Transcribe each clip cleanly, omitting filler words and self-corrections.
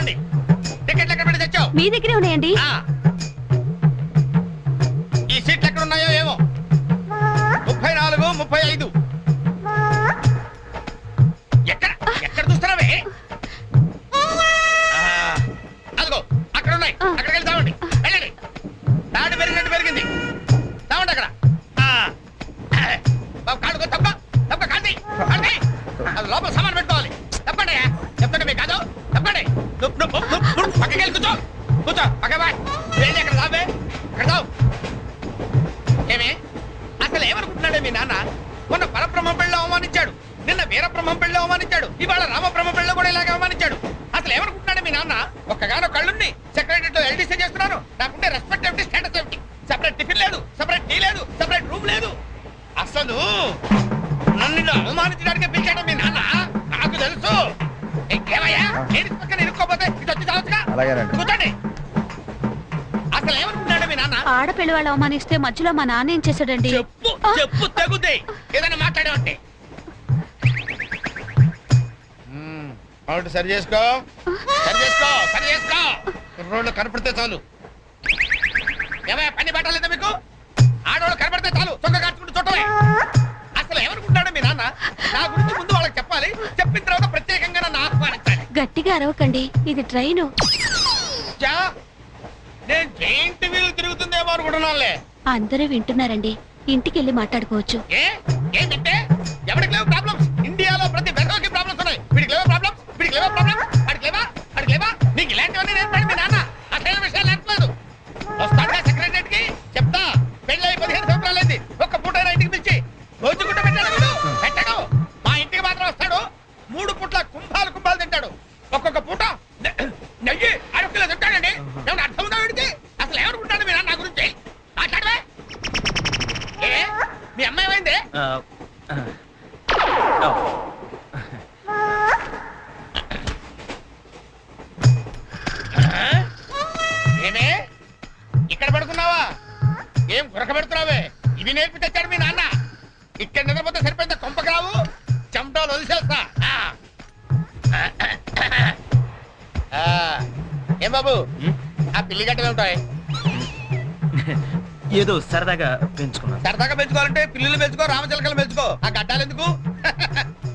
రావండి. టికెట్లు ఎక్కడ పెట్టి తెచ్చావు? మీ దగ్గరే ఉన్నాయండి. ఈ సీట్లు ఎక్కడ ఉన్నాయో ఏమో. 34, 35. ఎక్కడ ఎక్కడ చూస్తున్నావే? అదిగో అక్కడ ఉన్నాయి. అక్కడికి వెళ్ళి తావండి. వెళ్ళండి. తాడు పెరిగినట్టు పెరిగింది. తావండి అక్కడ. బాబు కాడుకో. తప్ప తప్ప కాండి కాండి. అది లోపల సామాన్ పెట్టుకోవాలి. తప్పండి. చెప్తాండి మీకు కాదు. తప్పండి. పక్కకి వెళ్ళి కూర్చో. కూర్చో పక్క బాయ్. వెళ్ళి అక్కడ తావే. అక్కడ తావు. ఏమే అసలు ఏమనుకుంటున్నాడే మీ నాన్న? మొన్న పరబ్రహ్మ పెళ్ళిలో అవమానించాడు, నిన్న వీరబ్రహ్మ పెళ్ళిలో అవమానించాడు, ఇవాళ రామబ్రహ్మ పెళ్ళిలో కూడా ఇలాగే అవమానించాడు. అసలు ఏమనుకుంటున్నాడే మీ నాన్న? ఒక్కగానో కళ్ళుండి సెక్రటరీతో ఎల్డీసీ చేస్తున్నాను. నాకుంటే రెస్పెక్ట్ ఏమిటి, స్టేటస్ ఏమిటి? సెపరేట్ టిఫిన్ లేదు, సెపరేట్ టీ లేదు, సెపరేట్ రూమ్ లేదు. అసలు నన్ను అవమానించడానికి పిలిచాడు మీ నాన్న. నాకు తెలుసు. ఏమయ్యా నేను పక్కన ఇరుక్కోపోతే ఇది వచ్చి చావచ్చుగా. కూర్చోండి. అసలు ఏమనుకుంటున్నాడు మీ నాన్న? ఆడపిల్ల వాళ్ళు అవమానిస్తే మధ్యలో మా నాన్న ఏం చేశాడండి? చెప్పు చెప్పు తగ్గుతాయి. ఏదైనా మాట్లాడేవంటే సరి చేసుకో, సరి చేసుకో, సరి చేసుకో. రోడ్లు కనపడితే చాలు. ఏమయ్యా పని పట్టలేదా మీకు? ఆడవాళ్ళు కనపడితే చాలు చొక్క కట్టుకుంటూ చుట్టమే. అసలు ఏమనుకుంటాడు మీ నాన్న? నా గురించి ముందు వాళ్ళకి చెప్పాలి, చెప్పిన తర్వాత ప్రత్యేకంగా నన్ను ఆహ్వానించాలి. గట్టిగా అరవకండి, ఇది ట్రైను. నేను జైంట్ వీలు తిరుగుతుందేమో అనుకుంటున్నానులే. అందరూ వింటున్నారండి, ఇంటికి వెళ్ళి మాట్లాడుకోవచ్చు. ఏంటంటే ఎవరికి లేవు ప్రాబ్లమ్స్? ఇండియాలో ప్రతి బెదవకి ప్రాబ్లమ్స్ ఉన్నాయి. వీడికి లేవా ప్రాబ్లమ్స్? వీడికి లేవా ప్రాబ్లమ్స్? వాడికి లేవా? వాడికి లేవా? నీకు ఇలాంటివన్నీ నేర్పాడు మీ నాన్న. అసలు విషయాలు నేర్పలేదు. వస్తాడుగా సెక్రటరీకి చెప్తా. పెళ్ళి 15 సంవత్సరాలైంది. ఒక్క పూటైనా ఇంటికి పిలిచి రోజుకుంటూ పెట్టాడు. వీడు పెట్టాడు. మా ఇంటికి మాత్రం వస్తాడు. 3 పూట్ల కుంభాలు కుంభాలు తింటాడు. ఒక్కొక్క పూట నెయ్యి 6 కిలో తింటాడండి. ఏమన్నా అర్థం ఉందా వీడికి? అసలు ఏమనుకుంటాడు మీ నాన్న నా గురించి? మాట్లాడవే. మీ అమ్మాయి ఏమైంది? ఏమే ఇక్కడ పడుకున్నావా? ఏం గురక పెడుతున్నావే? ఇవి నేర్పి తెచ్చాడు మీ నాన్న. ఇక్కడ నిద్రపోతే సరిపోయిందా? కొంపకి రావు, చెమటలు వదిలేస్తా. ఏం బాబు ఆ పిల్లి గట్టలు ఉంటాయి? ఏదో సరదాగా పెంచుకున్నా. సరదాగా పెంచుకోవాలంటే పిల్లులు పెంచుకో, రామచిలకలు పెంచుకో. ఆ గడ్డాలు ఎందుకు?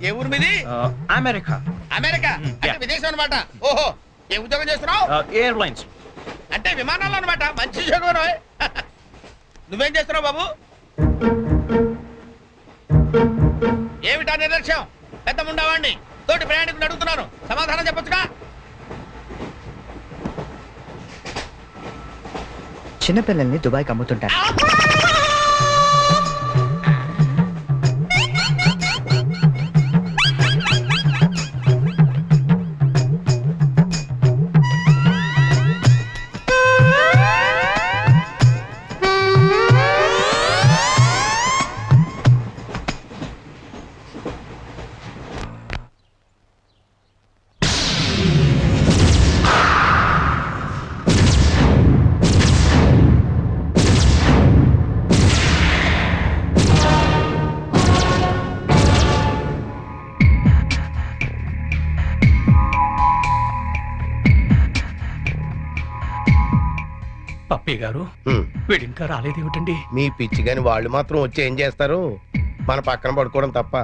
ఏ ఊరు మీది? అమెరికా. అమెరికా అంటే విదేశం అనమాట. ఓహో, ఏ ఉద్యోగం చేస్తున్నావు? ఎయిర్లైన్స్ అంటే విమానాలు అనమాట. మంచి ఉద్యోగం. నువ్వేం చేస్తున్నావు బాబు? ఏమిటా నిర్లక్ష్యం? పెద్ద ఉండవాడిని తోటి ప్రయాణికుని అడుగుతున్నాను, సమాధానం చెప్పొచ్చుగా. చిన్నపిల్లల్ని దుబాయ్కి అమ్ముతుంటారు. పప్పి గారు వీడు ఇంకా రాలేదేమిటండి? మీ పిచ్చి గాని వాళ్ళు మాత్రం వచ్చి ఏం చేస్తారు? మన పక్కన పడుకోవడం తప్ప.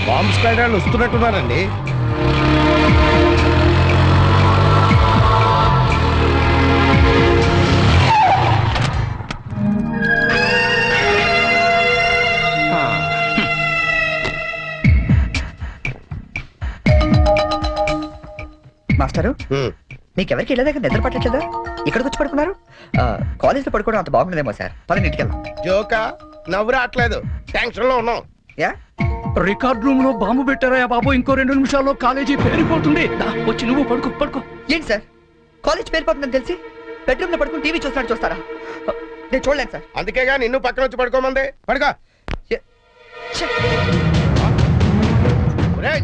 బాంబ్ స్క్వాడ్ వాళ్ళు వస్తున్నట్టున్నారండి. మాస్టరు, మీకెవరికి ఇళ్ళ దగ్గర నిద్ర పట్టట్లేదా? ఇక్కడికి వచ్చి పడుకున్నారు. కాలేజ్లో పడుకోవడం అంత బాగుండదేమో సార్. పదని ఇంటికి వెళ్దాం. జోకా? నవ్వు రావట్లేదు, టెన్షన్ లో ఉన్నాం. యా, రికార్డ్ రూమ్ లో బాంబు పెట్టారా బాబు? ఇంకో 2 నిమిషాల్లో కాలేజీ పేరిపోతుంది. వచ్చి నువ్వు పడుకో పడుకో. ఏంటి సార్, కాలేజ్ పేరిపోతుందని తెలిసి బెడ్రూమ్ లో పడుకుని టీవీ చూస్తారా? నేను చూడలేను సార్. అందుకేగా నిన్ను పక్కన వచ్చి పడుకోమంది. పడుకో.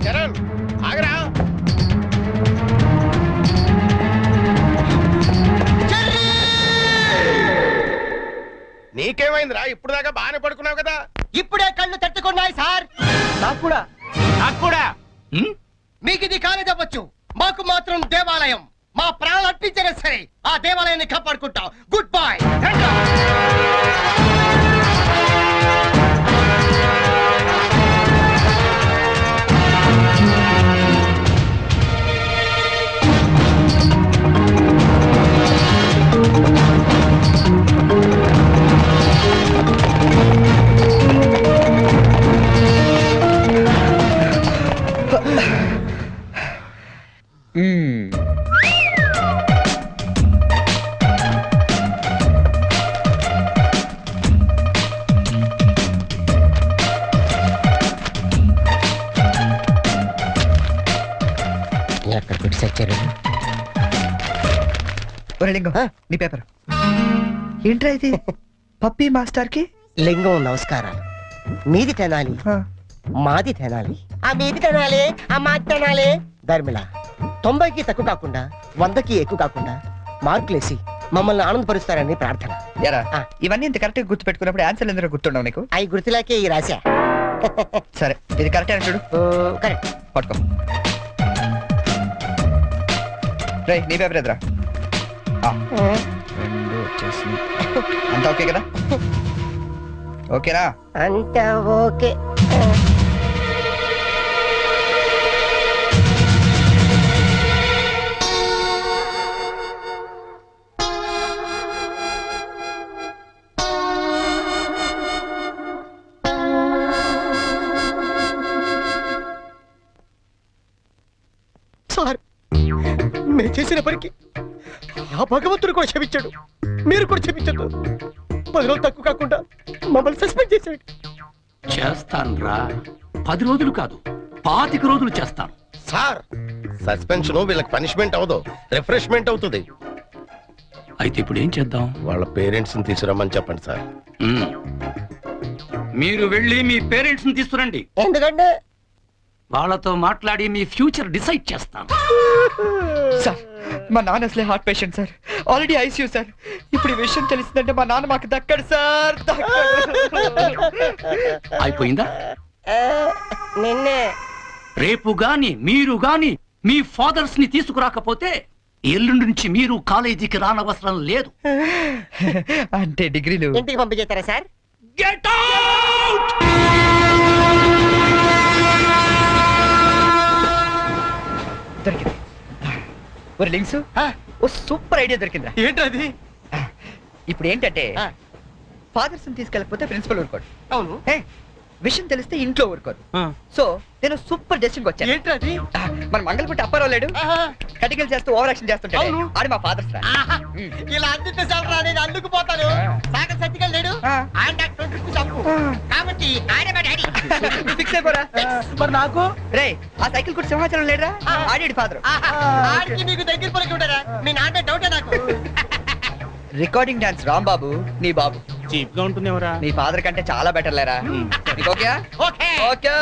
చరణ్ ఆగరా. నీకేమైందిరా? ఇప్పుడు దాకా బాగానే పడుకున్నావు కదా. ఇప్పుడే కళ్ళు తట్టుకున్నాయి సార్. నాకు కూడా మీకు ఇది కాలేజ్ అవ్వచ్చు, మాకు మాత్రం దేవాలయం. మా ప్రాణాలు అర్పించనే సరే ఆ దేవాలయాన్ని కాపాడుకుంటాం. Good bye. ఎక్కడ పెట్టి సచ్చారు? ఒరే లింగం, నీ పేపర్ ఏంట్రా ఇది? పప్పీ మాస్టర్ కి లింగం నమస్కారాలు. మీది తినాలి, మాది తినాలి. ఆ మీది తినాలి, ఆ మాది తినాలి. ధర్మిళ 90కి తక్కువ కాకుండా 100కి ఎక్కువ కాకుండా మార్కులేసి మమ్మల్ని ఆనందపరుస్తారని ప్రార్థన. ఎరా ఆ. ఇవన్నీ ఇంత కరెక్ట్ గా గుర్తు పెట్టుకున్నప్పుడు ఆన్సర్ ఎందుకు గుర్తుండవు నీకు? అవి గుర్తులేకే ఈ రాశా. సరే ఇది కరెక్ట్ అని చూడు. కరెక్ట్. పట్టుకో. రే నీ పేపర్ ఎదురా. రెండు వచ్చేసి అంతా ఓకే కదా? ఓకేనా? అంత ఓకే. సార్, మేము చేసిన పనికి ఆ భగవంతుడు కూడా క్షమించాడు, మీరు కూడా క్షమించదు. 10 రోజులు తక్కువ కాకుండా మమ్మల్ని సస్పెండ్ చేశాడు. చేస్తానురా, 10 రోజులు కాదు 25 రోజులు చేస్తాను. సార్ సస్పెన్షన్ వీళ్ళకి పనిష్మెంట్ అవదు, రిఫ్రెష్మెంట్ అవుతుంది. అయితే ఇప్పుడు ఏం చేద్దాం? వాళ్ళ పేరెంట్స్ ని తీసుకురమ్మని చెప్పండి సార్. మ్మ్. మీరు వెళ్ళి మీ పేరెంట్స్ ని తీసుకురండి. ఎందుకంటే వాళ్ళతో మాట్లాడి మీ ఫ్యూచర్ డిసైడ్ చేస్తాను. సార్ మా నాన్న అసలే heart patient sir, already ICU sir. ఇప్పుడు ఈ విషయం తెలిసిందంటే మా నాన్న మాకు దక్కడు సార్, అయిపోయిందా? నిన్నే రేపు గాని మీరు గాని మీ ఫాదర్స్ ని తీసుకురాకపోతే ఎల్లుండి నుంచి మీరు కాలేజీకి రానవసరం లేదు. అంటే డిగ్రీలు ఇంటికి పంపించేస్తారా సార్? Get out! దొరికింది. ఒరే లింక్స్, ఓ సూపర్ ఐడియా దొరికిందా? ఏంటది? ఇప్పుడు ఏంటంటే ఫాదర్స్ తీసుకెళ్ళకపోతే ప్రిన్సిపల్ ఊరుకోడు. అవును. హే, విషయం తెలిస్తే ఇంట్లో ఊరుకోరు. సో నేను సూపర్ డెసిషన్ వచ్చాను. ఏంటది? మన మంగళపుట్టి అప్పారావు లేడు, కటికలు చేస్తూ ఓవర్ యాక్షన్ చేస్తుంటాడు. అవును. ఆడు మా ఫాదర్స్ రా. ఇలా అందితే చాలరా, నేను అందుకుపోతాను. సాగర్ సత్తిగా లేడు, ఆయన డాక్టర్ చంపు కాబట్టి ఆయన మా డాడీ. ఫిక్స్ అయిపోరా. మరి నాకు రే ఆ సైకిల్ కూడా సింహాచలం లేడురా, ఆడి ఫాదర్. ఆడికి మీకు దగ్గర పలికి ఉంటారా? మీ నాన్న డౌటే నాకు. రికార్డింగ్ డాన్స్ రాంబాబు నీ బాబు. చీప్ గా ఉంటుంది ఎవరా? నీ ఫాదర్ కంటే చాలా బెటర్ లేరా. నీకు ఓకే? ఓకే. ఓకే.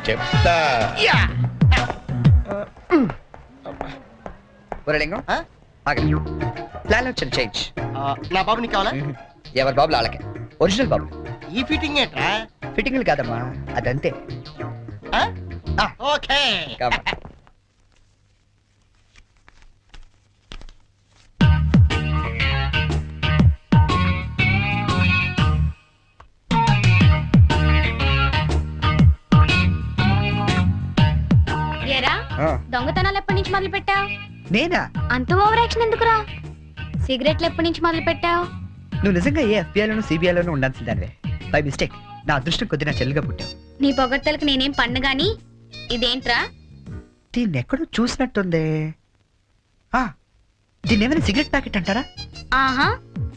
చెప్తా. ఒరే లింగం, ఆగండి. ప్లాన్ వచ్చింది చేంజ్. నా బాబు నీకు కావాలా? ఎవరి బాబులు వాళ్ళకే, ఒరిజినల్ బాబులు. ఈ ఫిట్టింగ్ ఏంట్రా? ఫిట్టింగ్లు కాదమ్మా, అదంతే. ఓకే. Come on. ఏరా ఆ, దొంగతనాలు ఎప్పటి నుంచి మొదలు పెట్టావు? నేనా? అంత ఓవర్ యాక్షన్ ఎందుకురా? సిగరెట్లు ఎప్పటి నుంచి మొదలు పెట్టావు? నువ్వు నిజంగా ఏ ఎఫ్బిఐలోను సిబిఐలోను ఉండాల్సిందానివే. బై మిస్టేక్ నా అదృష్టం కొద్ది నా చెల్లిగా పుట్టావు. నీ పొగడ్తలకు నేనేం పన్ను గాని ఇదేంట్రా? దీన్ని ఎక్కడో చూసినట్టుందే. దీన్ని ఏమైనా సిగరెట్ ప్యాకెట్ అంటారా? ఆహా,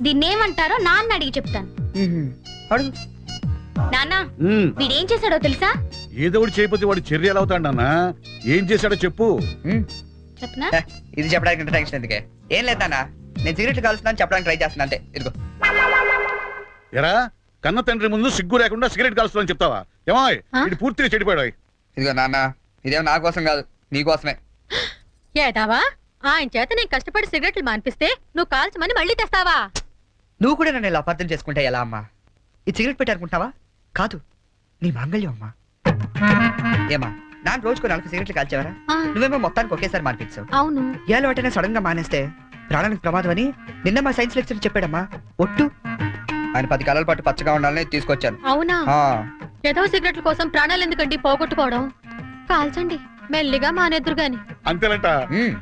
దీన్నేమంటారో నాన్న అడిగి చెప్తాను. అడుగు. నాన్న, వీడేం చేశాడో తెలుసా? ఏదో ఒకటి చేయకపోతే వాడు చర్య ఎలా అవుతాడన్నా? ఏం చేశాడో చెప్పు. చెప్పనా? ఇది చెప్పడానికి ఇంత టెన్షన్ ఎందుకే? ఏం లేదు నాన్న, నేను సిగరెట్ కాల్స్తున్నాను చెప్పడానికి ట్రై చేస్తున్నా అంతే. ఇదిగో. ఎరా కన్న తండ్రి ముందు సిగ్గు లేకుండా సిగరెట్ కాల్చుతాని చెప్తావా? ఏమో ఇది పూర్తిగా చెడిపోయాడు. ఇదిగో నాన్న, ఇదేమో నా కోసం కాదు నీ కోసమే. ఏదావా ఆయన చేత నేను కష్టపడి సిగరెట్లు మానిపిస్తే నువ్వు కాల్చమని మళ్ళీ తెస్తావా? నువ్వు కూడా నన్ను ఇలా అపార్థం చేసుకుంటే ఎలా అమ్మా? ఈ సిగరెట్ పెట్టారనుకుంటావా? కాదు, నీ మాంగళ్యం అమ్మా. ఏమా నాన్న రోజుకు 4 సిగరెట్లు కాల్చేవారా? నువ్వేమో మొత్తానికి ఒకేసారి మానిపించావు. అవును. ఏ అలవాటైనా సడన్ గా మానేస్తే ప్రాణానికి ప్రమాదం అని నిన్న మా సైన్స్ లెక్చర్ చెప్పాడమ్మా. ఒట్టు ఆయన 10 కాలాల పాటు పచ్చగా ఉండాలని తీసుకొచ్చాను. అవునా? ఆ, ఏదో సిగరెట్ల కోసం ప్రాణాలు ఎందుకండి పోగొట్టుకోవడం? కాల్చండి, మెల్లిగా మానేద్దురు గాని. అంతేనంట. ఉమ్.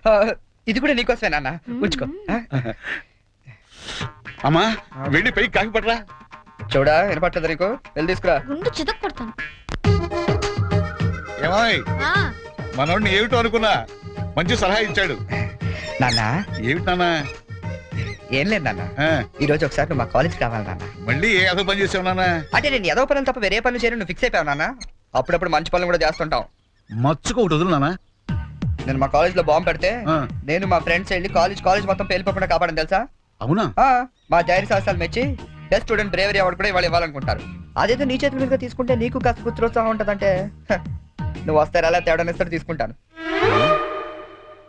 ఆ, ఇది కూడా నీకోసమే నాన్న, ఉంచుకో. ఆ? అమ్మా వెళ్ళి పైకి కాఫీ పట్టరా. చూడా వినపట్టదు నీకు? వెళ్ళి తీసుకురా. గుండు చితక్ కొడతాను. ఏమాయ్ ఆ, మనోడిని ఏమిటో అనుకున్నా మంచి సలహా ఇచ్చాడు. నాన్న ఏమిటి నాన్న? ఏం లేదు నాన్న, ఆ, ఈ రోజు ఒకసారి నువ్వు మా కాలేజ్కి రావాలి నాన్న. మళ్ళీ ఏ అదో పని చేసావు నాన్న? అంటే నేను ఏదో పనులు తప్ప వేరే పనులు చేయను నువ్వు ఫిక్స్ అయిపోయావు నాన్న. అప్పుడప్పుడు మంచి పనులు కూడా చేస్తుంటాం. మచ్చుకు ఒకటి వదులు నాన్న. నేను మా కాలేజ్ లో బాంబు పెడితే ఆ, నేను మా ఫ్రెండ్స్ వెళ్ళి కాలేజ్ మొత్తం పేలిపోకుండా కాపాడని తెలుసా? అవునా? ఆ, మా ధైర్య సాహసాలు మెచ్చి బెస్ట్ స్టూడెంట్ బ్రేవరీ అవార్డు కూడా ఇవాళ ఇవ్వాలనుకుంటారు. అదేదో నీ చేతుల మీదుగా తీసుకుంటే నీకు కాస్త పుత్రోత్సాహం ఉంటదంటే నువ్వు వస్తారు అలా తేడానిస్తారు తీసుకుంటాను.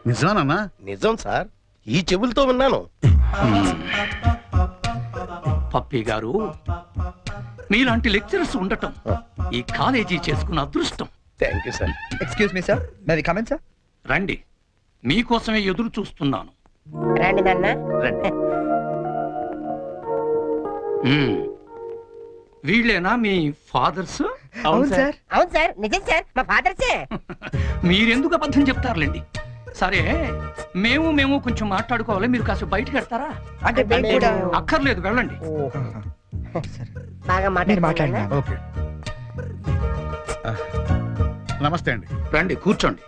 నిజమా నాన్న? నిజం సార్, ఈ చెవులతో విన్నాను. పప్పి గారు, మీలాంటి లెక్చరర్స్ ఉండటం ఈ కాలేజీ చేసుకున్న అదృష్టం. Thank you sir. Excuse me sir, maybe comment sir. రండి, మీకోసమే ఎదురు చూస్తున్నాను. రండి నాన్న. రండి. మ్మ్. వీళ్ళేనా మీ ఫాదర్స్? అవును సార్. అవును సార్, నిజం సార్, మా ఫాదర్సే. మీరెందుకు అబద్ధం చెప్తారులేండి. సరే, మేము కొంచెం మాట్లాడుకోవాలి. మీరు కాస్త బయటకు వెళ్తారా? అంటే మేము కూడా అక్కర్లేదు, వెళ్ళండి. సరే. బాగా మీరు మాట్లాడుతున్నా. మాట్లాడినా ఓకే. ఆ, నమస్తే అండి. రండి, కూర్చోండి.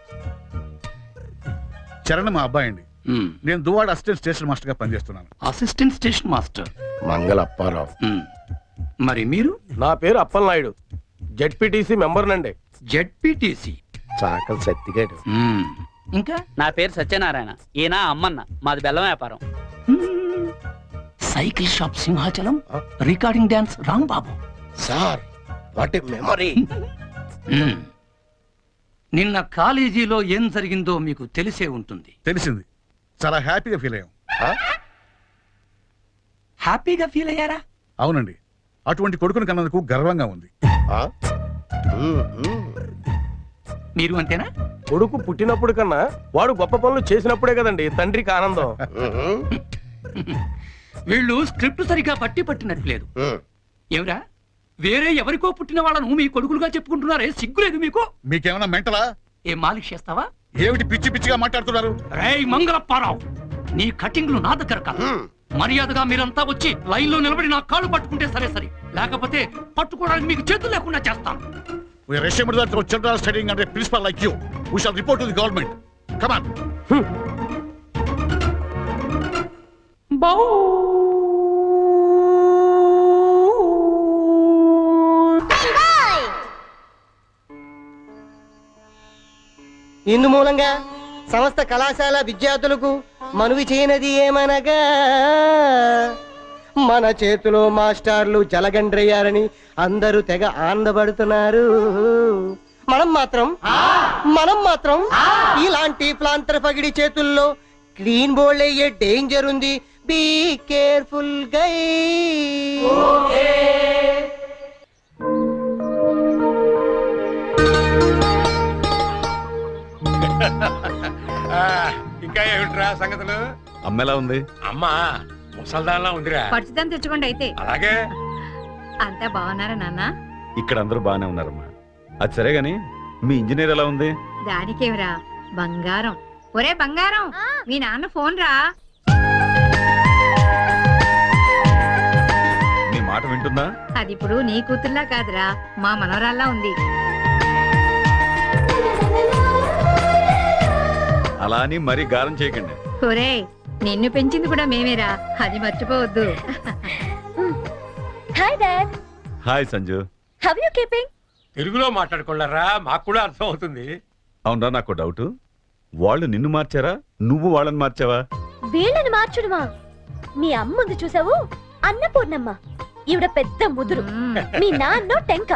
చరణ్ మా అబ్బాయి అండి. మ్మ్. నేను దువ్వాడ అసిస్టెంట్ స్టేషన్ మాస్టర్ గా పనిచేస్తున్నాను. Assistant station master. మంగళ అప్పారావు. మ్మ్. మరి మీరు? నా పేరు అప్పలనాయుడు, జెడ్పీటీసీ మెంబర్ నండి. జెడ్పీటీసీ. చాకలి సత్తిగాడు. ఇంకా? నా పేరు సత్యనారాయణ, ఈయన అమ్మన్న, మాది బెల్లం వ్యాపారం. మ్మ్. Cycle shop Simhachalam, recording dance Rambabu. Sir, what a memory. మ్మ్. నిన్న కాలేజీలో ఏం జరిగిందో మీకు తెలిసే ఉంటుంది. తెలిసింది. చాలా హ్యాపీగా ఫీల్ అయ్యాం. హ్యాపీగా ఫీల్ అయ్యారా? అవునండి, అటువంటి కొడుకుని కన్నందుకు గర్వంగా ఉంది. మీరు అంతేనా? కొడుకు పుట్టినప్పుడు కన్నా వాడు గొప్ప పనులు చేసినప్పుడే కదండి తండ్రికి ఆనందం. వీళ్ళు స్క్రిప్ట్ సరిగా పట్టినట్లేదు. ఏమిరా, వేరే ఎవరికో పుట్టిన వాళ్ళను మీ కొడుకులుగా చెప్పుకుంటున్నారే, సిగ్గులేదు మీకు? మీకేమైనా మెంటలా? ఏం మాలిష్ చేస్తావా? ఏమిటి పిచ్చి పిచ్చిగా మాట్లాడుతున్నారు? రేయ్ మంగళప్పారావు, నీ కటింగ్లు నా దగ్గర కాదు. మర్యాదగా మీరంతా వచ్చి లైన్ లో నిలబడి నా కాళ్ళు పట్టుకుంటే సరే, లేకపోతే పట్టుకోవడానికి మీకు చేతులు లేకుండా చేస్తాను. We are ashamed that our children are studying under a principal like you. We shall report to the government. Come on. ఇందు మూలంగా సమస్త కళాశాల విద్యార్థులకు మనవి చేయనది ఏమనగా, మన చేతిలో మాస్టర్లు జలగండ్రయ్యారని అందరూ తెగ ఆనందపడుతున్నారు. మనం మాత్రం ఇలాంటి ప్లాంతర పగిడి చేతుల్లో క్లీన్ బోల్డ్ అయ్యే డేంజర్ ఉంది. బీ కేర్ఫుల్ గై. ఇంకా ఏమిట్రా సంగతులు? అమ్మెలా ఉంది? అమ్మా ముసల్దాన్లా ఉందిరా. పట్టుదని తెచ్చుకోండి అయితే. అలాగే. అంతా బాగున్నారా నాన్న? ఇక్కడ అందరూ బాగానే ఉన్నారమ్మా. అది సరే గాని మీ ఇంజనీర్ ఎలా ఉంది? దానికేమిరా, బంగారం. ఒరే బంగారం, మీ నాన్న ఫోన్ రా. నీ మాట వింటుందా? అది ఇప్పుడు నీ కూతుర్లా కాదురా, మా మనవరాల్లా ఉంది. అలా అని మరీ గారం చేయకండి. ఒరే, నిన్ను పెంచింది కూడా మేమేరా, అది మర్చిపోవద్దు. Hi dad. Hi Sanju. How you keeping? తెలుగులో మాట్లాడుకోలేరా, మాకు కూడా అర్థం అవుతుంది. అవునరా, నాకు డౌట్. వాళ్ళు నిన్ను మార్చారా, నువ్వు వాళ్ళని మార్చావా? వీళ్ళని మార్చుడుమా? మీ అమ్మ ఉంది చూసావు, అన్నపూర్ణమ్మ. ఈవిడ పెద్ద ముదురు మీ నాన్న టెంక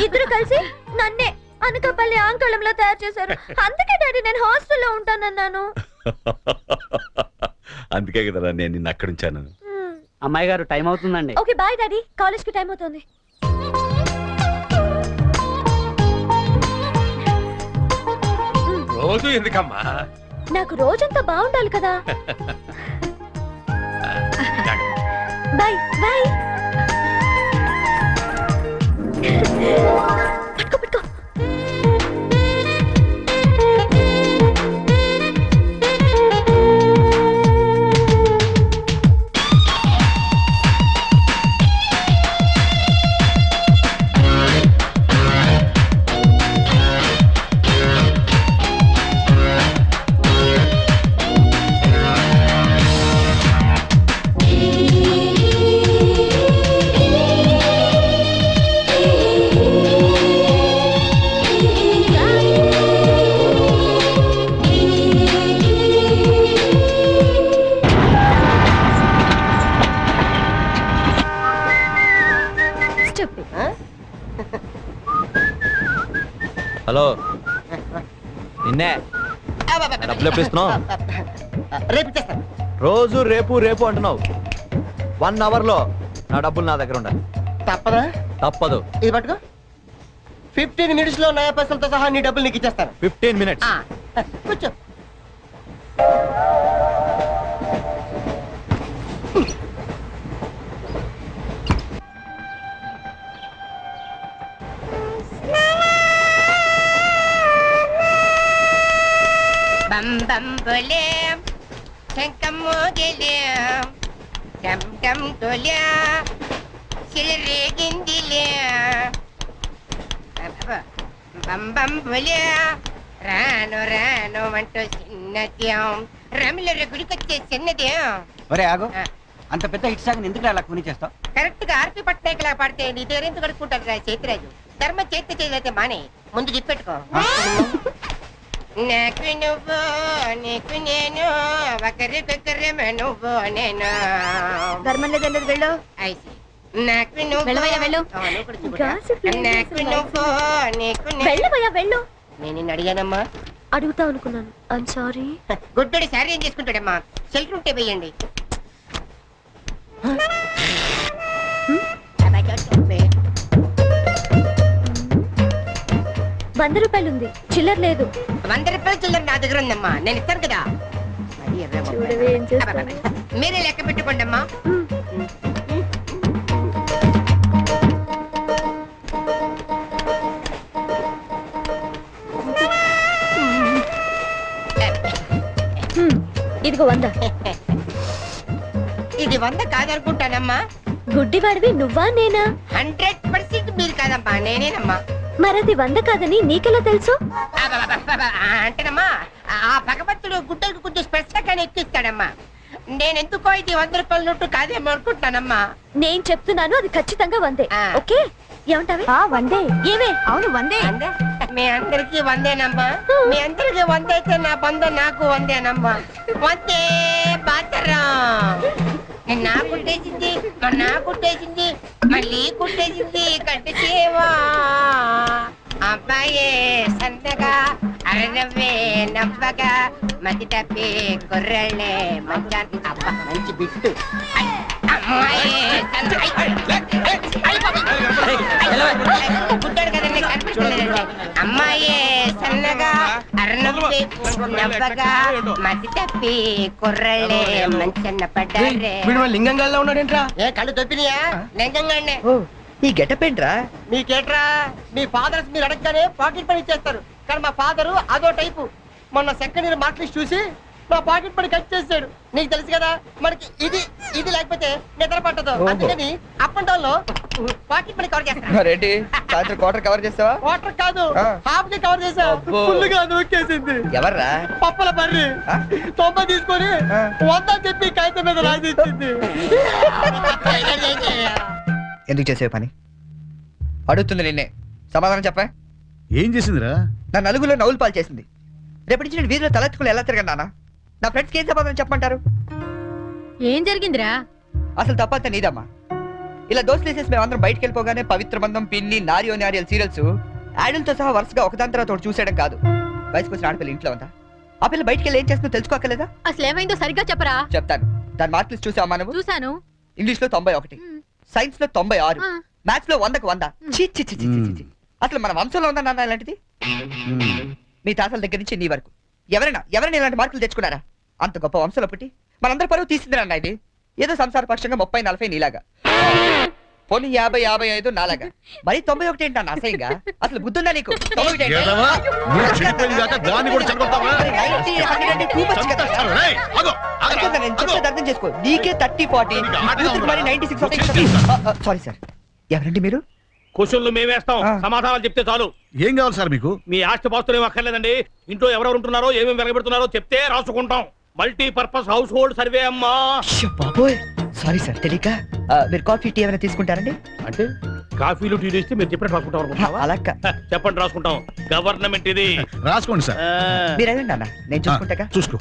ఇద్దరు కలిసి నన్నే అనకాపల్లి ఆంకళంలో తయారు చేశారు. అందుకే డాడీ నేను హాస్టల్లో ఉంటానన్నాను. అందుకే కదరా నేను నిన్ను అక్కడ ఉంచాను. అమ్మాయి గారు టైం అవుతుందండి. ఓకే బాయ్ డాడీ, కాలేజ్ కి టైం అవుతుంది. రోజు ఎందుకమ్మా? నాకు రోజంతా బాగుండాలి కదా. Bye bye. పట్టుకో పట్టుకో. హలో, నిన్నే డబ్బులు ఎప్పుడు ఇస్తున్నావు? రేపు ఇచ్చేస్తాను. రోజు రేపు రేపు అంటున్నావు. 1 అవర్ లో నా డబ్బులు నా దగ్గర ఉండాలి. తప్పదా? తప్పదు. ఇది పట్టుకో. 15 మినిట్స్ లో నయా పైసలతో సహా నీ డబ్బులు నీకు ఇచ్చేస్తాను. 15 minutes. కూర్చో. బం బం బోలే శంఖం మోగిలే డమ్ డమ్ తోలే సిలరేగిందిలే బం బం బోలే రాను రాను అంటూ చిన్నదేం రమిల గుడికొచ్చే చిన్నదేం. ఒరే ఆగు, అంత పెద్ద హిట్ సాంగ్ ఎందుకు అలా కొని చేస్తావు? కరెక్ట్ గా ఆర్పి పట్నాయక్ లా పాడితే నీ దగ్గర ఎందుకు కడుక్కుంటారు రా చేతిరాజు. ధర్మ చేతి చేయలేతే మానే ముందు చెప్పెట్టుకో. నాకు నువ్వు నీకు నేను ఒకరికొకరేమో నువ్వు నేను. ధర్మం లేదండి వెళ్ళు. ఐసి నాకు నువ్వు వెళ్ళవయ్యా, వెళ్ళు. నాకు నువ్వు నీకు వెళ్ళవయ్యా వెళ్ళు. నేను నిన్ను అడిగానమ్మా. అడుగుతా అనుకున్నాను. I'm sorry. గుడ్డోడి సారీ ఏం చేసుకుంటాడమ్మా? షెల్టర్ ఉంటే వేయండి. ₹100 ఉంది, చిల్లర లేదు. 100 రూపాయలు చిల్లర నా దగ్గర ఉందమ్మా, నేను ఇస్తాను కదా. చూడవే ఏం చేస్తాను. మీరే లెక్క పెట్టుకోండి అమ్మా. ఇదిగో 100. ఇది 100 కాదనుకుంటానమ్మా. గుడ్డివాడివి నువ్వా నేనా? 100% మీరు కాదమ్మా, నేనేనమ్మా. మరది 100 కాదని నీకెలా తెలుసు? అంటేనమ్మా ఆ భగవంతుడు గుడ్డలకు కొంచెం స్పెషల్గానే ఎక్కిస్తాడమ్మా. నేనెందుకో ఇది 100 రూపాయల నోటు కాదేమో అనుకుంటున్నానమ్మా. నేను చెప్తున్నాను, అది ఖచ్చితంగా 100. ఓకే, ఏమంటావి? 100. ఏమే? అవును 100. మీ అందరికి 100నమ్మా. మీ అందరికి 100 అయితే నా బంధ నాకు 100నమ్మా. 100 బాతరం. నా కుట్టేసింది, నా కుట్టేసింది, మళ్ళీ కుట్టేసింది కట్టు చేవా. అబ్బాయే సన్నగా అరనవ్వే నవ్వగా మతి తప్పి కుర్రళ్ళే మంచాన్ని. అబ్బా మంచి బిట్టు. గుడ్డాడు కదండి, కనిపించలేదండి. అమ్మాయే సన్నగా అరనవ్వే నవ్వగా మతి తప్పి కుర్రళ్ళే మంచన్న పడ్డారే. లింగంగా ఉన్నాడేంట్రా? ఏ కళ్ళు తప్పినాయా? లింగంగానే. ఈ గెటప్ ఏంట్రా? మీకేట్రా? మీ ఫాదర్స్ మీరు అడగగానే పాకెట్ పని చేస్తారు, కానీ మా ఫాదరు అదో టైపు. మొన్న సెకండ్ ఇయర్ మార్క్ లిస్ట్ చూసి నా పాకెట్ పని కట్ చేసాడు. నీకు తెలుసు కదా, మనకి ఇది ఇది లేకపోతే నిద్ర పట్టదు. అందుకని అప్ అండ్ డౌన్ లో పాకెట్ పని కవర్ చేస్తాను. రెడ్డి సాయంత్రం క్వార్టర్ కవర్ చేస్తావా? వాటర్ కాదు, హాఫ్ కి కవర్ చేసా. అబ్బో. ఫుల్గా నొక్కేసింది. ఎవర్రా? పప్పల బర్రి 90 తీసుకొని 100 చెప్పి కాగితం మీద రాసిచ్చింది. ఎందుకు చేసే పని? అడుగుతుంది నిన్నే, సమాధానం చెప్పా. ఏం చేసిందిరా? నా నలుగురిలో నవ్వులు పాలు చేసింది. రేపటి నుంచి నేను వీధిలో తలెత్తుకుని ఎలా తిరగను నాన్న? నా ఫ్రెండ్స్కి ఏం సమాధానం చెప్పమంటారు? ఏం జరిగిందిరా? అసలు తప్పంతా నీదమ్మా. ఇలా దోస్తులు వేసేసి మేమందరం బయటకు వెళ్ళిపోగానే పవిత్ర బంధం, పిన్ని, నారియో నారియల్ సీరియల్స్ యాడల్తో సహా వరుసగా ఒకదాని తర్వాత ఒకటి చూసేయడం కాదు. వయసుకు వచ్చిన ఆడపిల్ల ఇంట్లో ఉందా? ఆ పిల్ల బయటికి వెళ్ళి ఏం చేస్తుందో తెలుసుకోకలేదా? అసలు ఏమైందో సరిగ్గా చెప్పరా. చెప్తాను. దాని మార్క్ లిస్ట్ చూసావా నువ్వు? చూసాను. ఇంగ్లీష్ లో 91, సైన్స్ లో 96, మ్యాథ్స్ లో 100కు 100. ఛీ, ఛీ, ఛీ, ఛీ, ఛీ, ఛీ. అసలు మన వంశంలో ఉందా నాన్న ఇలాంటిది? మీ తాతల దగ్గర నుంచి నీ వరకు ఎవరైనా ఇలాంటి మార్కులు తెచ్చుకున్నారా? అంత గొప్ప వంశంలో పుట్టి మనందరి పరువు తీసింది నాన్న ఇది. ఏదో సంసార పక్షంగా 30, 40 నీలాగా, పోనీ 50, 55 నాలాగా, మరి 91 ఏంటి అన్న అసహ్యంగా? అసలు బుద్ధుందా నీకు? 91 ఏంటి? ఏదవా? నువ్వు చెడిపోయింది కాక దాన్ని కూడా చెడగొడతావా? మరి 90, 100 అంటే too much కదా. రేయ్, ఆగు, ఆగు. అర్థం నేను చెప్పేది అర్థం చేసుకో. నీకే 30, 40, మరి 96. సారీ సార్, ఎవరండి మీరు? క్వశ్చన్లు మేమేస్తాం, ఆ. సమాధానాలు చెప్తే చాలు. ఏం కావాలి సార్ మీకు? మీ ఆస్తి పాస్తులు ఏం అక్కర్లేదండి. ఇంట్లో ఎవరెవరు ఉంటున్నారో, ఏమేమి వెలగబెడుతున్నారో చెప్తే రాసుకుంటాం. మల్టీపర్పస్ హౌస్ హోల్డ్ సర్వే అమ్మా. అయ్యో బాబోయ్, సారీ సార్ తెలియక. మీరు కాఫీ టీ ఏమైనా తీసుకుంటారండి? అంటే కాఫీలు టీలు ఇస్తే మీరు చెప్పినట్టు రాసుకుంటాం అనుకుంటున్నావా? అలా చెప్పండి, రాసుకుంటాం. గవర్నమెంట్ ఇది. రాసుకోండి సార్. మీరు వెళ్ళండి అన్న, నేను చూసుకుంటాగా. చూసుకో.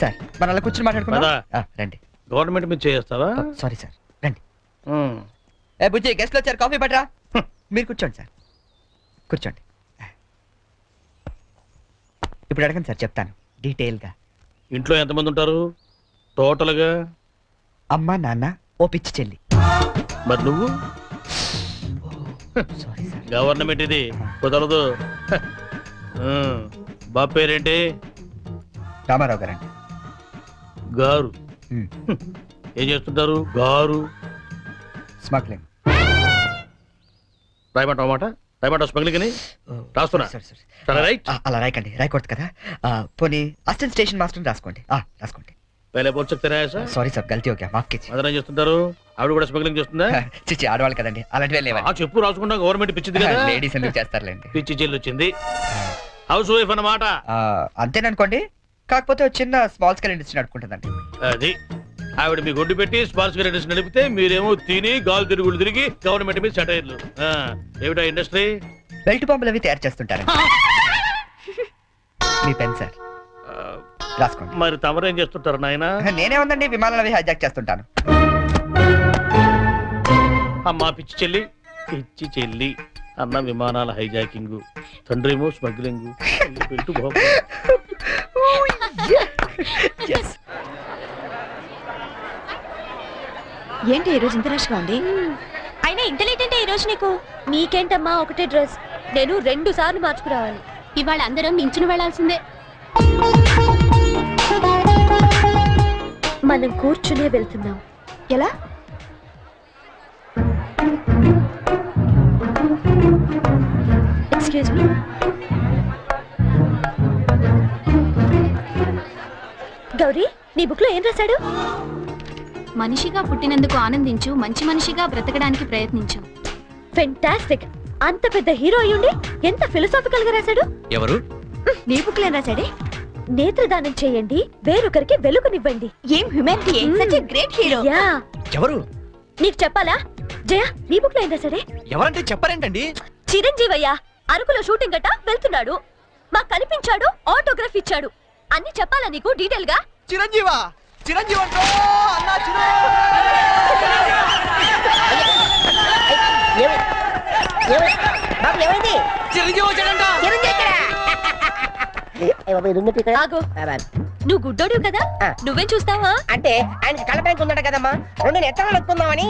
సార్ మనం అలా కూర్చొని మాట్లాడుకుందాం. పదా. రండి. గవర్నమెంట్ మీద చేస్తావా? సారీ సార్, రండి. ఏ బుజ్జి, గెస్ట్లు వచ్చారు, కాఫీ పట్టరా. మీరు కూర్చోండి సార్, కూర్చోండి. ఇప్పుడు అడగండి సార్, చెప్తాను డీటెయిల్గా. ఇంట్లో ఎంతమంది ఉంటారు టోటల్ గా? అమ్మ, నాన్న, ఓ పిచ్చి చెల్లి. మరి నువ్వు? Sorry sir. గవర్నమెంట్ ఇది, కుదరదు. బాబు పేరేంటి? రామారావు గారండి. గారు. ఏం చేస్తుంటారు గారు? స్మగ్లింగ్. రాయమంటావన్నమాట? రాయమంటావు స్మగ్లింగ్ అని రాస్తున్నా. సరే, రైట్. అలా రాయకండి, రాయకూడదు కదా. పోనీ అసిస్టెంట్ స్టేషన్ మాస్టర్ రాసుకోండి. రాసుకోండి. పहले बोल सकते रहे ऐसा? సారీ సార్, గల్తీ ఓకే, మాఫ్ कीजिए. అదనం చేస్తుంటారు. ఆవిడ కూడా స్మగ్లింగ్ చేస్తుందా? చిచ్చి, ఆడవాళ్ళు కదండి, అలాంటివే లేవండి. ఆ చెప్పు రాసుకుంటా. గవర్నమెంట్ పిచ్చింది కదా. లేడీస్ ఎందుకు చేస్తారులేండి. పిచ్చి చెల్లి వచ్చింది. హౌస్ వైఫ్ అన్నమాట. అంతేననుకోండి, కాకపోతే ఒక చిన్న స్మాల్ స్కేల్ ఇండస్ట్రీ నడుపుకుంటుందండి. అది ఆవిడ మీ గొడ్డు పెట్టి స్పార్స్ గ్రేడర్స్ నడిపితే మీరేమో తిని గాలు తిరుగులు తిరిగి గవర్నమెంట్ మీద సెటైర్లు. ఏమిటా ఇండస్ట్రీ? బెల్ట్ బాంబులు అవి తయారు చేస్తుంటారు. మీ పెన్ సార్, రాసుకోండి. మరి తమరేం చేస్తుంటారు నాయన? నేనే ఉందండి, విమానాలు అవి హైజాక్ చేస్తుంటాను. అమ్మా పిచ్చి చెల్లి, పిచ్చి చెల్లి అన్న విమానాల హైజాకింగ్, తండ్రేమో స్మగ్లింగ్. పెట్టు బాబు. ఏంటి ఈరోజు ఇంత రష్గా ఉంది? అయినా ఇంత లేట్ అంటే ఈరోజు నీకు? నీకేంటమ్మా ఒకటే డ్రెస్, నేను 2 సార్లు మార్చుకురావాలి. ఇవాళ అందరం నించుని వెళ్లాల్సిందే. మనం కూర్చునే వెళ్తున్నాం. ఎలా? Excuse me. గౌరీ, నీ బుక్ లో ఏం రాశాడు? మనిషిగా పుట్టినందుకు ఆనందించు, మంచి మనిషిగా బ్రతకడానికి ప్రయత్నించు. ఫెంటాస్టిక్. అంత పెద్ద హీరో అయ్యుండి ఎంత ఫిలసాఫికల్ గా రాశాడు. ఎవరు? నీ బుక్ లో ఏం రాశాడే? నేత్రదానం చేయండి, వేరొకరికి వెలుగునివ్వండి. ఏం humanity, such a great hero. Yeah. ఎవరు? నీకు చెప్పాలా? జయ, నీ బుక్ లో ఏం రాశాడే? ఎవరంటే చెప్పారేంటండి? చిరంజీవయ్య అరకులో షూటింగ్ గట్ట వెళ్తున్నాడు, మాకు కనిపించాడు, ఆటోగ్రాఫ్ ఇచ్చాడు. అన్ని చెప్పాలా నీకు డీటెయిల్ గా? చిరంజీవా? చిరంజీవి అంటో అన్నా ఏమైంది? చిరంజీవి వచ్చాడంట. ఆగు, నువ్వు గుడ్డోడు కదా, నువ్వేం చూస్తావా? అంటే ఆయన కళ్ళ బ్యాంక్ ఉన్నాడు కదమ్మా, 2 ఎట్లా నడుపుకుందామని.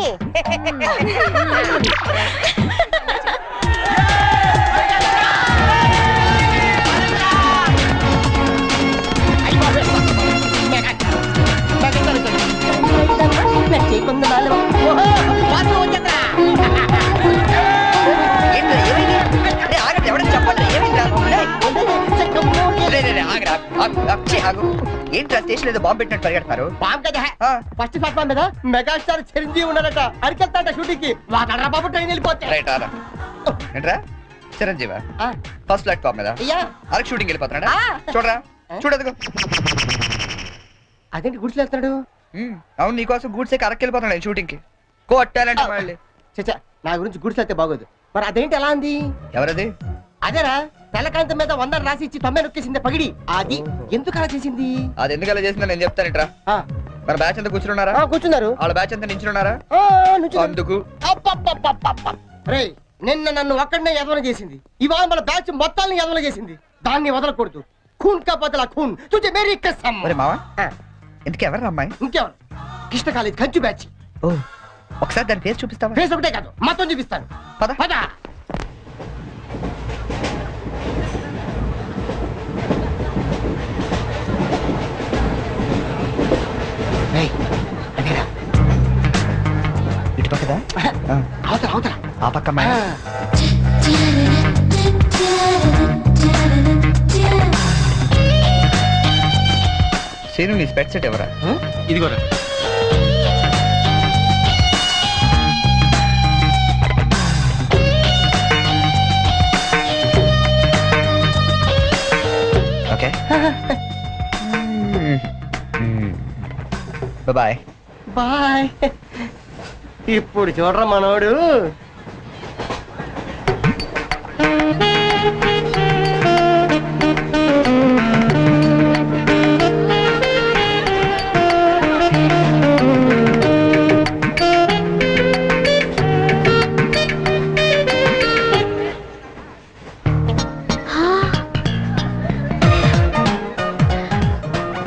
ఏంట్రా స్టేషన్ ఏదో బాంబు పెట్టినట్టు పరిగెడతారు? బాంబు కదా, ఫస్ట్ ప్లాట్ఫామ్ మీద మెగాస్టార్ చిరంజీవి ఉన్నాడట, అరికెళ్తాట షూటింగ్ కి. వాడరా బాబు, ట్రైన్ వెళ్ళిపోతే. ఏంట్రా చిరంజీవా? ఫస్ట్ ప్లాట్ఫామ్ మీద అరకు షూటింగ్ వెళ్ళిపోతున్నాడా? చూడరా, చూడదుగో. అదేంటి గుడిసెలు వెళ్తాడు? అవును, నీకోసం గూడ్సే అరకు వెళ్ళిపోతున్నాడు షూటింగ్ కి. కొట్టాలంటే మళ్ళీ. చచ్చా, నా గురించి గుడిసెలు అయితే బాగోదు. మరి అదేంటి ఎలా ఉంది? ఎవరది? అదేరా, తెల్లకాంతం మీద 100 రాసి ఇచ్చి 90 నొక్కేసింది పగిడి. అది ఎందుకు అలా చేసింది? అది ఎందుకు అలా చేసిందో నేను చెప్తానంట్రా. మన బ్యాచ్ అంతా కూర్చున్నారా? కూర్చున్నారు. వాళ్ళ బ్యాచ్ అంతా నించున్నారా? అందుకు రేయ్, నిన్న నన్ను ఒక్కడనే ఎదవన చేసింది, ఇవాళ మన బ్యాచ్ మొత్తాన్ని ఎదవన చేసింది. దాన్ని వదలకూడదు. ఖూన్ కా బదలా ఖూన్, తుజే మేరీ కసమ్. ఒరే మావా, ఇంతకు ఎవరు అమ్మాయి? ఇంకెవరు? కృష్ణ కాలేజ్ కంచు బ్యాచ్. ఓ, ఒకసారి దాని పేరు చూపిస్తావా? ఫేస్ ఒకటే కాదు, మొత్తం చూపిస్తాను. పద పద. ఇటు పక్కదా? అవతల అవతల. ఆ పక్క అమ్మాయి. సీను, నీ స్పెట్ సెట్ ఎవరా? ఇదిగోరా. Okay, bye. బాయ్. ఇప్పుడు చూడరా మనోడు.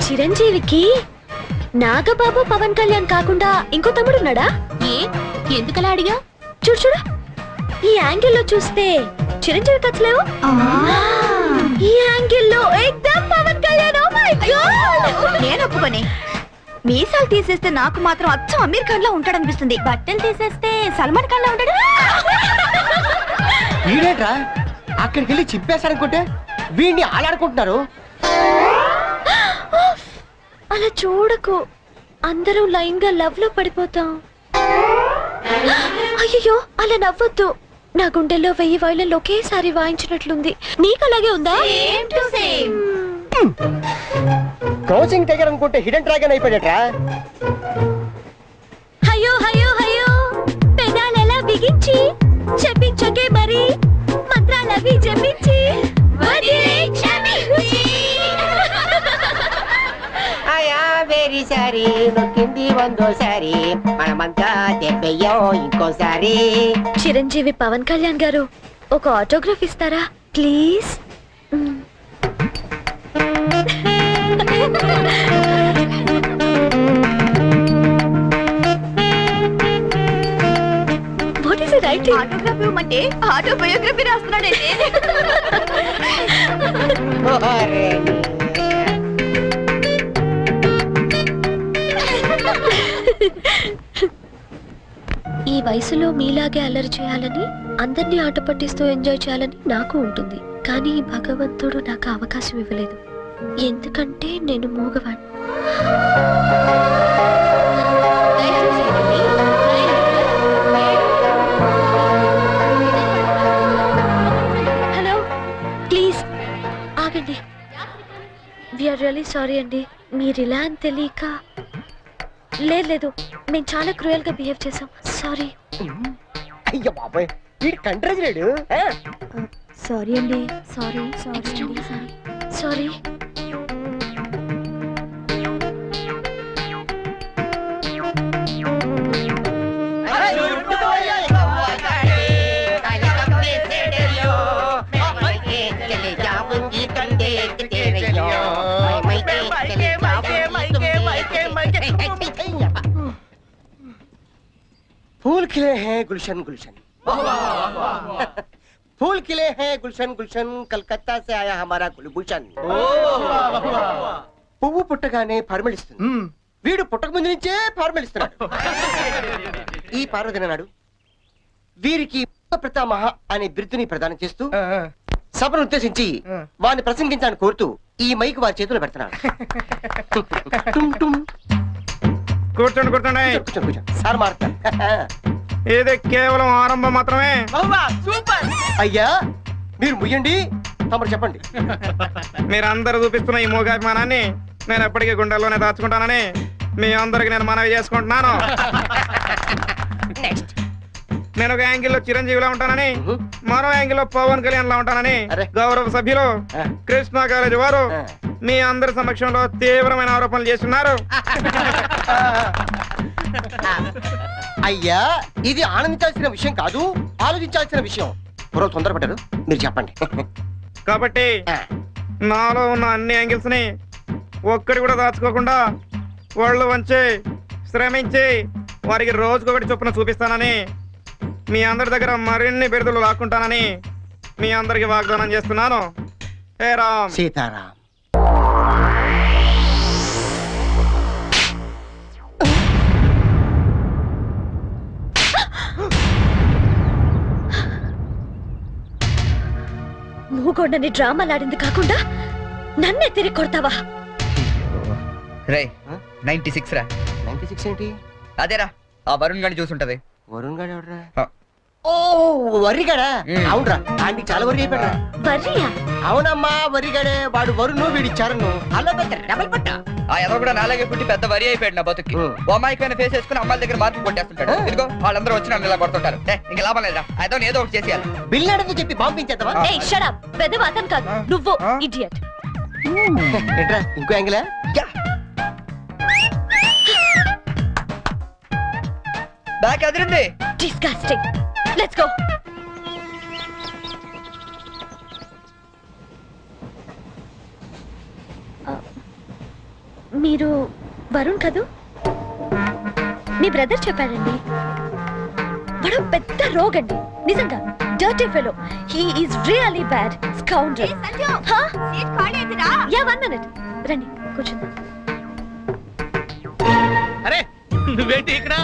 చిరంజీవికి నాగబాబు పవన్ కళ్యాణ్ కాకుండా ఇంకో తమ్ముడు ఉన్నాడా? ఏ, ఎందుకలా అడిగా? చూడు చూడు, ఈ యాంగిల్ లో చూస్తే చిరంజీవి కచ్చలేవు, ఈ యాంగిల్ లో ఏకదమ్ Pawan Kalyan. Oh my God, నేను ఒప్పుకోనే. మీసాలు తీసేస్తే నాకు మాత్రం అచ్చం అమీర్ ఖాన్ లా ఉంటాడనిపిస్తుంది, బట్టలు తీసేస్తే సల్మాన్ ఖాన్ లా ఉంటాడు. ఈడేట్రా అక్కడికి వెళ్ళి చింపేశారనుకుంటే వీడిని ఆలాడుకుంటున్నారు. అలా చూడకు, అందరం లైన్ గా లవ్ లో పడిపోతాం. అయ్యో, అలా నవ్వొద్దు. నా గుండెల్లో 1000 వైలెన్లు ఒకేసారి వాయించినట్లుంది. నీకు అలాగే ఉందా? క్రాసింగ్ టైగర్ అనుకుంటే హిడెన్ డ్రాగన్ అయిపోయాడట్రా. అయ్యో అయ్యో అయ్యో, పెదాలెలా బిగించి చెప్పించకే మరి, మంత్రాలవి చెప్పించి వెరీ సారీ, నొక్కింది వందోసారి, మనమంతా దెబ్బయ్యో ఇంకోసారి. చిరంజీవి పవన్ కళ్యాణ్ గారు, ఒక ఆటోగ్రాఫ్ ఇస్తారా please? What is it writing? Autograph ఇవ్వమంటే ఆటోబయోగ్రఫీ రాస్తున్నాడండి. ఈ వయసులో మీలాగే అల్లరి చేయాలని, అందరినీ ఆట పట్టిస్తూ ఎంజాయ్ చేయాలని నాకు ఉంటుంది. కానీ భగవంతుడు నాకు అవకాశం ఇవ్వలేదు, ఎందుకంటే నేను మూగవాణ్ణి. హలో, ప్లీజ్ ఆగండి. వీఆర్ రియల్లీ సారీ అండి. మీరు ఇలా అని తెలియక. లేదు, మేము చాలా క్రూయల్ గా బిహేవ్ చేసాం, సారీ. అయ్యో బాబాయ్, వీడు కంట్రజులేడు. సారీ అండి, సారీ సారీ. फूल खिले हैं गुलशन गुलशन, फूल खिले हैं गुलशन गुलशन, कलकत्ता से आया हमारा कुलभूषण. పువ్వు పుట్టగానే పరిమళిస్తుంది, వీడు పుట్టక ముందు నుంచే పరిమళిస్తున్నాడు. ఈ పార్వదిన నాడు వీరికి ప్రతామహ అనే బిరుదుని ప్రదానం చేస్తూ సభను ఉద్దేశించి వారిని ప్రసంగించాలని కోరుతూ ఈ మైక్ వారి చేతులు పెడుతున్నాడు. కూర్చోండి. సార్ మారుతారు. ఇది కేవలం ఆరంభం మాత్రమే. అయ్యా మీరు ముయ్యండి, తమరు చెప్పండి. మీరందరూ చూపిస్తున్న ఈ మూగాభిమానాన్ని నేను ఎప్పటికీ గుండెల్లోనే దాచుకుంటానని మీ అందరికి నేను మనవి చేసుకుంటున్నాను. నేను ఒక యాంగిల్లో చిరంజీవిలా ఉంటానని, మరో యాంగిల్లో పవన్ కళ్యాణ్ లా ఉంటానని గౌరవ సభ్యులు కృష్ణా కాలేజీ వారు మీ అందరి సమక్షంలో తీవ్రమైన ఆరోపణలు చేస్తున్నారు. అయ్యా ఇది ఆనందించాల్సిన విషయం కాదు, ఆలోచించాల్సిన విషయం. ఎవరో తొందరపడ్డారు, మీరు చెప్పండి. కాబట్టి నాలో ఉన్న అన్ని యాంగిల్స్ ని ఒక్కడి కూడా దాచుకోకుండా వాళ్ళు వంచి శ్రమించి వారికి రోజుకొకటి చొప్పున చూపిస్తానని, మీ అందరి దగ్గర మరిన్ని బిరుదులు లాక్కుంటానని మీ అందరికి వాగ్దానం చేస్తున్నాను. హే రామ్. సీతారాం. మూగోడని డ్రామాలాడింది కాకుండా నన్నే తిరిగి కొడతావా? రే 96 రా. 96 ఏంటి? అదేరా ఆ వరుణ్ గాని చూసుంటది. వరుణ్ గారు ఎవడరా? ఆ. ఓ వరిగాడా? అవునరా, ఆయనకి చాలా వరి అయిపోయాడు. వర్రియా? అవునమ్మా, వరిగాడే. వాడు వరుణు, వీడి చరణు. అలా పెద్ద డబల్ పట్ట. ఆ ఎదో కూడా నాలాగే పుట్టి పెద్ద వరి అయిపోయాడు నా బతుక్కి. అమ్మాయికైనా ఫేస్ వేసుకుని అమ్మాయిల దగ్గర మార్కులు కొట్టేస్తుంటాడు. ఇదిగో వాళ్ళందరూ వచ్చి నన్ను ఇలా కొడుతుంటారు. ఇంకా లాభం లేదురా, అదో ఏదో ఒకటి చేసేయాలి. బిల్లాడని చెప్పి పంపించేద్దామా? ఏయ్ షట్ అప్. పెద్ద అతను కాదు నువ్వు, ఇడియట్. ఏంట్రా ఇంకో యాంగిలా? Back Adirindi. Disgusting. Let's go. మీరు వరుణ్ కదూ? మీ బ్రదర్ చెప్పాడండి. వాడు పెద్ద రోగండి, నిజంగా dirty fellow. He is really bad scoundrel. Yeah 1 minute. రండి కూర్చుందాం. అరే నువ్వేంటి ఇక్కడ?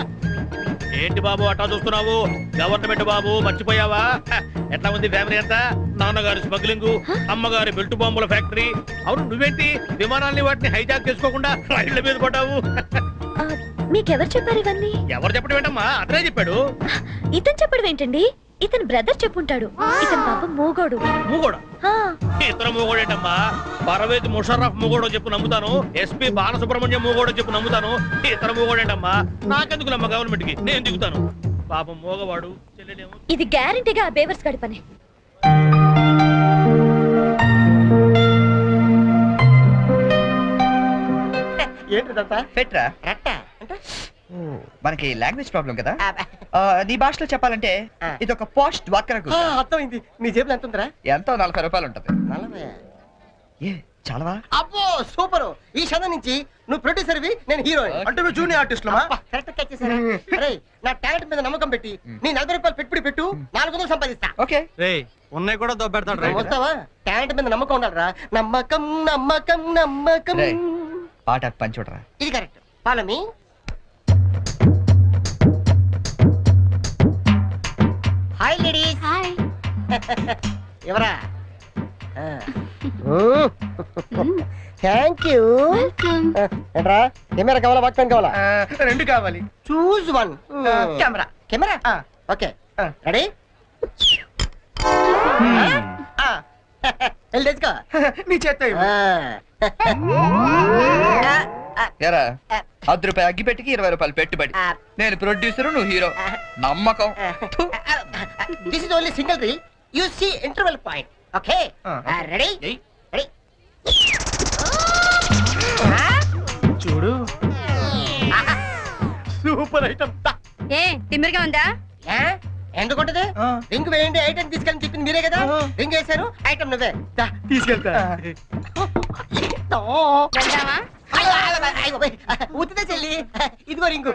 ఏంటి బాబు అట్టా చూస్తున్నావు? గవర్నమెంట్ బాబు మర్చిపోయావా? ఎట్లా ఉంది ఫ్యామిలీ అంతా? నాన్నగారి స్మగ్లింగ్, అమ్మగారి బెల్ట్ బాంబుల ఫ్యాక్టరీ. అవును నువ్వేంటి విమానాల్ని వాటిని హైజాక్ చేసుకోకుండా రైళ్ల మీద పడ్డావు? మీకెవరు చెప్పారు ఇవన్నీ? ఎవరు చెప్పడం ఏంటమ్మా? అతనే చెప్పాడు. ఇతను చెప్పడం ఏంటండి? ఇతను బ్రదర్ చెప్పుంటాడు. ఇతను పాపం మూగోడు. మూగోడా? ఇతను మూగోడేటమ్మా? పరవేత్ ముషర్రఫ్ మూగోడో చెప్పు నమ్ముతాను, ఎస్పీ బాలసుబ్రహ్మణ్యం మూగోడో చెప్పు నమ్ముతాను. ఇతను మూగోడేటమ్మా? నాకెందుకులమ్మా గవర్నమెంట్ కి, నేను దిగుతాను. పాపం మూగవాడు చెల్లెడేమో. ఇది గ్యారంటీగా ఆ బేవర్స్ గడి పని. ఏంటిదంతా? ఫెట్రా. మనకి లాంగ్వేజ్ ప్రాబ్లం కదా. నీ భాషలో చెప్పాలంటే ఇది ఒక పోస్ట్ డ్వాక్రా గ్రూప్. అర్థమైంది. నీ జేబులో ఎంత ఉందిరా? ఎంతో 40 రూపాయలు ఉంటది. 40? ఏ చాలవా? అబ్బో సూపర్. ఈ క్షణం నుంచి నువ్వు ప్రొడ్యూసర్వి, నేను హీరోయిన్. అంటే నువ్వు జూనియర్ ఆర్టిస్టులమా? కరెక్ట్ క్యాచ్ చేశారా? అరే నా టాలెంట్ మీద నమ్మకం పెట్టి నీ 40 రూపాయలు పెట్టుబడి పెట్టు, 400 సంపాదిస్తా. ఓకే. ఉన్నాయి కూడా దొబ్బెడతాడు. వస్తావా? టాలెంట్ మీద నమ్మకం ఉండాలిరా. నమ్మకం నమ్మకం నమ్మకం. పాట పని చూడరా. ఇది correct. Follow me. Hi ladies. Hi. ఎవరా? Thank you. ఏంట్రా కెమెరా కావాలా, వాక్ పెన్ కావాలా? 2 కావాలి. Choose 1. Camera. Camera okay. Ready? వెళ్ళి తెచ్చుకో. నీ చేత ఎరా 10 రూపాయలు అగ్గి పెట్టికి 20 రూపాయలు పెట్టుబడి. నేను ప్రొడ్యూసర్, నువ్వు హీరో. నమ్మకం. This is only single reel. You see interval point. Okay ready? Ready. చూడు, సూపర్ ఐటమ్. ఏ తిమ్మిరిగా ఉందా? ఎందుకుంటది? రింగ్ వేయండి, ఐటమ్ తీసుకెళ్ళి చెప్పింది మీరే కదా. రింగ్ వేశారు, ఐటమ్ నువ్వే. తీసుకెళ్తా. ఉత్తిదే చెల్లి. ఇదిగో రింగు.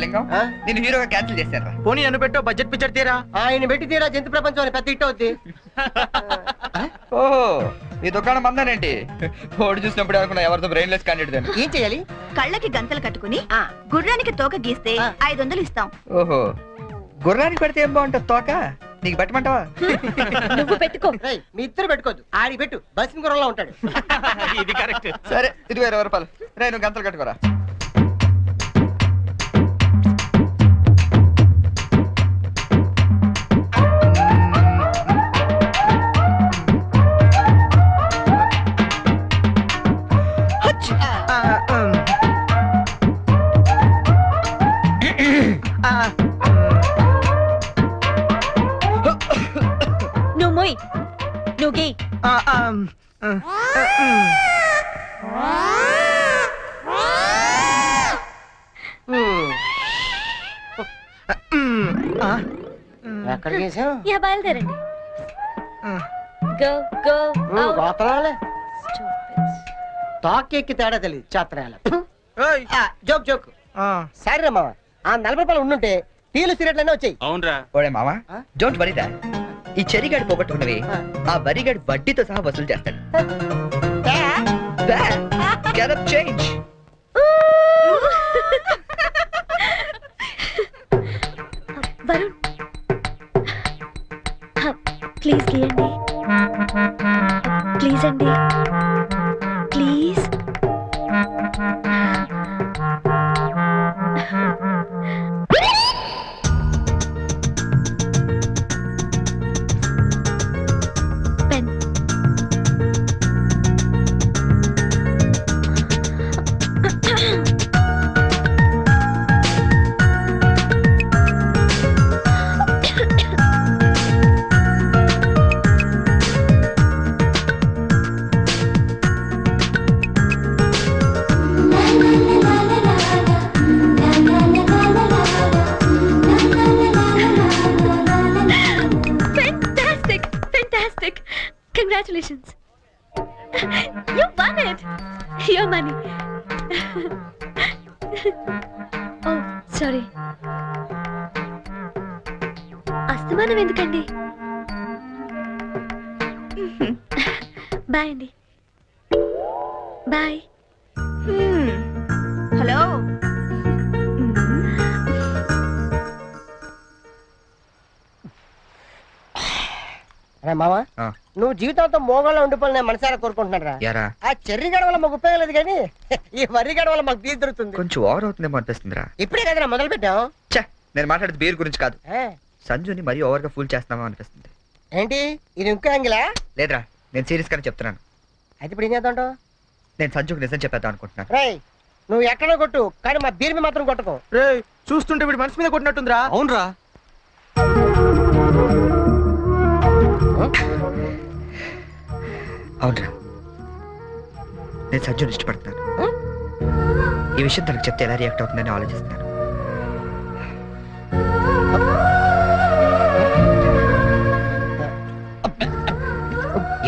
లింగం నేను హీరోగా క్యాన్సిల్ చేశాను. పోనీ అను పెట్టో బడ్జెట్ పిక్చర్ తీరా. ఆయన పెట్టి తీరా జంతు ప్రపంచం అని పెద్ద హిట్ అవుద్ది. ఓహో ఈ దుకాణం మందానేంటి? ఓడి చూసినప్పుడు అనుకున్నా ఎవరితో బ్రెయిన్లెస్ క్యాండిడేట్. ఏం చేయాలి? కళ్ళకి గంతలు కట్టుకుని గుర్రానికి తోక గీస్తే 500 ఇస్తాం. ఓహో గుర్రానికి పెడితే ఏం బాగుంటుంది తోక? నీకు పెట్టమంటావా? నువ్వు పెట్టుకో. మీ ఇద్దరు పెట్టుకోద్దు, ఆడి పెట్టు. బస్సు గుర్రంలో ఉంటాడు. ఇది కరెక్ట్. సరే ఇదిగో 20 రూపాయలు. రే నువ్వు గంతలు కట్టుకోరా. ఏయ్ నువ్వు గీ ఎక్కడ చేసావు యా బయలుదేరండి గో గో గోత్రాలే తాకెక్కి తేడా తెలియదు చాత్రాల జోక్ జోక్ సరే మామ ఆ 40 రూపాయలు ఉండుంటే టీలు సిగరెట్లనే వచ్చాయి. అవునరా ఓడే మావా డోంట్ వరీ దాట్ ఈ చెరిగాడు పోగొట్టుకున్నవి ఆ వరిగాడు వడ్డీతో సహా వసూలు చేస్తాడు. Get up change. Varun please గీయండి ప్లీజ్ అండి please pen Fantastic! Fantastic! Congratulations! You won it! Your money. Oh, sorry. అస్తమానం ఎందుకండి? బాయ్ అండి. బాయ్. హలో. అరే మామ నువ్వు జీవితంతో మోగంలో ఉండిపోయి మనసారా కోరుకుంటున్నారా? యారా ఆ చెర్రి గడ వల్ల మాకు ఉపయోగం లేదు కానీ ఈ వరి గడ వల్ల మాకు తీసి దొరుకుతుంది. కొంచెం ఓవర్ అవుతుందేమో అనిపిస్తుందిరా. ఇప్పుడే కదా మొదలు పెట్టాం. ఛే, నేను మాట్లాడేది బీర్ గురించి కాదు. సంజుని మరీ ఓవర్ గా ఫూల్ చేస్తున్నామా అనిపిస్తుంది. ఏంటి ఇది ఇంకో యాంగిలా? లేదురా, నేను సీరియస్ గానే చెప్తున్నాను. అయితే ఇప్పుడు ఏం చేద్దాం? నేను సంజుకి నిజం చెప్పేద్దాం అనుకుంటున్నాను. రేయ్ నువ్వు ఎక్కడో కొట్టు కానీ మా బీర్ మీద మాత్రం కొట్టకు. రేయ్ చూస్తుంటే వీడి మనసు మీద కొట్టినట్టుందిరా. అవునరా అవునరా, నేను సంజుని ఇష్టపడుతున్నాను. ఈ విషయం తనకు చెప్తే ఎలా రియాక్ట్ అవుతుందని ఆలోచిస్తున్నాను.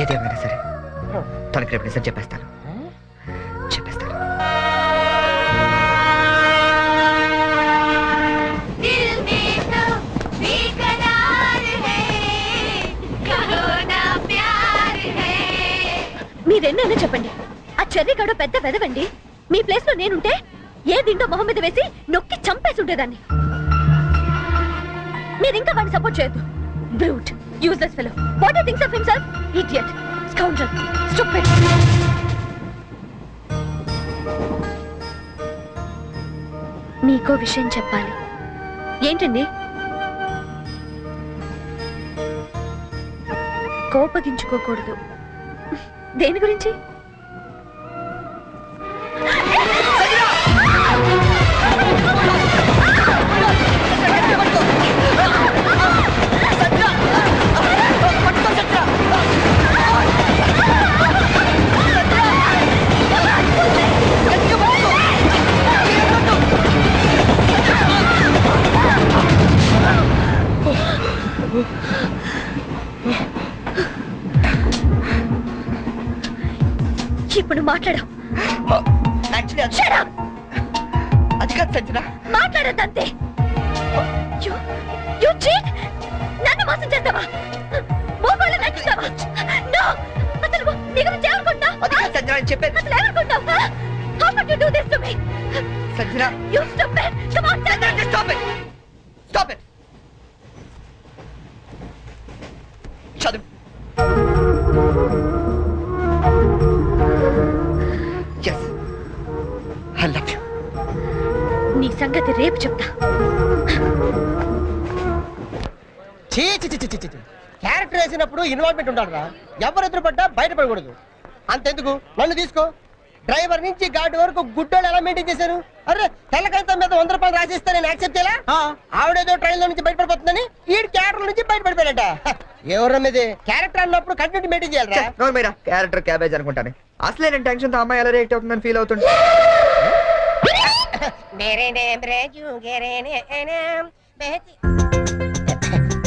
ఏదేమైనా సరే తనకి రేపు నిజం చెప్పేస్తాను. చెప్పేస్తాను. మీరెన్నైనా చెప్పండి, ఆ చెర్రీ గడ పెద్ద వెదవండి. మీ ప్లేస్ లో నేనుంటే ఏ దిండో మొహం మీద వేసి నొక్కి చంపేసి ఉండేదాన్ని. మీరింకా వాడిని సపోర్ట్ చేయొద్దు. Brute, useless fellow. What he thinks of himself? Idiot, scoundrel, stupid. మీకో విషయం చెప్పాలి. ఏంటండి? కోపగించుకోకూడదు. దేని గురించి? ఇప్పుడు మాట్లాడు. అది కాదు సంజన, మాట్లాడద్దంతే. నన్ను మోసం చేస్తావా? మోకాళ్ళు నచ్చుతావా? అసలు నీ గురించి ఏమనుకుంటున్నావు? అది కాదు సంజన, నేను చెప్పేది. అసలు ఏమనుకుంటున్నావు? How could you do this to me? Sanjana, You stupid! Come on, tell me! stop it! Stop it! చదువు. Yes, I love you. నీ సంగతి రేపు చెప్తా. క్యారెక్టర్ వేసినప్పుడు ఇన్వాల్వ్మెంట్ ఉండాలి రా. ఎవరు ఎదురు పడ్డా బయటపడకూడదు. అంతెందుకు నన్ను తీసుకో. డ్రైవర్ నుంచి గాడి వరకు గుడ్డోళ్ళు ఎలా మెయింటైన్ చేశారు? అరే తెల్లకాయతో మీద 100 రూపాయలు రాసిస్తే నేను యాక్సెప్ట్ చేయాలా? ఆవిడేదో ట్రైన్ లో నుంచి బయటపడిపోతుందని ఈ క్యారెక్టర్ నుంచి బయటపడిపోయాడట. ఎవరి మీద క్యారెక్టర్ అన్నప్పుడు కంటెంట్ మెయింటైన్ చేయాలరా? నోరు మీరా, క్యారెక్టర్ క్యాబేజ్ అనుకుంటాను. అసలే నేను టెన్షన్ తో అమ్మాయి ఎలా రియాక్ట్ అవుతుందని ఫీల్ అవుతుంది.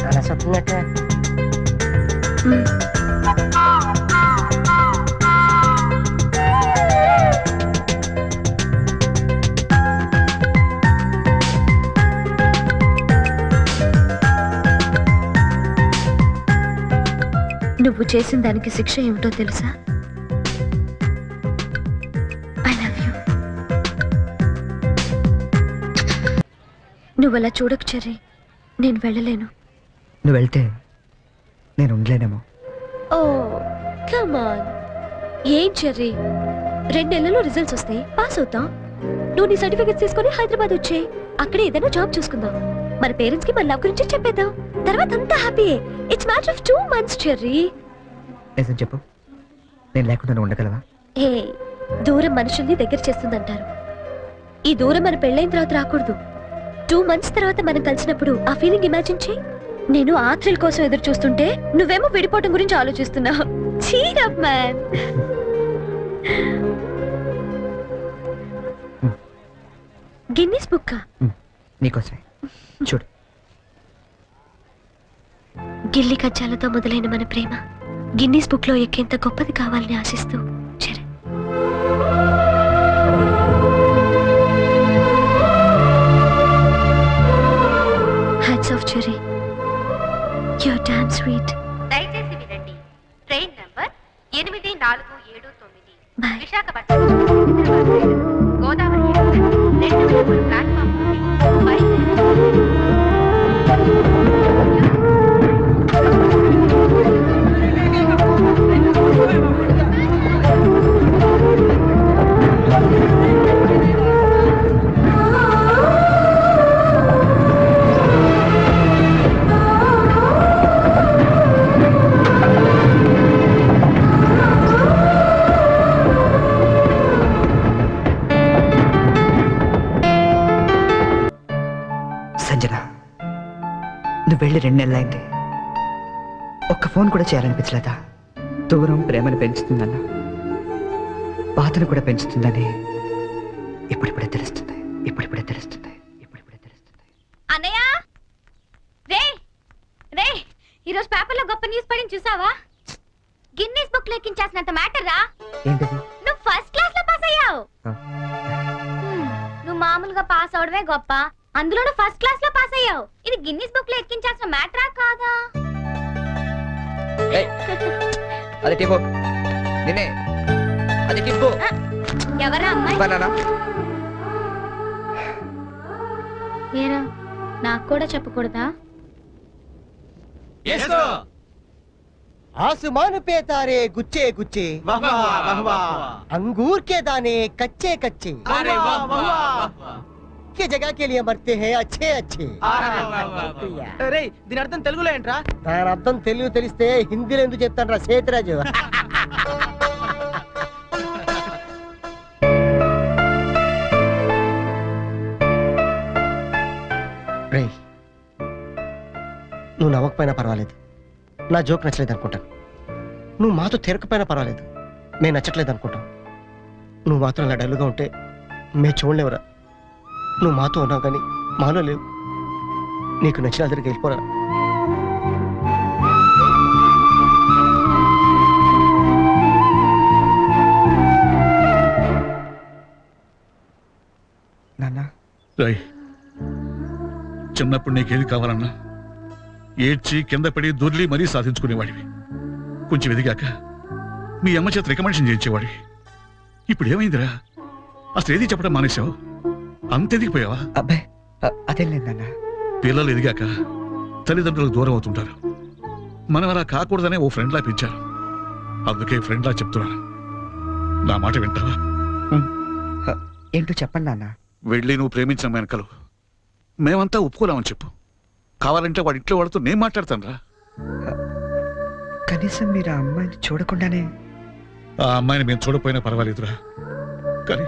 అలా చెప్తున్నట్ట. నువ్వు చేసిన దానికి శిక్ష ఏమిటో తెలుసా? I love you. నువ్వు అలా చూడకు చెర్రీ, నేను వెళ్ళలేను. నువ్వు వెళ్తే నేను ఉండలేనేమో. Oh come on. ఏం చెర్రీ, 2 నెలల్లో రిజల్ట్స్ వస్తాయి, పాస్ అవుతాం. నువ్వు నీ సర్టిఫికెట్స్ తీసుకొని హైదరాబాద్ వచ్చేయి. అక్కడే ఏదైనా జాబ్ చూసుకుందాం. మన పేరెంట్స్ కి మన లవ్ గురించి చెప్పేద్దాం. తర్వాత అంతా హ్యాపీయే. It's matter of 2 months Cherry. నిజం చెప్పు, నేను లేకుండా నువ్వు ఉండగలవా? ఏ దూరం మనుషుల్ని దగ్గర చేస్తుందంటారు. ఈ దూరం మన పెళ్ళైన తర్వాత రాకూడదు. 2 months తర్వాత మనం కలిసినప్పుడు ఆ ఫీలింగ్ ఇమాజిన్ చేయి. నేను ఆ థ్రిల్ కోసం ఎదురు చూస్తుంటే నువ్వేమో విడిపోవటం గురించి ఆలోచిస్తున్నావు. Cheer up man. Guinness book నీకోసమే చూడు. గిల్లి కజ్జాలతో మొదలైన మన ప్రేమ గిన్నిస్ బుక్ లో ఎక్కేంత గొప్పది కావాలని ఆశిస్తూ Charan. Hats off Cherry, your damn sweet. దయచేసి వినండి. ట్రైన్ నంబర్ 8479 బాయ్. Visakhapatnam Godavari express 2 number platform నుండి బయలుదేరి సంజన, నువ్వు వెళ్ళి 2 నెలలైంది. ఒక్క ఫోన్ కూడా చేయాలనిపించలేదా? దూరం ప్రేమను పెంచుతుందన్న, బాధను కూడా పెంచుతుందని ఇప్పుడిప్పుడే తెలుస్తుంది. అన్నయ్య రే రే, ఈరోజు పేపర్లో గొప్ప న్యూస్ పడింది చూసావా? గిన్నీస్ బుక్ లో ఎక్కించాల్సినంత మ్యాటర్ రా. ఏంటది? నువ్వు ఫస్ట్ క్లాస్ లో పాస్ అయ్యావు. నువ్వు మామూలుగా పాస్ అవడమే గొప్ప, అందులో ఫస్ట్ క్లాస్ లో పాస్ అయ్యావు. ఇది గిన్నీస్ బుక్ లో ఎక్కించాల్సిన మ్యాటరా కాదా? అది టిప్పు నిన్నే, అది టిప్పు. ఎవరా అమ్మాయి? బనానా. ఏరా, నాకు కూడా చెప్పకూడదా? आसमान पे तारे गुच्छे गुच्छे, अंगूर के दाने कच्चे कच्चे, के जगह के लिए मरते हैं अच्छे अच्छे. దీని అర్థం తెలుగులో ఏంట్రా? దాని అర్థం తెలుగు తెలిస్తే హిందీలో ఎందుకు చెప్తాను రా సేతురాజు. నువ్వు నవ్వకపోయినా పర్వాలేదు, నా జోక్ నచ్చలేదు అనుకుంటాను. నువ్వు మాతో తిరగకపోయినా పర్వాలేదు, మేము నచ్చట్లేదు అనుకుంటాం. నువ్వు మాత్రం అలా డల్లుగా ఉంటే మేము చూడలేవురా. నువ్వు మాతో ఉన్నావు కానీ మాలో లేవు. నీకు నచ్చిన దగ్గరికి వెళ్ళిపోరా. నాన్న, చిన్నప్పుడు నీకేది కావాలన్నా ఏడ్చి కింద పడి దొర్లి మరీ సాధించుకునేవాడివి. కొంచెం ఎదిగాక మీ అమ్మ చేత రికమెండేషన్ చేయించేవాడివి. ఇప్పుడు ఏమైందిరా? అసలు ఏది చెప్పడం మానేశావు? అంత ఎదిగిపోయావా? అబ్బాయి అదేం లేదన్నా. పిల్లలు ఎదిగాక తల్లిదండ్రులకు దూరం అవుతుంటారు. మనం అలా కాకూడదనే ఓ ఫ్రెండ్లా పెంచారు. అందుకే ఫ్రెండ్లా చెప్తున్నాను, నా మాట వింటావా? ఏంటో చెప్పండి నాన్న. వెళ్ళి నువ్వు ప్రేమించిన వెనకలు మేమంతా ఒప్పుకోలేమని చెప్పు. కావాలంటే వాడి ఇంట్లో వాడితో నేను మాట్లాడతాను రా. కనీసం మీరు ఆ అమ్మాయిని చూడకుండానే. ఆ అమ్మాయిని మేము చూడపోయినా పర్వాలేదురా. కానీ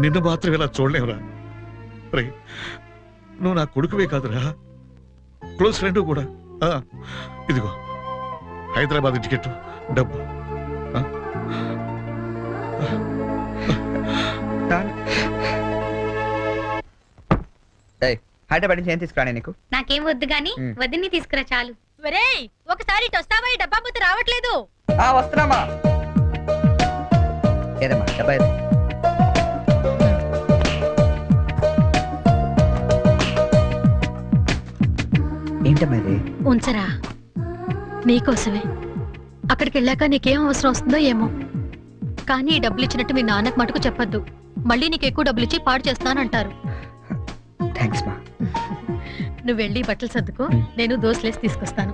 నిన్ను మాత్రం ఇలా చూడలేవురా. రే, నువ్వు నా కొడుకువే కాదురా, క్లోజ్ ఫ్రెండ్ కూడా. ఇదిగో హైదరాబాద్ టికెట్, డబ్బు. హైదరాబాద్ నుంచి ఏం తీసుకురానే నీకు? నాకేం వద్దు గాని వదిన్ని తీసుకురా చాలు. ఒరేయ్ ఒకసారి ఇటు వస్తావా? ఈ డబ్బా ముద్ద రావట్లేదు. వస్తున్నామా? ఏదమ్మా డబ్బా ఏది? ఏంటమ్మా ఇది? ఉంచరా, నీకోసమే. అక్కడికి వెళ్ళాక నీకేం అవసరం వస్తుందో ఏమో, కానీ ఈ డబ్బులు ఇచ్చినట్టు మీ నాన్నకు మటుకు చెప్పొద్దు. మళ్ళీ నీకు ఎక్కువ డబ్బులు ఇచ్చి పాడు చేస్తానంటారు. థ్యాంక్స్ మా. నువ్వు వెళ్ళి బట్టలు సర్దుకో, నేను దోశలేసి తీసుకొస్తాను.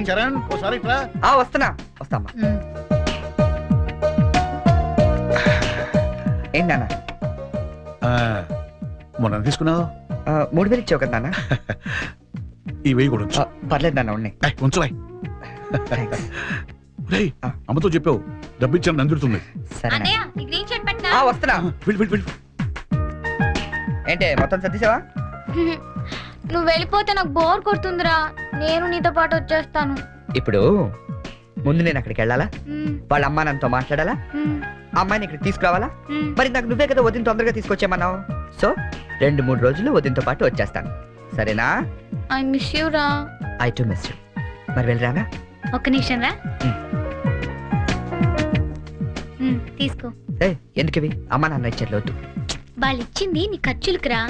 చరణ్ ఓసారి ఇట్రా. వస్తున్నా. వస్తామ్మా. ఏంటి నాన్న? మొన్న తీసుకున్నావు 3000 ఇచ్చావు కదా నాన్న? ఈ వెయ్యి కూడా ఉంచు. పర్లేదు నాన్న, ఉన్నాయి. ఉంచురాయ్. అమ్మతో చెప్పావు డబ్బు ఇచ్చాను నందుతుంది. సరే అన్నయ్య నీ గ్రీన్ షర్ట్ పట్టినా. వస్తున్నా. వెళ్ళి. ఏంటి మొత్తం సర్దిసావా? నువ్వు వెళ్ళిపోతే నాకు బోర్ కొడుతుందిరా, నేను నీతో పాటు వచ్చేస్తాను. ఇప్పుడు ముందు నేను అక్కడికి వెళ్ళాలా? వాళ్ళ అమ్మ నాన్నతో మాట్లాడాలా? అమ్మాయిని ఇక్కడ తీసుకురావాలా? మరి నాకు నువ్వే కదా వదిన తొందరగా తీసుకొచ్చేమన్నావు. సో 2-3 రోజులు వదినతో పాటు వచ్చేస్తాను, సరేనా? ఐ మిస్ యూ రా. I to miss you. మరి వెళ్ళరానా? ఒక్క నిమిషం రా. తీసుకో. ఎందుకు ఇవి? అమ్మ నాన్న ఇచ్చారు, వద్దు. వాళ్ళు ఇచ్చింది నీ ఖర్చులకు రా,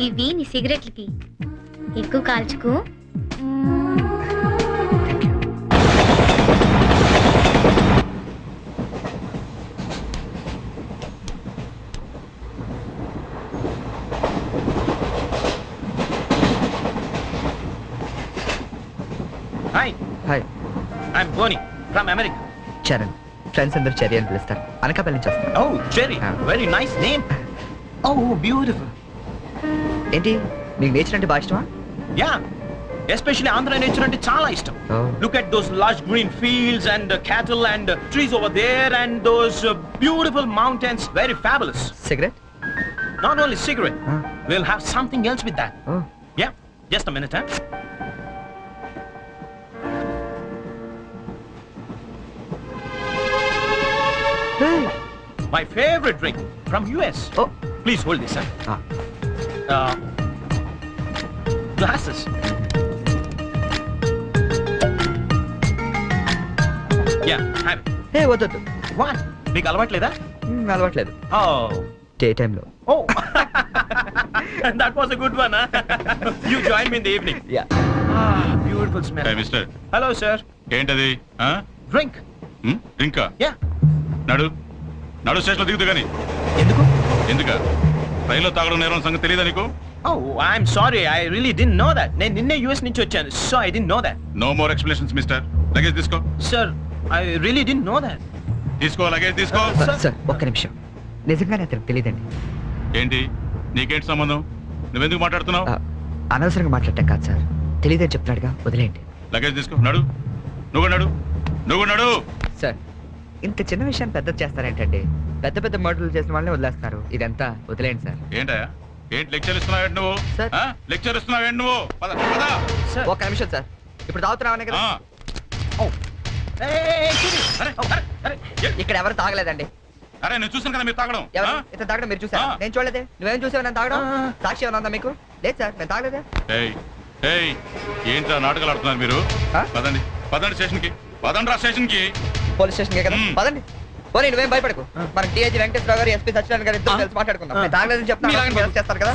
ఇవి నీ సిగరెట్లకి. ఎక్కువ కాల్చుకో. Hi hi, I'm Bonnie from America. Charan. Friends అందరూ చెర్రీ అని పిలుస్తారు. అనకాపల్లి నుంచి వస్తాను. Oh Cherry, very nice name. Oh beautiful. ఏంటి మీకు నేచర్ అంటే బాగా ఇష్టమా? యా, ఎస్పెషల్లీ ఆంధ్ర నేచర్ అంటే చాలా ఇష్టం. Look at those large green fields and cattle and trees over there and those beautiful mountains, very fabulous. Cigarette? Not only cigarette, we'll have something else with that. Yeah, just a minute, huh? My favorite drink from US. Oh, please hold this, sir. Glasses. Yeah, have it. Hey, వద్దు. What? మీకు అలవాట్లేదా? అలవాట్లేదు. Oh. Day టైంలో. Oh. That was a good one, huh? You join me in the evening. Yeah. Beautiful smell. Hey, mister. Hello, sir. ఏంటది? Drink. డ్రింకా? Yeah. నడు స్టేషన్లో దిగుతు కానీ. ఎందుక రైల్లో తాగడం నేరం సంగతి తెలియదా నీకు? Oh, I'm sorry. I really didn't know that. నేను నిన్నే US నుంచి వచ్చాను, so I didn't know that. No more explanations mister. Luggage తీసుకో. Sir, I really didn't know that. తీసుకో, లగేజ్ తీసుకో. సార్ ఒక్క నిమిషం, నిజంగానే అతనికి తెలియదండి. ఏంటి నీకేంటి సంబంధం? నువ్వెందుకు మాట్లాడుతున్నావు? అనవసరంగా మాట్లాడటం కాదు సార్, తెలియదని చెప్తున్నాడుగా, వదిలేయండి. లగేజ్ తీసుకో. నడు. నువ్వు నడు. సార్ ఇంత చిన్న విషయాన్ని పెద్ద చేస్తారేంటండి? పెద్ద పెద్ద మర్డర్లు చేసిన వాళ్ళని వదిలేస్తున్నారు, ఇదంతా వదిలేయండి సార్. ఏంటి లెక్చర్ ఇస్తున్నావు నువ్వు? సార్ లెక్చర్ ఇస్తున్నావు నువ్వు? ఒక్క నిమిషం సార్, ఇప్పుడు తాగుతున్నావనే కదా. ఇక్కడ ఎవరు తాగలేదండి. అరే నేను చూసాను కదా మీరు తాగడం. ఎవరు ఇతను తాగడం మీరు చూసారా? నేను చూడలేదే. నువ్వేం చూసావు నేను తాగడం? సాక్షి ఏమన్నా ఉందా మీకు? లేదు సార్, నేను తాగలేదే. ఏంట్రా నాటకాలు ఆడుతున్నారు మీరు? పదండి స్టేషన్కి. పదండి రా స్టేషన్కి. పోలీస్ స్టేషన్కే కదా, పదండి. పోనీ నువ్వేం భయపడకు. మనకి డిఐజీ వెంకటేశ్వర గారు, ఎస్పీ సత్యనారాయణ గారు ఇద్దరు కలిసి మాట్లాడుకుందాం. నేను తాగలేదని చెప్తాను, చేస్తారు కదా.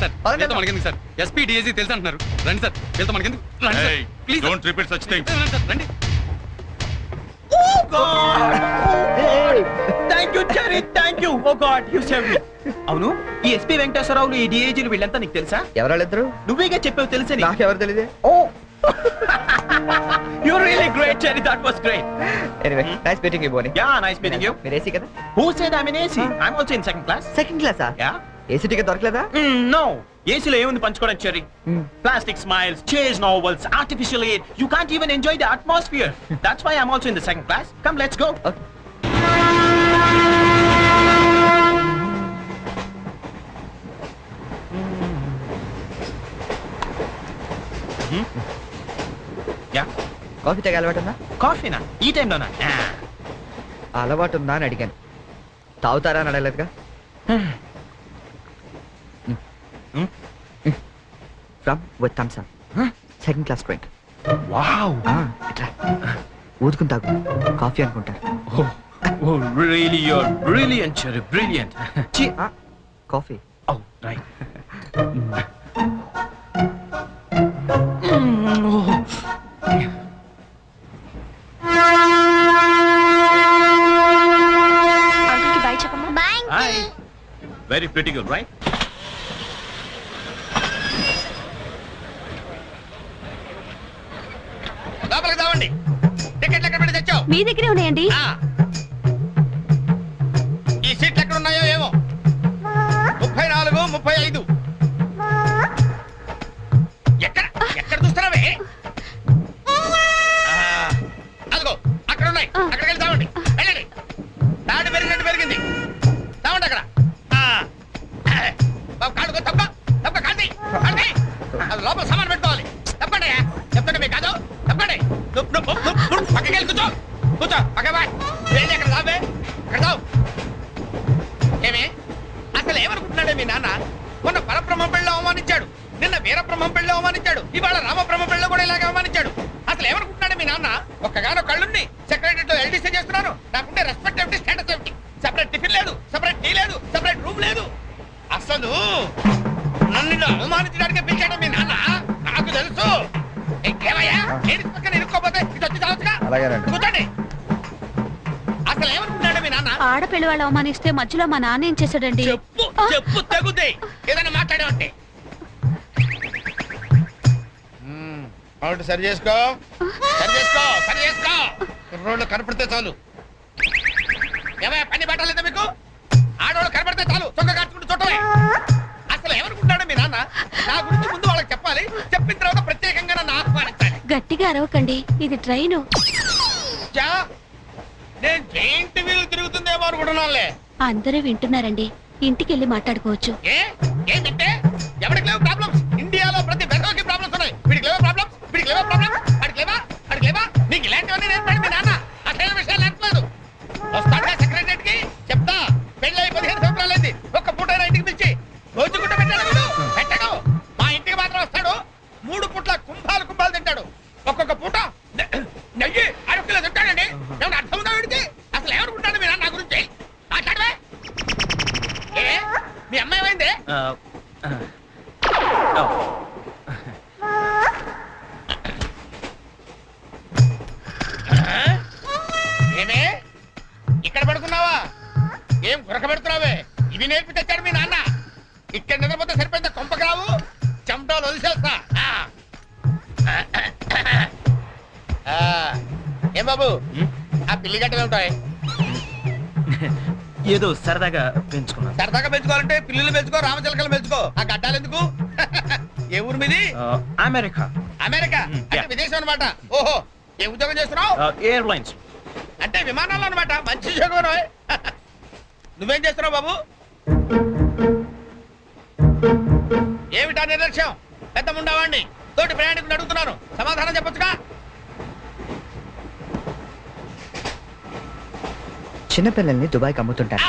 మనకెందుకు సార్? ఎస్పీ డిఐజీ తెలుసు అంటున్నారు. రండి సార్, వెళ్తాం. మనకెందుకు? Please don't repeat such things. రండి. Oh God! Thank you, Jerry. Thank you. Oh God, you saved me. అవును, ఈ ఎస్పీ వెంకటేశ్వరరావులు, ఈ డిఐజీలు వీళ్ళంతా నీకు తెలుసా? ఎవరాళ్ళిద్దరు? నువ్వేగా చెప్పావు తెలుసని. నాకెవరు తెలియదే. Oh. You're really great, Jerry. That was great. Anyway, nice meeting you, Bonnie. Yeah, nice meeting you. మీరు ఏసీ కదా? Who said I'm in AC? I'm also in second class. Second క్లాసా? Yeah. ఏసీ టికెట్ దొరకలేదా? No. ఏసీలో ఏముంది పంచుకోవడం, cherry? Plastic smiles, chase novels, artificial air. You can't even enjoy the atmosphere. That's why I'm also in the second class. Come, let's go. Okay. Yeah coffee తాగే అలవాటు ఉందా? కాఫీనా ఈ టైంలోనా అలవాటు ఉందా అని అడిగాను. తాగుతారా అని అడగలేదుగా. From with Thums Up, second class drink. Wow ఇట్లా ఊదుకుని తాగు, కాఫీ అనుకుంటారు. Really you're brilliant Cherry brilliant coffee. Oh right అంకుల్కి బాయ్ చెప్పమ్మా. Bye hi very pretty girl right లోపలికి తావండి. టికెట్లు ఎక్కడ పెట్టి తెచ్చావు? మీ దగ్గరే ఉన్నాయండి. ఈ సీట్లు ఎక్కడ ఉన్నాయో ఏమో. 34, 35 ఎక్కడ ఎక్కడ చూస్తున్నావే? అదిగో అక్కడ ఉన్నాయి. అక్కడికి వెళ్ళి తావండి. వెళ్ళండి. తాడు పెరిగినట్టు పెరిగింది. తావండి అక్కడ. బాబు కాళ్ళుకో తప్ప తప్ప కాంతి కాంతి అది లోపల సామాన్ పెట్టుకోవాలి. తప్పండి చెప్తుంటే మీకు కాదు. తప్పండి. పక్కకి వెళ్ళి కూర్చో కూర్చో. పక్క బాయ్ వెళ్ళి అక్కడ తావే. అక్కడ తావు. ఏమే అసలు ఏమనుకుంటున్నాడే మీ నాన్న? మొన్న పరబ్రహ్మ పెళ్ళి అవమానించాడు, నిన్న వీరబ్రహ్మ పెళ్ళి అవమానించాడు, ఇవాళ రామబ్రహ్మ పెళ్ళి కూడా ఇలాగ అవమానించాడు. అసలు ఏమనుకుంటున్నాడే మీ నాన్న? ఒక్కగానో కళ్ళుండి సెక్రటరీతో ఎల్డీసీ చేస్తున్నాను. నాకుండే రెస్పెక్ట్ ఏమిటి, స్టేటస్ ఏమిటి? సెపరేట్ టిఫిన్ లేదు, సెపరేట్ టీ లేదు, సెపరేట్ రూమ్ లేదు. అసలు నన్ను ఇలా అవమానించడానికి పిలిచాడు మీ నాన్న. నాకు తెలుసు. ఏమయ్యా లేడీస్ పక్కన ఇరుక్కోపోతే ఇది వచ్చి చావచ్చుగా. కూర్చోండి. అసలు ఏమనుకుంటున్నాడు మీ నాన్న? ఆడపిల్లి వాళ్ళు అవమానిస్తే మధ్యలో మా నాన్న ఏం చేశాడండి? చెప్పు చెప్పు తగ్గుతాయి. ఏదైనా మాట్లాడేవంటే అవును. సరి చేసుకో సరి చేసుకో సరి చేసుకో. రోడ్లు కనపడితే చాలు. ఏమయ్యా పని పట్టలేదా మీకు? ఆడవాళ్ళు కనపడితే చాలు చొక్క కాచుకుంటూ చుట్టమే. అసలు ఏమనుకుంటాడు మీ నాన్న? నా గురించి ముందు వాళ్ళకి చెప్పాలి, చెప్పిన తర్వాత ప్రత్యేకంగా నన్ను ఆహ్వానించాలి. గట్టిగా అరవకండి, ఇది ట్రైను. నేను జైంట్ వీలు తిరుగుతుందేమో అనుకుంటున్నానులే. అందరూ వింటున్నారండి, ఇంటికి వెళ్ళి మాట్లాడుకోవచ్చు. ఏంటంటే ఎవరికి లేవు ప్రాబ్లమ్స్? ఇండియాలో ప్రతి వెధవకి ప్రాబ్లమ్స్ ఉన్నాయి. వీడికి లేవా ప్రాబ్లమ్స్? వీడికి లేవా ప్రాబ్లమ్స్? అడిగి లేవా? అడిగి లేవా? నీకు ఇలాంటివన్నీ నేర్పాడు మీ నాన్న. అసలు విషయాలు నేర్పలేదు. వస్తాడా సెక్రటరీకి చెప్తా. పెళ్ళి 15 సంవత్సరాలైంది. ఒక్క పూట ఇంటికి పిలిచి రోజు గుట్ట పెట్టాడు. పెట్టాడు. మా ఇంటికి మాత్రం వస్తాడు. 3 పూట్ల కుంభాలు తింటాడు. ఒక్కొక్క పూట నెయ్యి 6 కిలో తింటాడండి. ఏమన్నా అర్థం ఉందా వీడికి? అసలు ఏమనుకుంటాడు మీ నాన్న నా గురించి? మాట్లాడవే. మీ అమ్మాయి ఏమైంది? ఏమే ఇక్కడ పడుకున్నావా? ఏం గురక పెడుతున్నావే? ఇవి నేర్పి తెచ్చాడు మీ నాన్న. ఇక్కడ నిద్రపోతే సరిపోయిందా? కొంపకి రావు, చెమటాలు వదిలేస్తా. ఏం బాబు ఆ పిల్లి గట్టలు ఉంటాయి? ఏదో సరదాగా పెంచుకున్నా. సరదాగా పెంచుకోవాలంటే పిల్లులు పెంచుకో, రామచిలకలు పెంచుకో. ఆ గడ్డాలు ఎందుకు? ఏ ఊరు మీది? అమెరికా. అమెరికా అంటే విదేశం అనమాట. ఓహో, ఏ ఉద్యోగం చేస్తున్నావు? ఎయిర్లైన్స్ అంటే విమానాల్లో అనమాట. మంచి ఉద్యోగం. నువ్వేం చేస్తున్నావు బాబు? ఏమిటా నిర్లక్ష్యం? పెద్ద ఉండవాడిని తోటి ప్రయాణికుని అడుగుతున్నాను, సమాధానం చెప్పొచ్చుగా. చిన్నపిల్లల్ని దుబాయ్కి అమ్ముతుంటారు.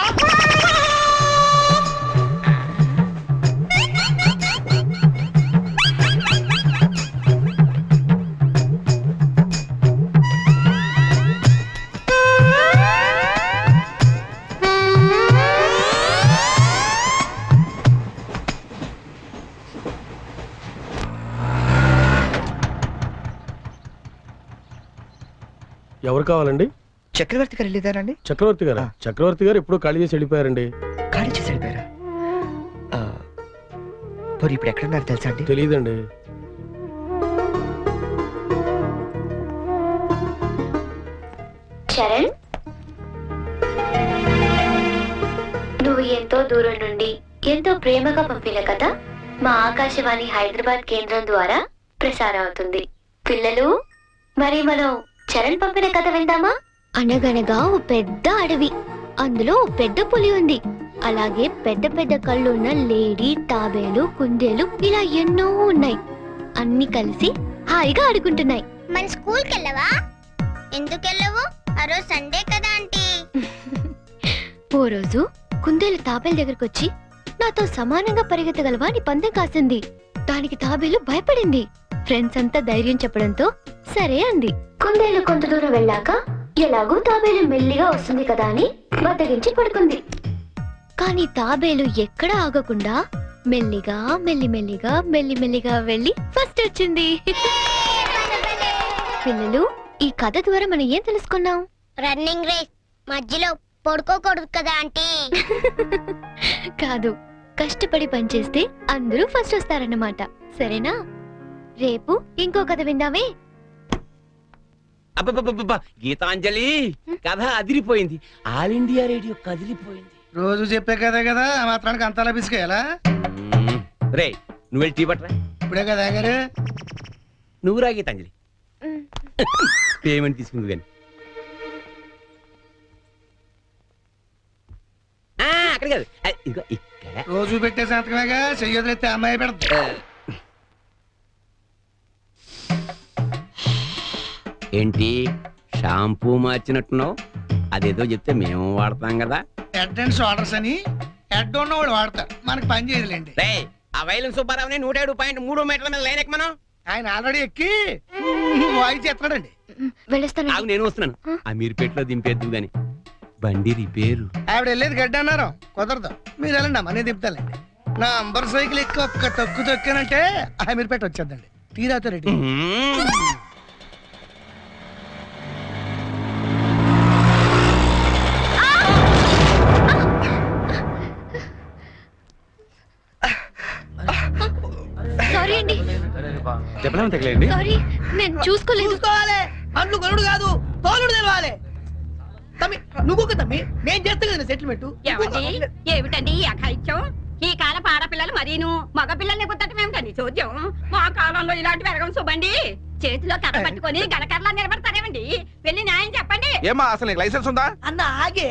ఎవరు కావాలండి? చక్రవర్తి గారు వెళ్ళేదారండి? చక్రవర్తి గారు చక్రవర్తి గారు ఎప్పుడో ఖాళీ చేసి వెళ్ళిపోయారండి. ఖాళీ చేసి వెళ్ళిపోయారా? మరి ఇప్పుడు ఎక్కడున్నారు తెలుసా అండి? తెలియదండి. చరణ్, నువ్వు ఎంతో దూరం నుండి ఎంతో ప్రేమగా పంపిన కథ మా ఆకాశవాణి హైదరాబాద్ కేంద్రం ద్వారా ప్రసారం అవుతుంది. పిల్లలు, మరి మనం చరణ్ పంపిన కథ విందామా? అనగనగా ఓ పెద్ద అడవి, అందులో ఓ పెద్ద పులి ఉంది. అలాగే పెద్ద పెద్ద కళ్ళున్న లేడీ, తాబేలు, కుందేలు ఇలా ఎన్నో ఉన్నాయి. అన్ని కలిసి హాయిగా ఆడుకుంటున్నాయి. మరి స్కూల్కి వెళ్ళవా? ఎందుకు వెళ్ళవు? ఆ రోజు సండే కదా ఆంటీ. ఓ రోజు కుందేలు తాబేలు దగ్గరకు వచ్చి నాతో సమానంగా పరిగెత్తగలవా అని పందెం కాసింది. దానికి తాబేలు భయపడింది. ఫ్రెండ్స్ అంతా ధైర్యం చెప్పడంతో సరే అంది. కుందేలు కొంత దూరం వెళ్ళాక ఎలాగూ తాబేలు మెల్లిగా వస్తుంది కదా అని బద్దగించి పడుకుంది. కానీ తాబేలు ఎక్కడా ఆగకుండా మెల్లిగా మెల్లిమెల్లిగా మెల్లిమెల్లిగా వెళ్ళి ఫస్ట్ వచ్చింది. పిల్లలు, ఈ కథ ద్వారా మనం ఏం తెలుసుకున్నాం? రన్నింగ్ రేస్ మధ్యలో పడుకోకూడదు కదా ఆంటీ. కాదు, కష్టపడి పనిచేస్తే అందరూ ఫస్ట్ వస్తారన్నమాట. సరేనా? రేపు ఇంకో కథ విందామే. అబ్బబ్బబ్బబ్బ, గీతాంజలి కథ అదిరిపోయింది. ఆల్ ఇండియా రేడియో కదిలిపోయింది. రోజు చెప్పే కదే కదా, ఆ మాత్రానికి అంతలా బిసికేయాలా? రే, నువ్వు వెళ్ళి టీ పట్టరా. ఇప్పుడే కదా గారు. నువ్వు రా గీతాంజలి. పేమెంట్ తీసుకుంది కానీ అక్కడ కాదు, ఇదిగో ఇక్కడ. రోజు పెట్టే సంతకమేగా, చెయ్యొదిలేస్తే అమ్మాయి పెడతా. ఏంటి షాంపూ మార్చినట్టున్నావు? అదేదో చెప్తే మేము వాడతాం కదా. హెడ్ అండ్ షోల్డర్స్ అని హెడ్ ఉన్నవాడు వాడతారు, మనకి పని చేయదులేండి. రే, ఆ వైలం సుబ్బారావుని 107.3 మీటర్ల మీద లైన్ ఎక్కమను. ఆయన ఆల్రెడీ ఎక్కి వాయిస్ చేస్తున్నాడండి. వెళ్ళొస్తాను. ఆగు, నేను వస్తున్నాను. అమీర్పేటలో దింపేద్దు గాని బండి రిపేరు. ఆవిడ వెళ్ళేది గడ్డి అన్నారు, కుదరదు. మీరు వెళ్ళండి అమ్మా, నేను దింపుతానండి. నా అంబర్ సైకిల్ ఎక్కి ఒక్క తొక్కు తొక్కానంటే అమీర్పేట వచ్చేద్దండి. తీరాతో రెడీ. సారీ అండి, చెప్పలేము తగలేండి. సారీ, నేను చూసుకోలేదు. చూసుకోవాలి, అన్ను కొనుడు కాదు, తోలుడు తెలవాలి. తమ్మి నువ్వు తమ్మి, నేను చేస్తా కదా సెటిల్మెంట్. ఏమిటండి ఈ అఘాయిత్యం? ఈ కాలం ఆడపిల్లలు మరీను మగ పిల్లల్ని పుట్టడం ఏమిటండి చూద్దాం. మా కాలంలో ఇలాంటి వెరగం చూబండి. చేతిలో కర్ర పట్టుకొని గణకర్రలా నిలబడతారేమండి? వెళ్ళి న్యాయం చెప్పండి. ఏమా అసలు నీకు లైసెన్స్ ఉందా? అన్న ఆగే,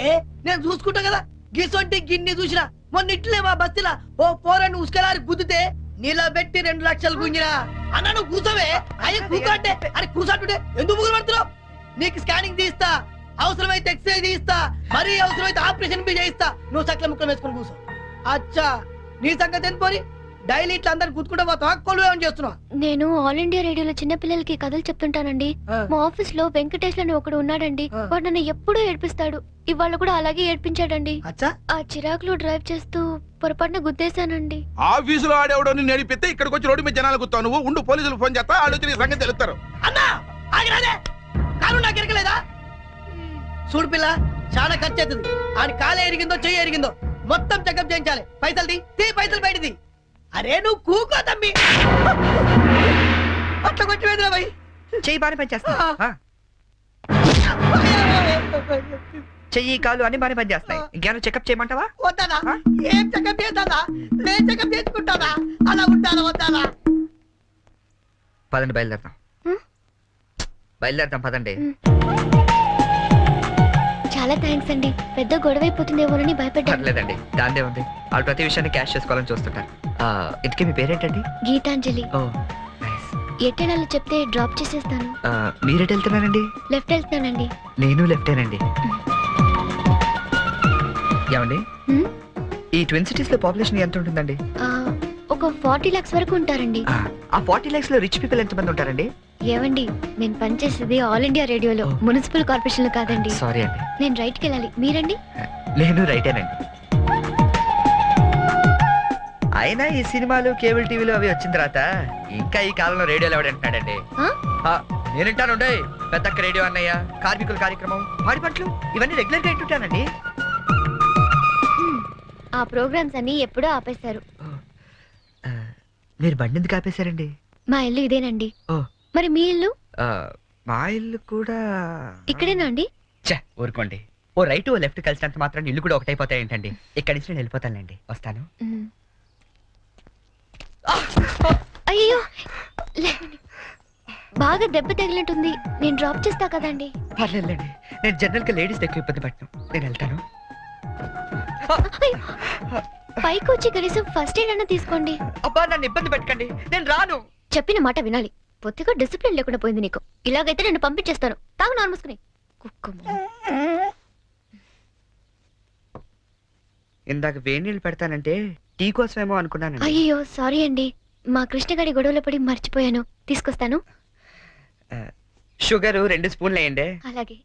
నేను చూసుకుంటా కదా. గిసొంటి గిన్ని చూసినా మొన్న ఇట్లే మా బస్తీలా ఓ పోరని ఉసుకలారి గుద్దితే నిలబెట్టి 2 లక్షలు గుంజినా. అన్న నువ్వు కూసవే, అయ్యి కూకంటే అని కూసంటుంటే ఎందుకు ముగ్గురు పడుతున్నావు? నీకు స్కానింగ్ తీస్తా, అవసరమైతే ఎక్స్రే తీస్తా, మరీ అవసరమైతే ఆపరేషన్ బి చేయిస్తా. నువ్వు సకల ముక్కలు వేసుకొని కూర్చో. అచ్చా, నీ సంగతి ఎంత పోని? డైలీ ఇట్లా అందరు గుర్తుకుంటా పోతావా? కొలువేమని చేస్తున్నావా? నేను ఆల్ ఇండియా రేడియోలో చిన్న పిల్లలకి కథలు చెప్తుంటానండి. మా ఆఫీస్ లో వెంకటేష్ అని ఒకడు ఉన్నాడండి. వాడు నన్ను ఎప్పుడూ ఏడ్పిస్తాడు. ఇవాళ కూడా అలాగే ఏడ్పించాడండి. ఆ చిరాకులో డ్రైవ్ చేస్తూ పొరపాటున గుద్దేశానండి. ఆఫీసులో ఆడేవాడు నడిపితే ఇక్కడికి వచ్చి రోడ్డు మీద జనాలు గుర్తావు. నువ్వు ఉండు, పోలీసులు ఫోన్ చేస్తా, ఆలోచన నీ సంగతి తెలుస్తారు. అన్నా ఆగిరాదే, కాలు నాకు ఎరకలేదా? చూడు పిల్ల, చాలా ఖర్చు అవుతుంది. ఆడి కాలు ఎరిగిందో చెయ్యి ఎరిగిందో మొత్తం చెకప్ చేయించాలి. పైసలు తీ పైసలు బయటది. అరే నువ్వు కూకో తమ్మి, అట్లా కొంచెం ఎదురా భయ్. చెయ్యి బాగానే పనిచేస్తా, చెయ్యి కాలు అని బాగానే పనిచేస్తాయి. ఇంకేమైనా చెకప్ చేయమంటావా? వద్దానా? ఏం చెకప్ చేస్తానా? నేను చెకప్ చేసుకుంటానా? అలా ఉంటానా వద్దానా? పదండి బయలుదేరతాం, బయలుదేరతాం పదండి. చాలా థ్యాంక్స్ అండి. పెద్ద గొడవైపోతుందేమోనని భయపడ్డాను. పర్లేదండి, దాందే ఉంది. వాళ్ళు ప్రతి విషయాన్ని క్యాష్ చేసుకోవాలని చూస్తుంటారు. ఇంటికి మీ పేరేంటండి? గీతాంజలి. ఓ, ఎట్టెళ్ళాలో చెప్తే డ్రాప్ చేసేస్తాను. మీరెట్ వెళ్తున్నారండి? లెఫ్ట్ వెళ్తానండి. నేను లెఫ్టేనండి. ఏమండి, ఈ ట్విన్ సిటీస్ లో పాపులేషన్ ఎంత ఉంటుందండి? ఒక 40 lakhs వరకు ఉంటారండి. ఆ 40 lakhs లో రిచ్ పీపుల్ ఎంత మంది ఉంటారండి? ఏవండి, నేను పనిచేసేది ఆల్ ఇండియా రేడియోలో, మున్సిపల్ కార్పొరేషన్ లో కాదండి. సారీ అండి. నేను రైట్కి వెళ్ళాలి, మీరండి? నేను రైటేనండి. అయినా ఈ సినిమాలు కేబుల్ టీవీలు అవి వచ్చిన తర్వాత ఇంకా ఈ కాలంలో రేడియోలు ఎవడంటున్నాడండి? నేనంటాను, పెద్దక్క రేడియో అన్నయ్య, కార్మికుల కార్యక్రమం, పాడి పంటలు, ఇవన్నీ రెగ్యులర్ గా వింటుంటానండి. ఆ ప్రోగ్రామ్స్ అన్ని ఎప్పుడో ఆపేశారు. మీరు బండి ఎందుకు ఆపేశారండి? మా ఇల్లు ఇదేనండి. ఓ, మరి మీ ఇల్లు? మా ఇల్లు కూడా ఇక్కడేనా అండి? ఊరుకోండి. ఓ రైట్ ఓ లెఫ్ట్ కలిసినంత మాత్రం ఇల్లు కూడా ఒకటైపోతాయి ఏంటండి? ఇక్కడి నుంచి నేను వెళ్ళిపోతానండి, వస్తాను. అయ్యో, బాగా దెబ్బ తగిలినట్టుంది. నేను డ్రాప్ చేస్తా కదండి. పర్లేదండి, నేను జనరల్ గా లేడీస్ ఎక్కువ ఇబ్బంది పడను. నేను వెళ్తాను. పైకి వచ్చి కనీసం ఫస్ట్ ఎయిడ్ అన్న తీసుకోండి. అబ్బా, నన్ను ఇబ్బంది పెట్టకండి, నేను రాను. చెప్పిన మాట వినాలి. పొత్తిగా డిసిప్లిన్ లేకుండా పోయింది నీకు. ఇలాగైతే నేను పంపించేస్తాను. తాగు నోరు మూసుకుని. కుక్కమ్మ. ఇందాక వేడి నీళ్ళు పెడతానంటే టీ కోసమేమో అనుకున్నాను. అయ్యో సారీ అండి, మా కృష్ణగాడి గొడవలో పడి మర్చిపోయాను. తీసుకొస్తాను. షుగర్ 2 స్పూన్లు వేయండి. అలాగే.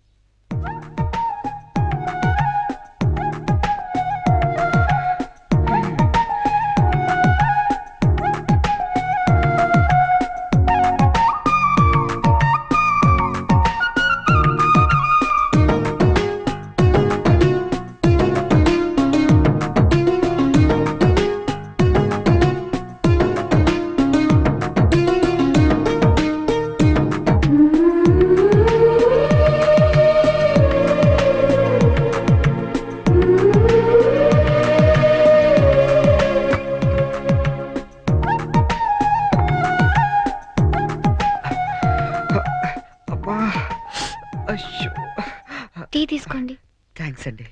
టీ తీసుకోండి. థ్యాంక్స్ అండి.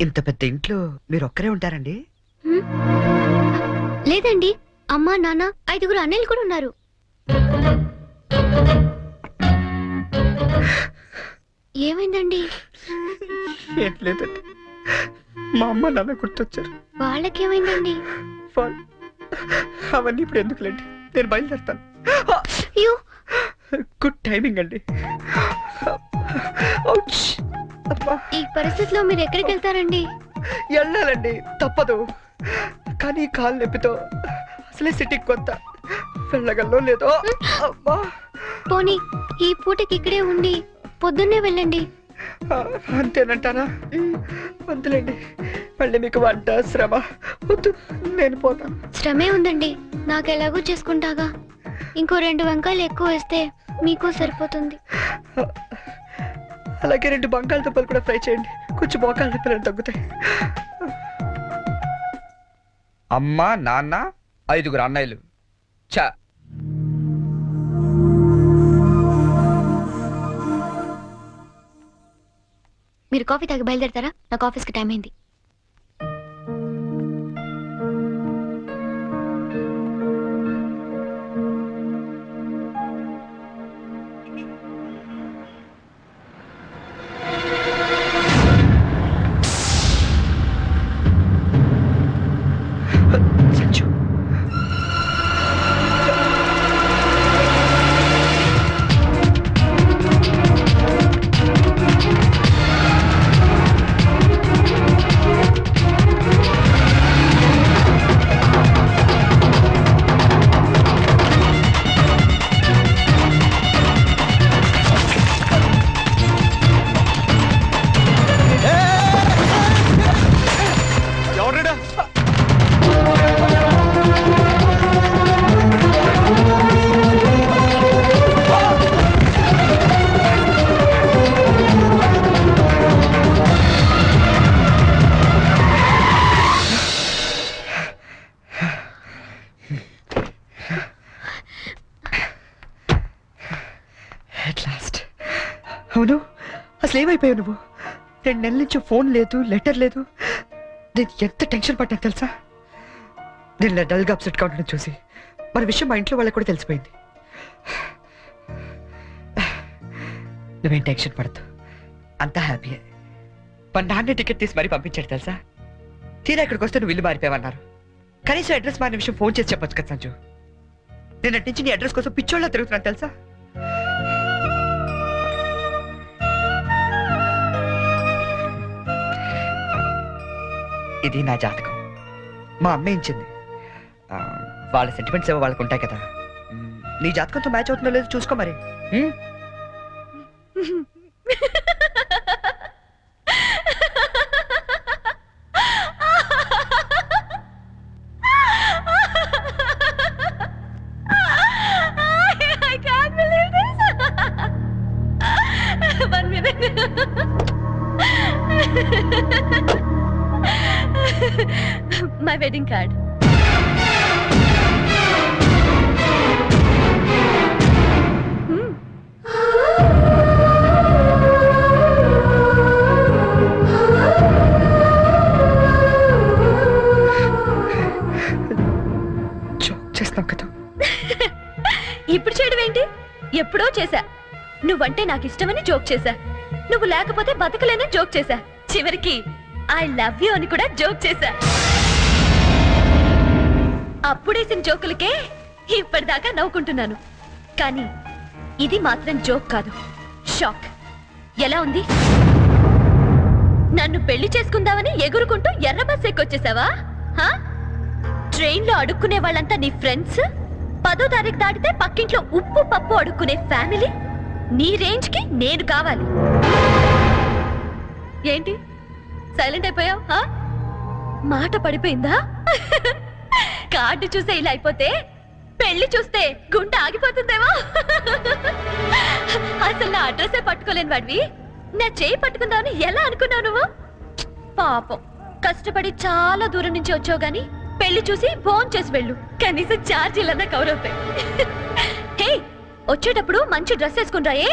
ఇంత పెద్ద ఇంట్లో మీరు ఒక్కరే ఉంటారండి? లేదండి, అమ్మా నాన్న 5 అన్నయ్యలు కూడా ఉన్నారు. ఏమైందండి? ఏం లేదండి, మా అమ్మ నాన్న గుర్తొచ్చారు. వాళ్ళకేమైందండి? అవన్నీ ఇప్పుడు ఎందుకులేండి, నేను బయలుదేరుతాను. అయ్యో, గుడ్ టైమింగ్ అండి. ఈ పరిస్థితిలో మీరు ఎక్కడికి వెళ్తారండి? వెళ్ళాలండి, తప్పదు. కానీ కాలు నొప్పితో అసలే సిటీకి కొత్త, వెళ్ళగల్లో లేదో. పోనీ ఈ పూటకి ఇక్కడే ఉండి పొద్దున్నే వెళ్ళండి. అంతేనంటారా? వద్దులేండి, మళ్ళీ మీకు వంట శ్రమ వద్దు, నేను పోతాను. శ్రమే ఉందండి, నాకు ఎలాగో చేసుకుంటాగా. ఇంకో 2 వంకాయలు ఎక్కువ వేస్తే మీకు సరిపోతుంది. అలాగే 2 బంగాళదుంపలు కూడా ఫ్రై చేయండి, కొంచెం మోకాలు నొప్పులు తగ్గుతాయి. అమ్మ నాన్న 5 అన్నయ్యలు. చా మీరు కాఫీ తాగి బయలుదేరతారా? నాకు ఆఫీస్కి టైం అయింది. సంచు, అవును, అసలు ఏమైపోయావు నువ్వు? 2 నెలల నుంచి ఫోన్ లేదు, లెటర్ లేదు. నేను ఎంత టెన్షన్ పడ్డా తెలుసా? నేను డల్గా అప్సెట్గా ఉండడం చూసి మన విషయం మా ఇంట్లో వాళ్ళకి కూడా తెలిసిపోయింది. నువ్వేం టెన్షన్ పడద్దు, అంతా హ్యాపీయే. మా నాన్న టికెట్ తీసి మరీ పంపించాడు తెలుసా? తీరా ఇక్కడికి వస్తే నువ్వు ఇల్లు మారిపోయావన్నారు. కనీసం అడ్రస్ మారిన విషయం ఫోన్ చేసి చెప్పొచ్చు కదా సంజు. నేను అటు నుంచి నీ అడ్రస్ కోసం పిచ్చోళ్ళ తిరుగుతున్నాను తెలుసా? ఇది నా జాతకం, మా అమ్మ ఇచ్చింది. వాళ్ళ సెంటిమెంట్స్ ఏవో వాళ్ళకు ఉంటాయి కదా. నీ జాతకంతో మ్యాచ్ అవుతుందో లేదో చూసుకో మరి. My wedding card. ఎప్పుడో చేశా. నువ్వంటే నాకు ఇష్టమని జోక్ చేశా. నువ్వు లేకపోతే బతకలేనని జోక్ చేశా. చివరికి ఐ లవ్ యూ అని కూడా జోక్ చేశా. అప్పుడేసిన జోకులకే ఇప్పటిదాకా నవ్వుకుంటున్నాను. కానీ ఇది మాత్రం జోక్ కాదు, షాక్. ఎలా ఉంది? నన్ను పెళ్లి చేసుకుందామని ఎగురుకుంటూ ఎర్ర బస్ ఎక్కొచ్చేసావా? ట్రైన్ లో అడుక్కునే వాళ్ళంతా నీ ఫ్రెండ్స్, 10వ తారీఖు దాటితే పక్కింట్లో ఉప్పు పప్పు అడుక్కునే ఫ్యామిలీ. నీ రేంజ్ కి నేను కావాలి. ఏంటి సైలెంట్ అయిపోయావు? మాట పడిపోయిందా? కార్డు చూసే ఇలా అయిపోతే పెళ్లి చూస్తే గుండె ఆగిపోతుందేమో. అసలు నా అడ్రస్సే పట్టుకోలేని వాడివి నా చేయి పట్టుకుందామని ఎలా అనుకున్నావు నువ్వు? పాపం, కష్టపడి చాలా దూరం నుంచి వచ్చావు గాని పెళ్లి చూసి ఫోన్ చేసి వెళ్ళు, కనీసం ఛార్జీలన్నా కవర్ అవుతాయి. హే, వచ్చేటప్పుడు మంచి డ్రెస్ వేసుకుని రాయే.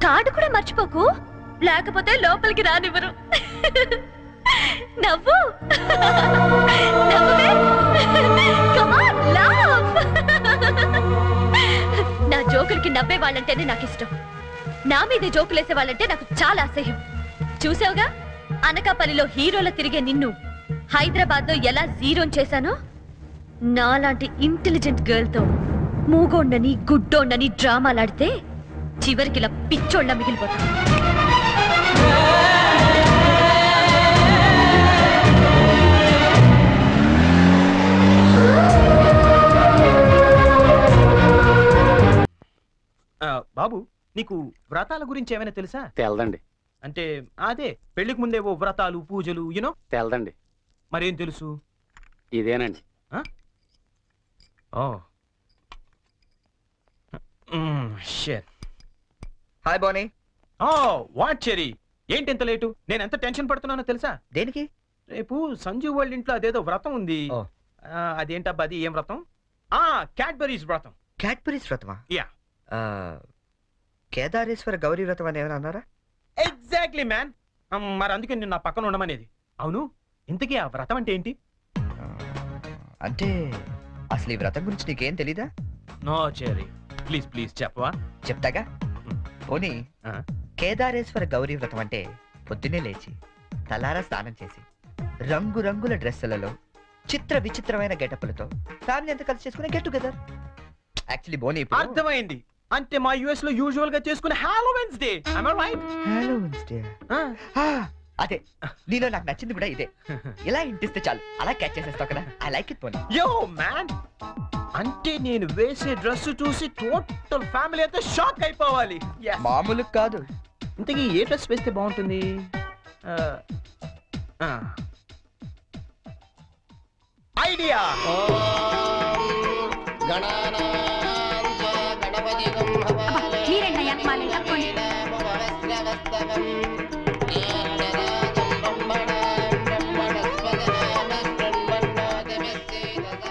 కార్డు కూడా మర్చిపోకు, లేకపోతే లోపలికి రానివ్వరు. నవ్వు నవ్వువే. Come on, laugh. నా జోకులకి నవ్వే వాళ్ళంటేనే నాకు ఇష్టం. నా మీద జోకులేసే వాళ్ళంటే నాకు చాలా అసహ్యం. చూసావుగా, అనకాపల్లిలో హీరోల తిరిగే నిన్ను హైదరాబాద్ లో ఎలా జీరో చేశానో. నాలాంటి ఇంటెలిజెంట్ గర్ల్ తో మూగోండని గుడ్డోండని డ్రామాలాడితే చివరికి ఇలా పిచ్చోళ్ళ మిగిలిపోతా. బాబు, నీకు వ్రతాల గురించి ఏమైనా తెలుసా? తెల్దండి. అంటే అదే పెళ్లికి ముందేవో వ్రతాలు పూజలు యూనో. తెల్దండి. మరేం తెలుసు? ఇదేనండి. హాయ్ బోనీ. వాట్ చెరీ, ఏంటి ఎంత లేటు? నేను ఎంత టెన్షన్ పడుతున్నానో తెలుసా? దేనికి? రేపు సంజీవ్ వాళ్ళ ఇంట్లో అదేదో వ్రతం ఉంది. అదేంటబ్బా, అది ఏం వ్రతం? క్యాడ్బరీస్ వ్రతం. క్యాడ్బరీస్ వ్రతమా? యా. కేదారేశ్వర గౌరీ వ్రతం అని ఏమైనా అన్నారా? Exactly man. మరి అందుకే నేను నా పక్కన ఉండమనేది. అవును, ఇంతకీ ఆ వ్రతం అంటే ఏంటి? అంటే అసలు ఈ వ్రతం గురించి నీకేం తెలీదా? నో చెరీ, ప్లీజ్ ప్లీజ్ చెప్పవా? చెప్తాగా. పోనీ, కేదారేశ్వర గౌరీ వ్రతం అంటే పొద్దున్నే లేచి తలారా స్నానం చేసి రంగురంగుల డ్రెస్సులలో చిత్ర విచిత్రమైన గెటప్లతో ఫ్యామిలీ అంతా కలిసి చేసుకునే గెట్ టుగెదర్. యాక్చువల్లీ బోనీ, అర్థమైంది. అంటే మా యుఎస్ లో యూజువల్ గా చేసుకునే Halloween's day. am I right? Halloween's day. అదే, నీలో నాకు నచ్చింది కూడా ఇదే. ఇలా ఇంటిస్తే చాలు అలా క్యాచ్ చేసేస్తావు కదా. ఐ లైక్ ఇట్ పోనీ. యో మ్యాన్, అంటే నేను వేసే డ్రెస్ చూసి టోటల్ ఫ్యామిలీ అంతా షాక్ అయిపోవాలి. మామూలు కాదు. ఇంతకీ ఏ డ్రెస్ వేస్తే బాగుంటుంది? ఐడియా. మీరేంటయ్యా మాలి తప్పండి.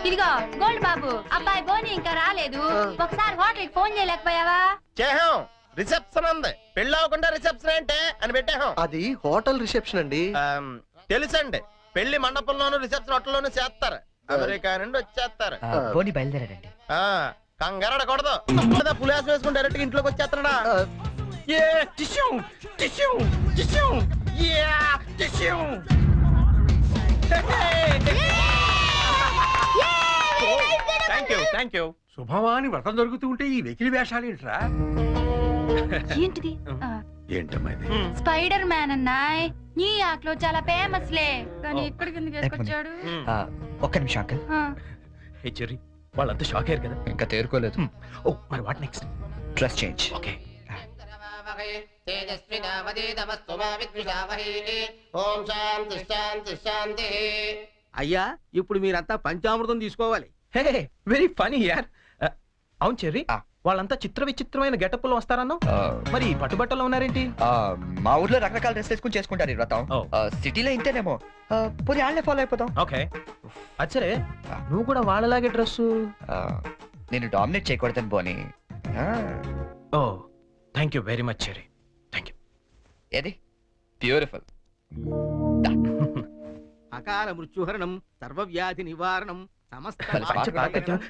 ఇదిగో గోల్డ్ బాబు, అబ్బాయి బోని ఇంకా రాలేదు. ఒకసారి హోటల్ కి ఫోన్ చేయలేకపోయావా? చేహాం, రిసెప్షన్ ఉంది. పెళ్ళి అవ్వకుండా రిసెప్షన్ అంటే అని పెట్టాం. అది హోటల్ రిసెప్షన్ అండి. తెలుసండి, పెళ్లి మండపంలోను రిసెప్షన్ హోటల్లోనూ చేస్తారు. అమెరికా నుండి వచ్చేస్తారు. బోని బయలుదేరాడండి. కంగారడకూడదు. పులిహాసం వేసుకుని డైరెక్ట్ గా ఇంట్లోకి వచ్చేస్తున్నాడా? Thank you. శుభవాని వ్రతం జరుగుతూ ఉంటే ఈ వెకిలి వేషాలు ఏంట్రా? ఏంటిది? ఏంటమ్మా ఇది? Spider man అన్నాయ్. న్యూయార్క్ లో చాలా ఫేమస్ లే, కానీ ఇక్కడికి ఎందుకు వేసుకొచ్చాడు? ఒక్క నిమిషం అంకల్. హే చెర్రీ, వాళ్ళంతా షాక్ అయ్యారు కదా. ఇంకా తేరుకోలేదు. ఓ మరి what next? Dress change. Okay. అయ్యా, ఇప్పుడు మీరంతా పంచామృతం తీసుకోవాలి. హే, వెరీ ఫనీ యార్. అవును చెర్రీ, వాళ్ళంతా చిత్ర విచిత్రమైన గెటప్లో వస్తారన్నా. మరి పట్టుబట్టలో ఉన్నారేంటి? మా ఊర్లో రకరకాల డ్రెస్ వేసుకుని చేసుకుంటారు ఈ వ్రతం. సిటీలో ఇంతేనేమో. పోనీ వాళ్ళే ఫాలో అయిపోతాం. ఓకే. అచ్చరే, నువ్వు కూడా వాళ్ళలాగే డ్రెస్. నేను డామినేట్ చేయకూడదని Bonnie. Oh, thank you very much Cherry. Thank you. ఏది బ్యూటిఫుల్. అకాల మృత్యుహరణం, సర్వవ్యాధి నివారణం,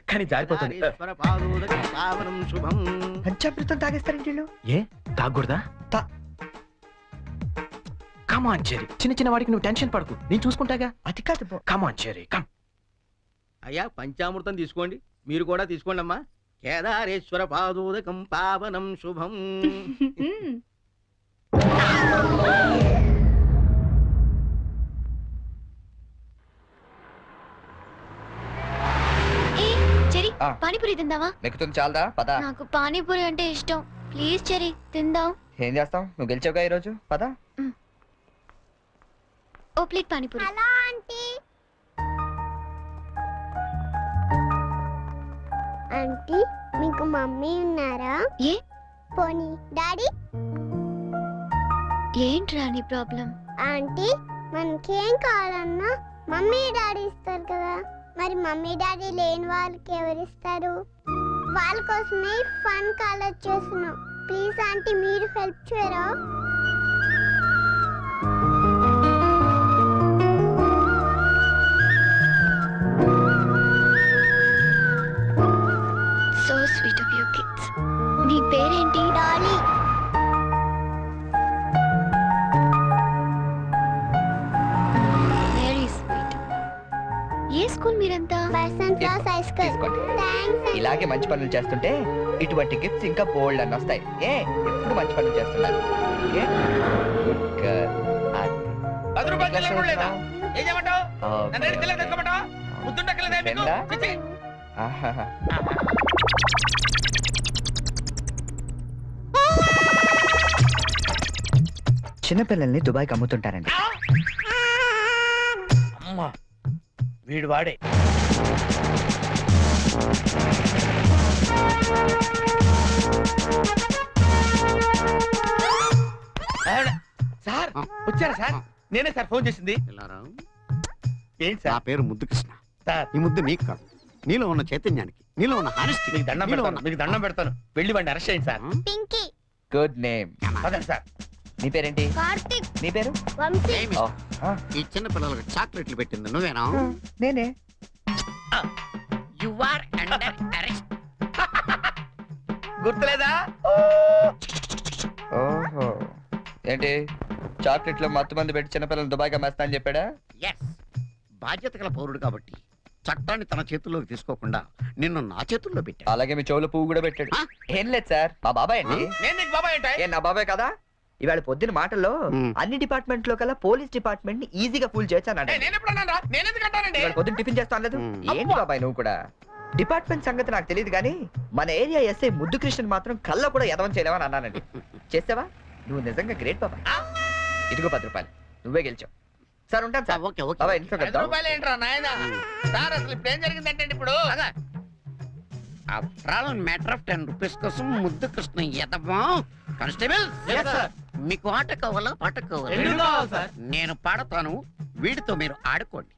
కానీ జారిపోతుంది. పంచామృతం తాగేస్తారండి వీళ్ళు. ఏ తాగకూడదా? కమాన్ చెరీ, చిన్న చిన్న వాడికి నువ్వు టెన్షన్ పడకు, నేను చూసుకుంటాగా. అది కాదు. కమాన్ చెరీ, కమ్. అయ్యా పంచామృతం తీసుకోండి, మీరు కూడా తీసుకోండి అమ్మా. కేదారేశ్వర పాదోదకం పావనం శుభం. చెరి ఆ. పానీపూరి తిందావా? నెక్కుతుంది చాలదా? పద. నాకు పానీపూరి అంటే ఇష్టం. ప్లీజ్ చెరి తిందాం. ఏం చేస్తాం, నువ్వు గెలిచావుగా ఈరోజు. పద. ఓ ప్లేట్ పానీపూరి. ఆంటీ మీకు మమ్మీ ఉన్నారా? ఏ పోనీ డాడీ? ఏంట్రా నీ ప్రాబ్లం? ఆంటీ మనకేం కావాలన్నా మమ్మీ డాడీ ఇస్తారు కదా, మరి మమ్మీ డాడీ లేని వాళ్ళకి ఎవరిస్తారు? వాళ్ళ కోసమే ఫన్ కాలర్ చేస్తున్నాం. ప్లీజ్ ఆంటీ మీరు హెల్ప్ చేయరా? So sweet of you kids. నీ పేరేంటి? డాలీ. Very sweet. ఏ స్కూల్ మీరంతా? Person class high school. తీసుకోండి. థాంక్స్. ఇలాగే మంచి పనులు చేస్తుంటే ఇటువంటి గిఫ్ట్స్ ఇంకా బోల్డ్ అని వస్తాయి. ఎప్పుడు మంచి పనులు చేస్తున్నారు. ఏ? Good girl. అది. 10 రూపాయలు చిల్లర కూడా లేదా? ఏం చేయమంటావు? ఆ, నన్ను ఏడు చిల్లర తెచ్చుకోమంటావా? ముద్దుండక్కలేదా మీకు? రెండా? చిచ్చి. ఆహాహా. చిన్నపిల్లల్ని దుబాయ్కి అమ్ముతుంటారండి. అమ్మా వీడు వాడే. సార్ వచ్చారా సార్? నేనే సార్ ఫోన్ చేసింది. ఏంటి నా సార్? పేరు ముద్దు కృష్ణ. సార్ ఈ ముద్దు నీకు కాదు, నీలో ఉన్న చైతన్యానికి, నీలో ఉన్న హానెస్టీ. మీకు దండం పెడతాను, మీకు దండం పెడతాను. వెళ్ళి వాడిని అరెస్ట్ చేయండి సార్. పింకీ. Good name. అదండి సార్. నీ పేరేంటి? కార్తిక్. నీ పేరు? వంశీ. ఓ, ఆ, ఈ చిన్న పిల్లలకు చాక్లెట్లు పెట్టింది నువ్వేనా? నేనే. You are under arrest. గుర్తులేదా? ఓహో, ఏంటి చాక్లెట్లో మత్తు మంది పెట్టి చిన్నపిల్లలు దుబాయ్కి అమ్మేస్తా అని చెప్పాడా? ఎస్, బాధ్యత గల పౌరుడు కాబట్టి చట్టాన్ని తన చేతుల్లోకి తీసుకోకుండా నిన్ను నా చేతుల్లో పెట్టా. అలాగే మీ చెవులో పువ్వు కూడా పెట్టాడు. ఏం లేదు సార్, మా బాబాయ్ అండి. నేను నీకు బాబాయ్ ఏంటి? ఏ నా బాబాయ్ కదా? ఇవాళ పొద్దున మాటల్లో అన్ని డిపార్ట్మెంట్ లో కల్లా పోలీస్ డిపార్ట్మెంట్ ని ఈజీగా ఫూల్ చేయొచ్చానండి. నేను ఎప్పుడు అన్నాను రా? నేను ఎందుకు అంటానండి? ఇవాళ పొద్దున టిఫిన్ చేస్తాను లేదు. ఏంటి బాబాయ్ నువ్వు కూడా? డిపార్ట్మెంట్ సంగతి నాకు తెలియదు కానీ మన ఏరియా ఎస్ఐ ముద్దు కృష్ణ మాత్రం కళ్ళ కూడా ఎదవం చేయలేమని అన్నానండి. చేసావా? నువ్వు నిజంగా గ్రేట్ బాబాయ్. ఇదిగో 10 రూపాయలు, నువ్వే గెలిచావు. సార్ ఉంటాను సార్. Okay okay. బాబాయ్ ఇంట్లో 10 కలుద్దాం. రూపాయలు ఏంట్రా నాయనా? సార్ అసలు ఇప్పుడు ఏం జరిగిందంటే ఇప్పుడు మ్యాటర్ ఆఫ్ 10 రూపీస్ కోసం ముద్దు కృష్ణ ఎదవా. కానిస్టేబుల్, మీకు ఆట కావాలా పాట కావాలా? నేను పాడతాను, వీడితో మీరు ఆడుకోండి.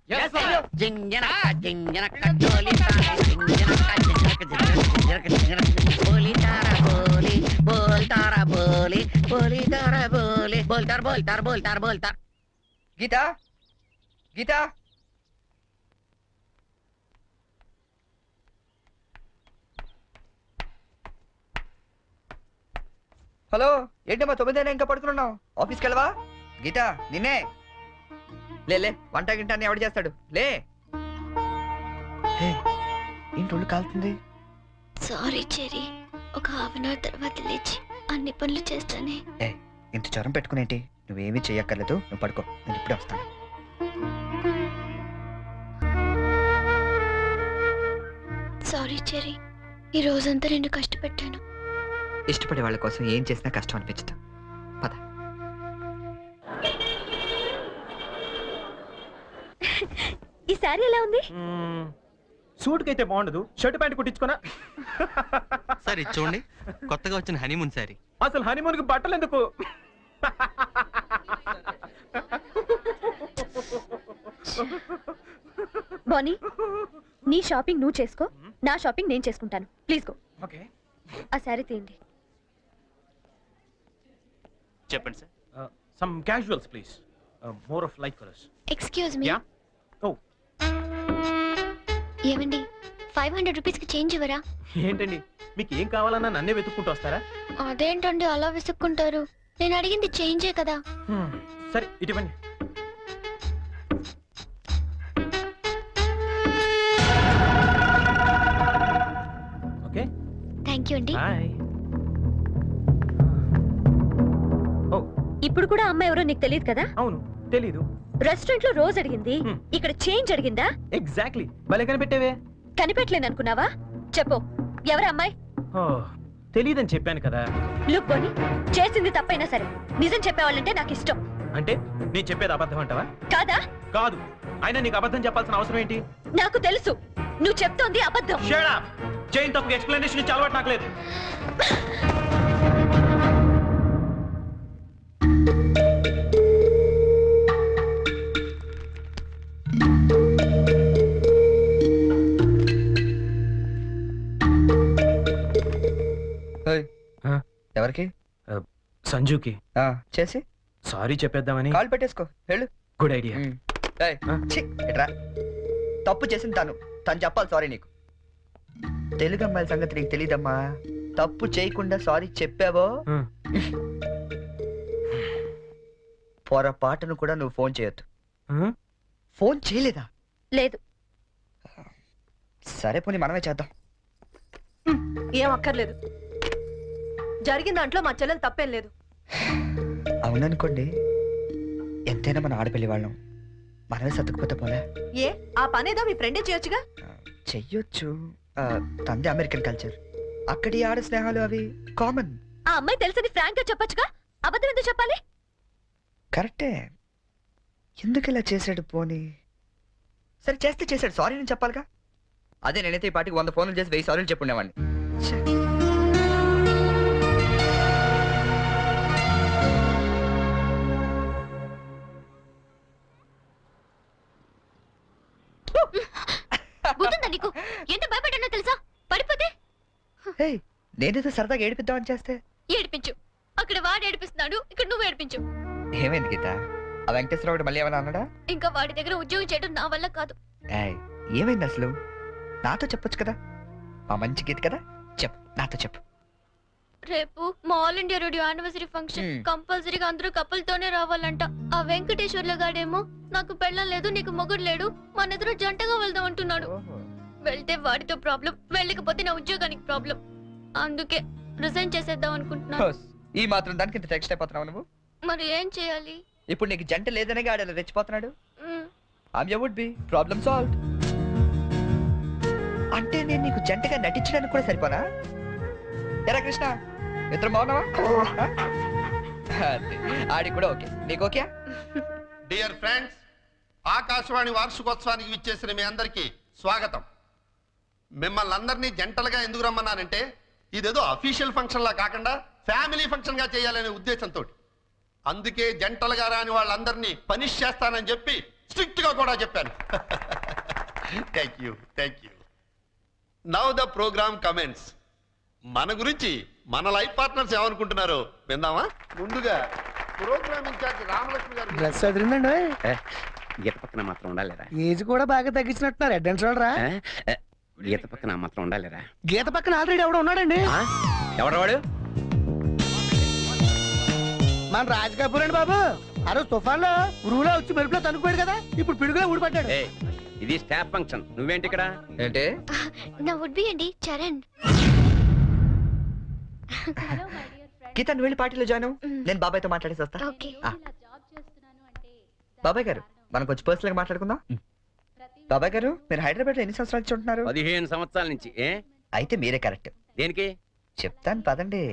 జింజనక జింజనక జోలితార, జింజనక జింజనక జింజనక జింజనక బోలితార బోలి బోల్తార బోలి బోలితార బోలి బోల్తార బోల్తార బోల్తార బోల్తార. గీత, గీత, హలో. ఏంటమ్మా 9 ఇంకా పడుకున్నావు? ఆఫీస్కి వెళ్ళవా? గీత నిన్నే. లే వంట గింట అని ఎవడు చేస్తాడు? లే. ఏంటి ఒళ్ళు కాలుతుంది? సారీ చెరి, ఒక హాఫ్ అన్ అవర్ తర్వాత లేచి అన్ని పనులు చేస్తానే. ఇంత జ్వరం పెట్టుకునేంటి? నువ్వేమీ చెయ్యక్కర్లేదు, నువ్వు పడుకో, నేను ఇప్పుడే వస్తాను. సారీ చెరి, ఈ రోజంతా నేను కష్టపెట్టాను. ఇష్టపడే వాళ్ళ కోసం ఏం చేసినా కష్టం అనిపించదు. పద. ఈ సారీ ఎలా ఉంది? సూట్ కైతే బాగుండదు, షర్ట్ ప్యాంట్ కుట్టించుకోనా? సార్ ఇది చూడండి, కొత్తగా వచ్చిన హనీమూన్ సారీ. అసలు హనీమూన్ కి బట్టలు ఎందుకు? బానీ, నీ షాపింగ్ నువ్వు చేసుకో, నా షాపింగ్ నేను చేసుకుంటాను. Please go. ఓకే. ఆ సారీ తీయండి. చెప్పండి sir. Some casuals please, more of light colours. Excuse me. Yeah. Oh ఏమండి 500 రూపీస్కి చేంజ్ ఇవ్వరా? ఏంటండి మీకు ఏం కావాలన్నా నన్నే వెతుక్కుంటూ వస్తారా? అదేంటండి అలా విసుక్కుంటారు? నేను అడిగింది చేంజే కదా. సరే ఇటువంటి ఓకే థ్యాంక్ యూ అండి. బాయ్. ఇప్పుడు కూడా అమ్మాయి ఎవరో నీకు తెలియదు కదా? అవును తెలీదు. రెస్టారెంట్ లో రోజు అడిగింది, ఇక్కడ చేంజ్ అడిగిందా? ఎగ్జాక్ట్లీ భలే కనిపెట్టేవే. కనిపెట్టలేను అనుకున్నావా? చెప్పు, ఎవరు అమ్మాయి? తెలీదని చెప్పాను కదా. లుక్ బోని, చేసింది తప్పైనా సరే నిజం చెప్పేవాళ్ళంటే నాకు ఇష్టం. అంటే నేను చెప్పేది అబద్ధం అంటావా? కాదా? కాదు. అయినా నీకు అబద్ధం చెప్పాల్సిన అవసరం ఏంటి? నాకు తెలుసు నువ్వు చెప్తోంది అబద్ధం. Shut up! జైన్ తప్పుకు ఎక్స్ప్లెనేషన్ ఇచ్చే అలవాటు నాకు లేదు. ఎవరికి? సంజుకి చేసి సారీ చెప్పేద్దామని. కాల్ పెట్టేసుకో, వెళ్ళు. Good idea. తప్పు చేసింది తను చెప్పాలి సారీ నీకు. తెలుగు అమ్మాయిల సంగతి నీకు తెలీదమ్మా. తప్పు చేయకుండా సారీ చెప్పావో పొరపాటును కూడా నువ్వు ఫోన్ చేయొద్దు. ఫోన్ చేయలేదా? లేదు. సరే పోనీ మనమే చేద్దాం. ఏం అక్కర్లేదు, జరిగిన దాంట్లో మా చెల్లెలు తప్పేం లేదు. అవుననుకోండి, ఎంతైనా మన ఆడపిల్లి వాళ్ళం, మనమే సర్దుకుపోతే పోలే. ఏ ఆ పనేదో మీ ఫ్రెండే చేయొచ్చుగా. చెయ్యొచ్చు. తంది అమెరికన్ కల్చర్, అక్కడి ఆడ స్నేహాలు అవి కామన్. ఆ అమ్మాయి తెలుసని ఫ్రాంక్ గా చెప్పొచ్చుగా, అబద్ధం ఎందుకు చెప్పాలి? కరెక్టే. ఎందుకు ఇలా చేశాడు పోనీ? సరే చేస్తే చేశాడు, సారీ నేను చెప్పాలిగా. అదే నేనైతే ఈ పాటికి 100 ఫోన్లు చేసి 1000 సారీలు చెప్పుండేవాడిని. బుద్ధుందా నీకు? ఎంత భయపడ్డానో తెలుసా? పడిపోతే నేనేదో సరదాగా ఏడిపిద్దామని చేస్తే. ఏడిపించు. అక్కడ వాడు ఏడిపిస్తున్నాడు, ఇక్కడ నువ్వు ఏడిపించు. ఏమైంది గీత? ఆ వెంకటేశ్వరరావు మళ్ళీ ఏమైనా అన్నాడా? ఇంకా వాడి దగ్గర ఉద్యోగం చేయడం నా వల్ల కాదు. ఏమైంది అసలు? నాతో చెప్పొచ్చు కదా, మా మంచి గీత కదా. చెప్పు, నాతో చెప్పు. రేపు మా all India radio anniversary function. కంపల్సరీగా అందరూ కపుల్తోనే రావాలంట. ఆ వెంకటేశ్వర్ల గాడేమో నాకు పెళ్ళం లేదు, నీకు మొగుడు లేడు, మన ఎదురు జంటగా వెళ్దాం అంటున్నాడు. వెళ్తే వాడితో ప్రాబ్లం, వెళ్ళకపోతే నా ఉద్యోగానికి ప్రాబ్లం. అందుకే రిజైన్ చేసేద్దాం అనుకుంటున్నాను. ఈ మాత్రం దానికి ఇంత టెక్స్ట్ అయిపోతున్నావు నువ్వు? మరి ఏం చేయాలి? ఇప్పుడు నీకు జంట లేదనే గాడేలా రెచ్చిపోతున్నాడు. I would be problem solved. అంటే నేను నీకు జంటగా నటించడానికి కూడా సరిపోనా? ఎరా కృష్ణ, ఇద్దరు బాగున్నావా? ఆడి కూడా ఓకే, నీకు ఓకే? డియర్ ఫ్రెండ్స్, ఆకాశవాణి వార్షికోత్సవానికి విచ్చేసిన మీ అందరికీ స్వాగతం. మిమ్మల్ని అందరినీ జంటలుగా ఎందుకు రమ్మన్నానంటే, ఇదేదో అఫీషియల్ ఫంక్షన్ లా కాకుండా ఫ్యామిలీ ఫంక్షన్ గా చేయాలనే ఉద్దేశంతో. అందుకే జంటలుగా రాని వాళ్ళందరినీ పనిష్ చేస్తానని చెప్పి స్ట్రిక్ట్ గా కూడా చెప్పాను. Thank you, thank you. Now the program commences. మన గురించి మన లైఫ్ పార్ట్నర్స్ ఏమనుకుంటున్నారో విందామా? ముందుగా ప్రోగ్రామ్ ఇన్ఛార్జ్ రామలక్ష్మి గారు. డ్రెస్ అదిరిందండి. గీత పక్కన మాత్రం ఉండాలిరా. ఏజ్ కూడా బాగా తగ్గించినట్టున్నారు. అడ్వాన్స్ చూడరా. గీత పక్కన మాత్రం ఉండాలిరా. గీత పక్కన ఆల్రెడీ ఎవడో ఉన్నాడండి. ఎవడవాడు? మన రాజ్ కపూర్ అండి బాబు. ఆ రోజు తుఫాన్ లో ఉరువులో వచ్చి మెరుపులో తనుకుపోయాడు కదా, ఇప్పుడు పిడుగులో ఊడిపడ్డాడు. ఇది స్టాఫ్ ఫంక్షన్, నువ్వేంటి ఇక్కడ? ఏంటి? నా వుడ్ బి అండి, చరణ్. గీత నువ్వు వెళ్ళి పార్టీలో జాయిన్ అవ్వు, నేను బాబాయ్తో మాట్లాడేసి వస్తా. బాబాయ్ గారు, మనం కొంచెం పర్సనల్ గా మాట్లాడుకుందాం. బాబాయ్ గారు, మీరు హైదరాబాద్ లో ఎన్ని సంవత్సరాల నుంచి ఉంటున్నారు? 15 సంవత్సరాల నుంచి. అయితే మీరే కరెక్ట్. దేనికి? చెప్తాను పదండి.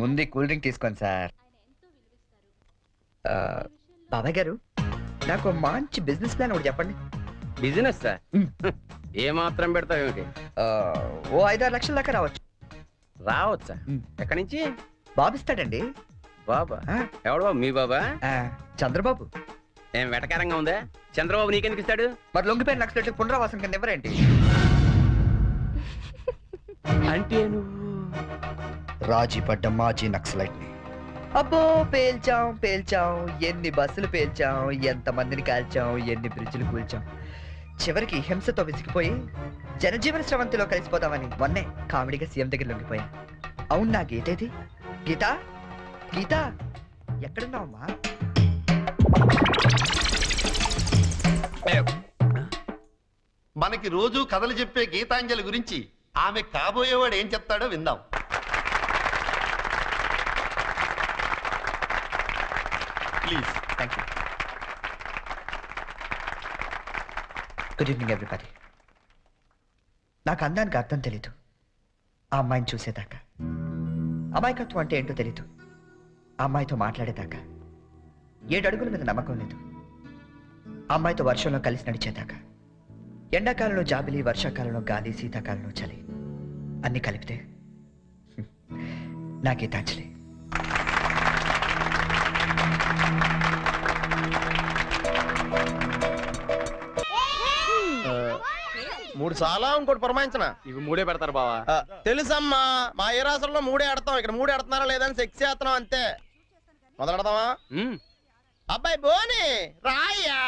ముందు కూల్ డ్రింక్ తీసుకోండి సార్. బాబాయ్ గారు, నాకు మంచి బిజినెస్ ప్లాన్ ఒకటి చెప్పండి. Business sir? ఏ మాత్రం పెడతావు ఏమిటి? ఓ 5-6 లక్షల దాకా రావచ్చు. రావచ్చా? ఎక్కడి నుంచి? బాబిస్తాడండి. బాబా? ఎవడు బాబు? మీ బాబా? చంద్రబాబు. ఏం వెటకారంగా ఉందా? చంద్రబాబు నీకెందుకు ఇస్తాడు? మరి లొంగిపోయిన నక్సలైట్లకు పునరావాసం కింద ఎవరేంటి? అంటే నువ్వు రాజీ పడ్డ మాజీ నక్సలైట్ ని. అబ్బో, పేల్చాం. ఎన్ని బస్సులు పేల్చాం, ఎంత మందిని కాల్చాం, ఎన్ని బ్రిడ్జిలు కూల్చాం. చివరికి హింసతో విసిగిపోయి జనజీవన స్రవంతిలో కలిసిపోదామని మొన్నే కామెడీగా సీఎం దగ్గర లొంగిపోయా. అవును, నా గీతేది? గీత, గీత ఎక్కడున్నావమ్మా? మనకి రోజు కథలు చెప్పే గీతాంజలి గురించి ఆమె కాబోయేవాడు ఏం చెప్తాడో విందాం. Please. Thank you. Good evening everybody. నాకు అందానికి అర్థం తెలీదు ఆ అమ్మాయిని చూసేదాకా. అమాయకత్వం అంటే ఏంటో తెలీదు ఆ అమ్మాయితో మాట్లాడేదాకా. 7 అడుగుల మీద నమ్మకం లేదు ఆ అమ్మాయితో వర్షంలో కలిసి నడిచేదాకా. ఎండాకాలంలో జాబిలి, వర్షాకాలంలో గాలి, శీతాకాలంలో చలి అన్ని కలిపితే నా గీతాంజలి. మూడు చాలా ఇంకోటి పురమాయించిన ఇవి 3 పెడతారు బావా. తెలుసమ్మా, మా ఏ రాష్ట్రంలో 3 ఆడతాం, ఇక్కడ 3 ఆడుతున్నారా లేదని సెక్స్ చేస్తున్నాం అంతే. మొదలెడదామా? అబ్బాయి బోని రాయ్యా.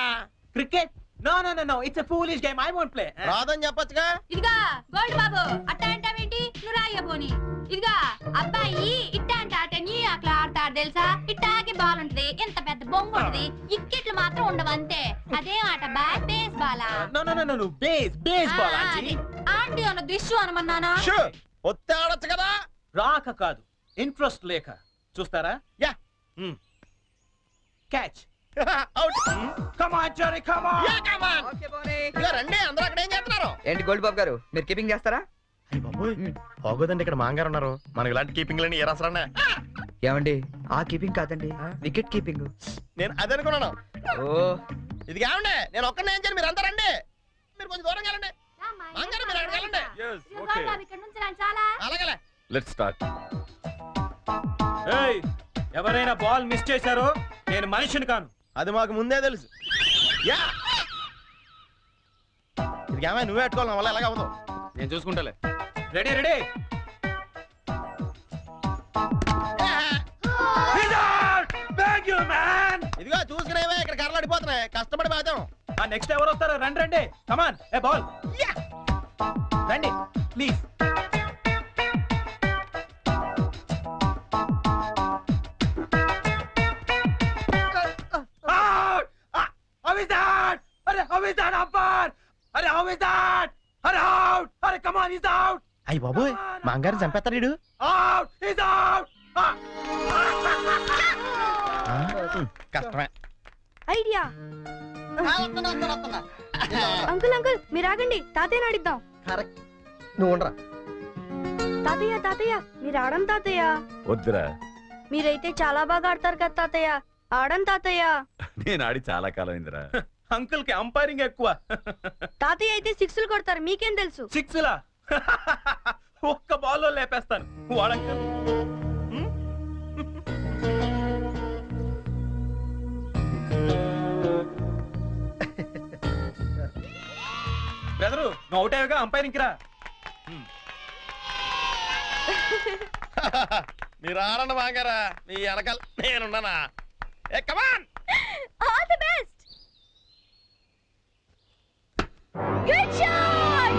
Cricket? No no no no, it's a foolish game, I won't play. రాదని చెప్పొచ్చుగా. ఇదిగా గోల్డ్ బాబు అట్ట అంటావేంటి? నువ్వు రాయబోని. ఇదిగా అబ్బాయి ఇట్ట అంటే ఆట నీ అట్లా ఆడతాడు తెలుసా? ఇట్టాకి బాల్ ఉంటది, ఎంత పెద్ద బొంగు ఉంటది, ఇక్కెట్లు మాత్రం ఉండవు అంతే. అదేం ఆట బ్యాట్ బేస్ బాలా? నో నో నో నో, బేస్ బాల్ ఆంటీ. ఆంటీ అన్న దిష్యు అనమన్నానా? ఒత్తే ఆడొచ్చు కదా. రాక కాదు, ఇంట్రెస్ట్ లేక. చూస్తారా? Yeah. Catch. Out. Come on Jerry, come on. Yeah come on. ఇదిగో రండి, అందరూ అక్కడ ఏం చేస్తున్నారు? ఏంటి గోల్డ్ బాబు గారు, మీరు కీపింగ్ చేస్తారా? బాగోదండి, ఇక్కడ మాంగారు ఉన్నారు. మనకి ఇలాంటి కీపింగ్ లేని ఏ రాసరానే. ఏమండి, ఆ కీపింగ్ కాదండి, వికెట్ కీపింగ్. నేను అదే అనుకున్నాను. ఓ, ఇది కావండి, నేను ఒక్కనే ఏం చేయను, మీరు అంతా రండి. మీరు కొంచెం దూరం వెళ్ళండి. మాంగారు మీరు అక్కడికి వెళ్ళండి. ఇక్కడ నుంచి రండి చాలా. అలాగే. Let's start. ఏయ్, ఎవరైనా బాల్ మిస్ చేశారో నేను మనిషిని కాను. అది మాకు ముందే తెలుసు. యా. ఇది ఏమైనా నువ్వే పెట్టుకోవాలి, వల్ల ఎలాగ అవ్వదు. నేను చూసుకుంటాలే. Ready ready. ఇదిగో చూసుకునేవే, ఇక్కడ కర్రలు అడిపోతున్నాయి, కష్టపడి బాధ్యం. నెక్స్ట్ ఎవరు వస్తారో రండి రండి. కమాన్, ఏ బాల్ రండి ప్లీజ్. అయ్యి బాబోయ్, మాంగారు చంపేస్తాడు. కష్టమే. ఐడియా. అంకుల్ అంకుల్ మీరు ఆగండి, తాతయ్యని అడిద్దాం. కరెక్ట్, నువ్వు ఉండరా. తాతయ్య తాతయ్య మీరు ఆడం తాతయ్య. వద్దురా, మీరైతే చాలా బాగా ఆడతారు కదా తాతయ్య, ఆడం తాతయ్య. నేను ఆడి చాలా కాలం అయిందిరా. అంకుల్ కి అంపైరింగ్ ఎక్కువ. తాతయ్య అయితే 6లు కొడతారు, మీకేం తెలుసు? 6లా? ఒక్క బాల్లో లేపేస్తాను వాడంకల్. బ్రదరు, నువ్వు అవుట్ అయ్యాగా అంపైరింగ్ రా. మీరు ఆడండి మాంగారా, మీ వెనకాల నేనున్నానా. ఏ come on. All the best. Good shot.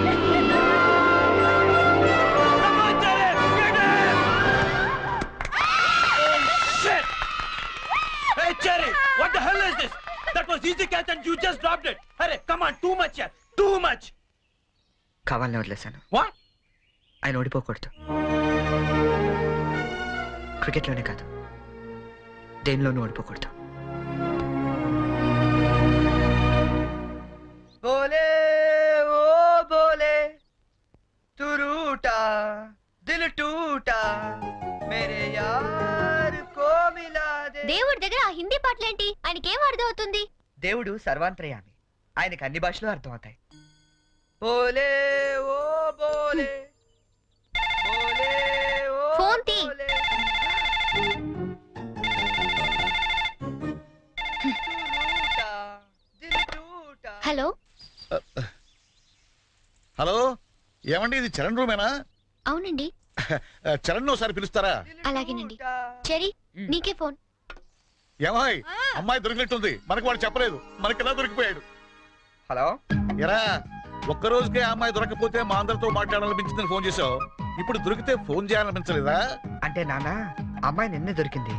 Hey Cherry, what the hell is this? That was easy catch and you just dropped it. Hurry, come on, too much here, too much. కావాలని వదిలేశాను. What? ఆయన ఓడిపోకూడదు. క్రికెట్లోనే కాదు, దేనిలోనూ ఓడిపోకూడదు. బోలే ఓ బోలే తు రూటా దిల్ టూటా మేరే యార్ కో మిలా they. దేవుడి దగ్గర ఆ హిందీ పాటలేంటి? ఆయనకేం అర్థం అవుతుంది? దేవుడు సర్వాంతర్యామి, ఆయనకి అన్ని భాషలు అర్థం అవుతాయి. బోలే ఓ బోలే బోలే ఓ ఫోన్ తీ. బోలే. హలో హలో, ఏమండి ఇది చరణ్ రూమేనా? అవునండి. చరణ్ ఒకసారి పిలుస్తారా? అలాగేనండి. చెరీ, నీకే ఫోన్. ఏమాయ్, అమ్మాయి దొరికినట్టుంది, మనకు వాడు చెప్పలేదు, మనకి ఎలా దొరికిపోయాడు. హలో ఎరా ఒక్క రోజుకే ఆ అమ్మాయి దొరకపోతే మా అందరితో మాట్లాడాలనిపించిందని ఫోన్ చేసావు. ఇప్పుడు దొరికితే ఫోన్ చేయాలనిపించలేదా? అంటే నాన్న అమ్మాయి నిన్నే దొరికింది,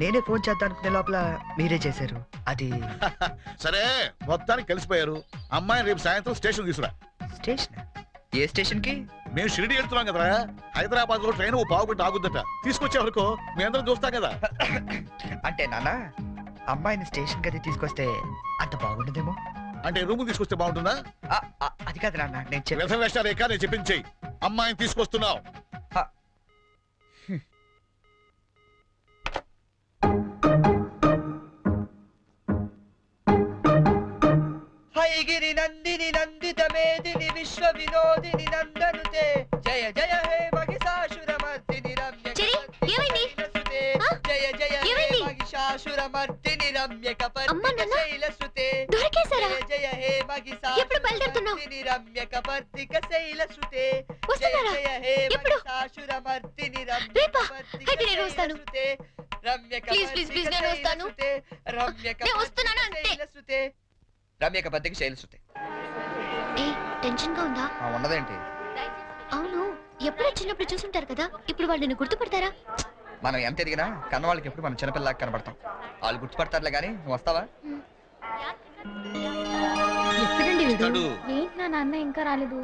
నేనే ఫోన్ చేద్దాం అనుకునే లోపల మీరే చేశారు. అది సరే మొత్తానికి కలిసిపోయారు. అమ్మాయిని రేపు సాయంత్రం స్టేషన్ తీసుకురా. స్టేషన్? ఏ స్టేషన్ కి? మేము షిరిడి వెళ్తున్నాం కదరా. హైదరాబాద్ లో ట్రైన్ ఓ పావు గంట ఆగుద్దట. తీసుకొచ్చే వరకు మీ అందరం చూస్తాం కదా. అంటే నాన్న అమ్మాయిని స్టేషన్ గది తీసుకొస్తే అంత బాగుండదేమో. అంటే రూమ్ తీసుకొస్తే బాగుంటుందా? అది కాదు నాన్న, నేను వ్యర్థ వేషాలు ఎక్క నేను చెప్పించేయి. అమ్మాయిని తీసుకొస్తున్నావు. హైగిరి నందిని నందిత మేదిని విశ్వ వినోదిని నందనుతే జయ జయ హే మహిషాసురమర్దిని రమ్య జయ జయ హే మహిషాసురమర్దిని రమ్య కపర్దిక శైలసుతే జయ జయ హే మహిషాసురమర్దిని రమ్య కపర్దిక శైలసుతే జయ జయ హే మహిషాసురమర్దిని రమ్య కపర్దిక శైలసుతే రమ్య కపర్దిక శైలసుతే రమ్య కపర్దిక శైలసుతే రమ్యక బద్దకి శైలసుతే. టెన్షన్ గా ఉందా? ఉన్నదేంటి? అవును, ఎప్పుడో చిన్నప్పుడు చూసుంటారు కదా, ఇప్పుడు వాళ్ళు నిన్ను గుర్తుపడతారా? మనం ఎంత ఎదిగినా కన్న వాళ్ళకి ఎప్పుడు మనం చిన్నపిల్లలాగా కనబడతాం. వాళ్ళు గుర్తుపడతారులే గానీ నువ్వు వస్తావా? ఎప్పుడండి వీడు? ఏంటి నా నాన్న ఇంకా రాలేదు?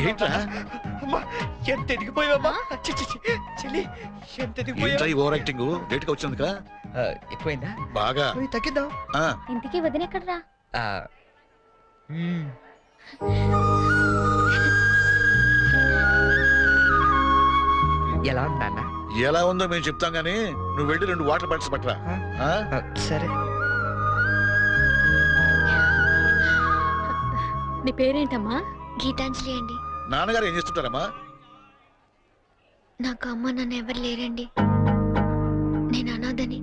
ఏంట్రా ఎంత ఎదిగిపోయావమ్మా? చెల్లి ఎంత ఎదిగిపోయావు? ఓవర్ యాక్టింగ్ లేట్ గా వచ్చినందుక ఎక్కువైందా? బాగా తగ్గిద్దాం. ఇంటికి వదినెక్కడ్రా? ఎలా ఉందా? ఎలా ఉందో మేము చెప్తాం గానీ నువ్వు వెళ్ళి 2 వాటర్ బాటిల్స్ పట్టరా. సరే. నీ పేరేంటమ్మా? గీతాంజలి అండి. నాన్నగారు ఏం చేస్తుంటారమ్మా? నాకు అమ్మ నాన్న ఎవరు లేరండి, నేను అనాథని.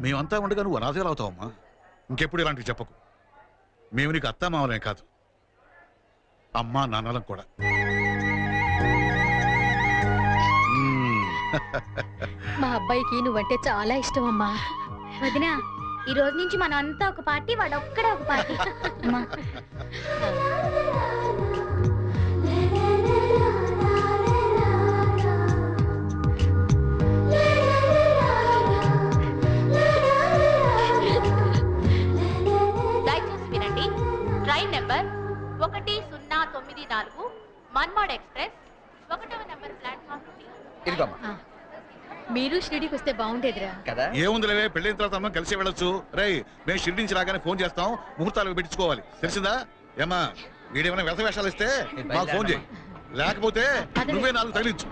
మేమంతా ఉండగా నువ్వు అనాథలు అవుతావమ్మా. ఇంకెప్పుడు ఇలాంటివి చెప్పకు. మేము నీకు అత్తా మామలే కాదు, అమ్మా నాన్నలం కూడా. మా అబ్బాయికి నువ్వంటే చాలా ఇష్టం అమ్మా. వదినా, ఈ రోజు నుంచి మనం అంతా ఒక పార్టీ, వాడు ఒక్కడే ఒక పార్టీ. దయచేసి వినండి. ట్రైన్ నెంబర్ 1094 మన్మాడ్ ఎక్స్ప్రెస్ 1వ నెంబర్ ప్లాట్ఫామ్ నుండి. ఇదిగోమ్మా. మీరు షిరిడీకి వస్తే బాగుండేదిరా కదా. ఏముందిలే, పెళ్ళైన తర్వాత మనం కలిసి వెళ్ళొచ్చు. రై, మేము షిరిడి నుంచి రాగానే ఫోన్ చేస్తాం, ముహూర్తాలు పెట్టించుకోవాలి. తెలిసిందా? ఏమా వీడేమైనా వ్యర్థ వేషాలు ఇస్తే మాకు ఫోన్ చేయి, లేకపోతే నువ్వే 4 తగిలించు.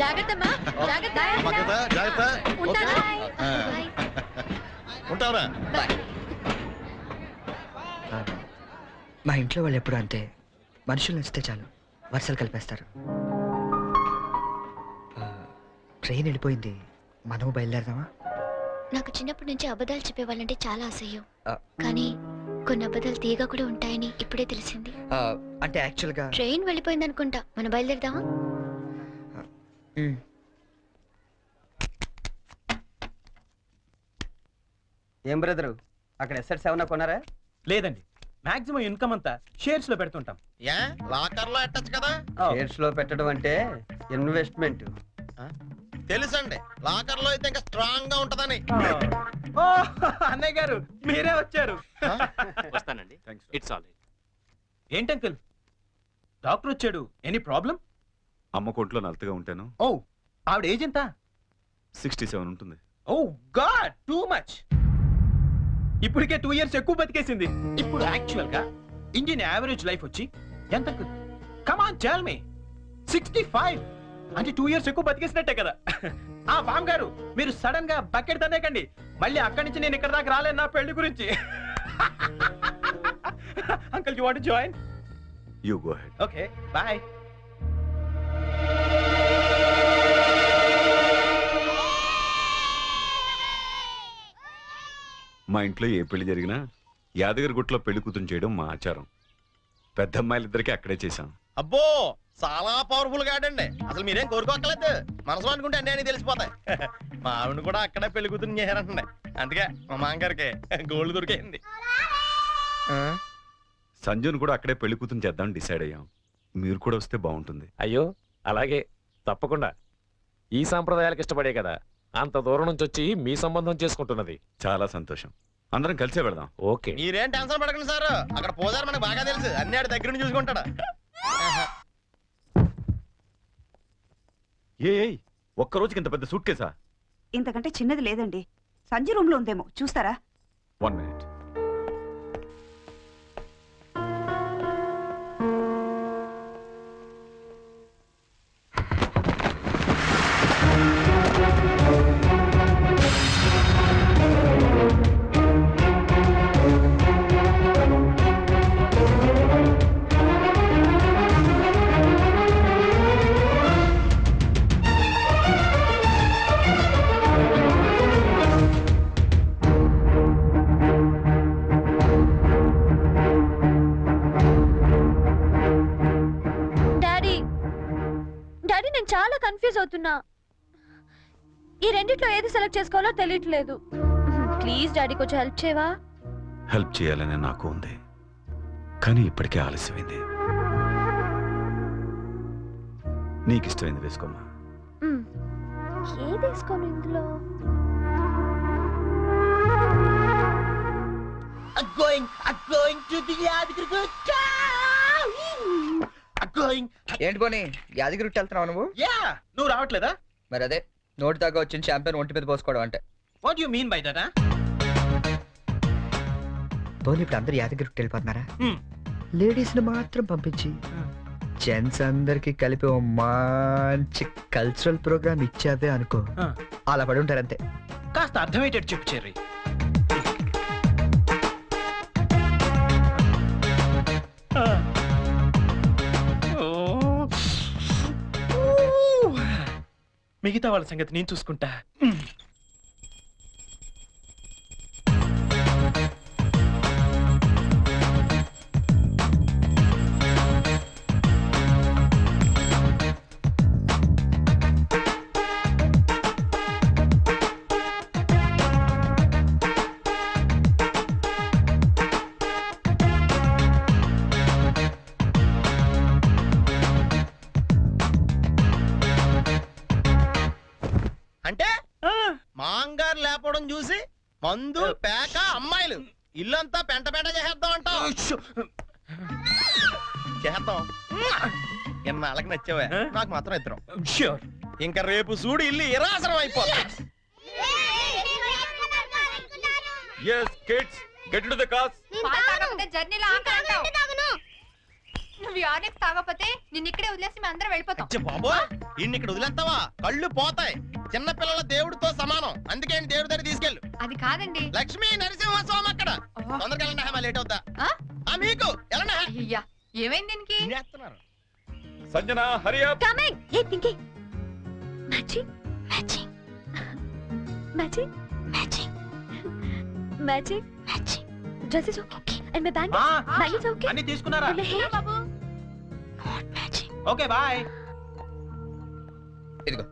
జాగ్రత్త. ఉంటావరా? మా ఇంట్లో వాళ్ళు ఎప్పుడు అంతే, మనుషులు నచ్చితే చాలు వరుసలు కలిపేస్తారు. ట్రైన్ వెళ్ళిపోయింది, మనము బయలుదేరదామా? నాకు చిన్నప్పటి నుంచి అబద్ధాలు చెప్పేవాళ్ళంటే చాలా అసహ్యం, కానీ కొన్ని అబద్ధాలు తీయగా కూడా ఉంటాయని ఇప్పుడే తెలిసింది. అంటే యాక్చువల్ గా ట్రైన్ వెళ్ళిపోయింది అనుకుంటా, మనం బయలుదేరదామా? ఏం బ్రదరు, అక్కడ ఎస్ఎట్స్ ఏమన్నా కొన్నారా? లేదండి, మాక్సిమం ఇన్కమ్ అంతా షేర్స్ లో పెడుతుంటాం. లాకర్ లో పెట్టచ్చు కదా. షేర్స్ లో పెట్టడం అంటే ఇన్వెస్ట్మెంట్. తెలుసండి, లాకర్ లో అయితే ఇంకా స్ట్రాంగ్ గా ఉంటదని. అన్నయ్య గారు మీరే వచ్చారు. వస్తానండి. It's all right. ఏంటి అంకుల్, డాక్టర్ వచ్చాడు, ఎనీ ప్రాబ్లం? అమ్మ కొంట్లో నలతగా ఉంటాను. ఓ, ఆవిడ ఏజ్ ఎంత? 67 ఉంటుంది. ఓ గాడ్, టూ మచ్. ఇప్పటికే 2 years ఎక్కువ బతికేసింది. ఇప్పుడు యాక్చువల్ గా ఇండియన్ యావరేజ్ లైఫ్ వచ్చి ఎంత? Come on tell me. 65 అంటే 2 years ఎక్కువ బతికేసినట్టే కదా. ఆ బామ్ గారు, మీరు సడన్ గా బకెట్ తనేకండి, మళ్ళీ అక్కడి నుంచి నేను ఇక్కడ దాకా రాలేను నా పెళ్లి గురించి. Uncle, you want to join? You go head. Okay, by. మా ఇంట్లో ఏ పెళ్లి జరిగినా యాదగిరి గుట్లో పెళ్లి కూతురు చేయడం మా ఆచారం. పెద్ద అమ్మాయిలిద్దరికి అక్కడే చేశాం. అబ్బో చాలా పవర్ఫుల్ గాడండి. అసలు మీరేం కోరుకోక్కర్లేదు, మనసులో అనుకుంటే అన్నీ అని తెలిసిపోతాయి. మా ఆవిడ కూడా అక్కడే పెళ్లి కూతురు చేశారంటండి. అందుకే మా మామగారికి గోల్డ్ దొరికింది. సంజుని కూడా అక్కడే పెళ్లి కూతురు చేద్దామని డిసైడ్ అయ్యాం. మీరు కూడా వస్తే బాగుంటుంది. అయ్యో అలాగే, తప్పకుండా. ఈ సాంప్రదాయాలకు ఇష్టపడే కదా అంత దూరం నుంచి వచ్చి మీ సంబంధం చేసుకుంటున్నది. చాలా సంతోషం. అందరం కలిసే వెళదాం. ఓకే. మీరేం టెన్షన్ పడకండి సార్, అక్కడ పోదారు మనకు బాగా తెలుసు. అన్ని ఆడి దగ్గర నుంచి చూసుకుంటాడు. ఒక్క రోజుకి ఇంత పెద్ద సూట్ కేసా? ఇంతకంటే చిన్నది లేదండి. సంజు రూమ్ లో ఉందేమో, చూస్తారా? 1 minute. నేను చాలా కన్ఫ్యూజ్ అవుతున్నా. ఈ రెండిట్లో ఏది సెలెక్ట్ చేసుకోవాలో తెలియట్లేదు. ప్లీజ్ డాడీ కొంచెం హెల్ప్ చేయవా? హెల్ప్ చేయాలని నాకు ఉంది, కానీ ఇప్పటికే ఆలస్యమైంది. నీకు ఇష్టమైంది వేసుకోమ్మా. ఏది వేసుకోను ఇందులో? ఏంటి పోనీ యాదగిరి వెళ్తున్నావు నువ్వు? నువ్వు రావట్లేదా? మరి అదే నోటి దాకా వచ్చిన చాంపియన్ ఒంటి మీద పోసుకోవడం అంటే. What you mean by that? పోనీ ఇప్పుడు అందరు యాదగిరి వెళ్ళిపోతున్నారా? లేడీస్ ని మాత్రం పంపించి జెంట్స్ అందరికి కలిపి ఓ మంచి కల్చరల్ ప్రోగ్రామ్ ఇచ్చావే అనుకో, అలా పడి ఉంటారంతే. కాస్త అర్థమయ్యేటట్టు చెప్పు చెర్రీ. మిగతా వాళ్ళ సంగతి నేను చూసుకుంటా. అంటే మాంగారు లేపడం చూసి మందు పేక అమ్మాయిలు ఇల్లంతా పెంట పెంట చేసేద్దాం అంటావు. చేద్దాం. ఎన్నాళ్ళకి నచ్చావే, నాకు మాత్రం ఇద్దరం. ఇంకా రేపు చూడు ఇల్లు ఇరాసనం అయిపోతా. Yes, kids, get into the cars. జర్నీలో నువ్వు యాడెక్స్ తాగపోతే నిన్ను ఇక్కడే వదిలేసి మేము అందరం వెళ్ళిపోతాం. బాబోయ్, ఇన్ని ఇక్కడ వదిలేస్తావా? కళ్ళు పోతాయి. చిన్న పిల్లల దేవుడితో సమానం, అందుకే దేవుడి దగ్గర తీసుకెళ్ళు. అది కాదండి, లక్ష్మీ నరసింహస్వామి అక్కడ. తొందరగా వెళ్ళండి, లేట్ అవుతా. మీకు వెళ్ళండి. అయ్యా ఏమైంది దీనికి? Sanjana, hurry up. కమింగ్. ఏ Pinky, matching matching matching matching matching matching. Dress is okay and my bangles bangles okay. అన్ని తీసుకున్నారా? బాబు నాట్ మ్యాచింగ్. Okay bye. ఇదిగో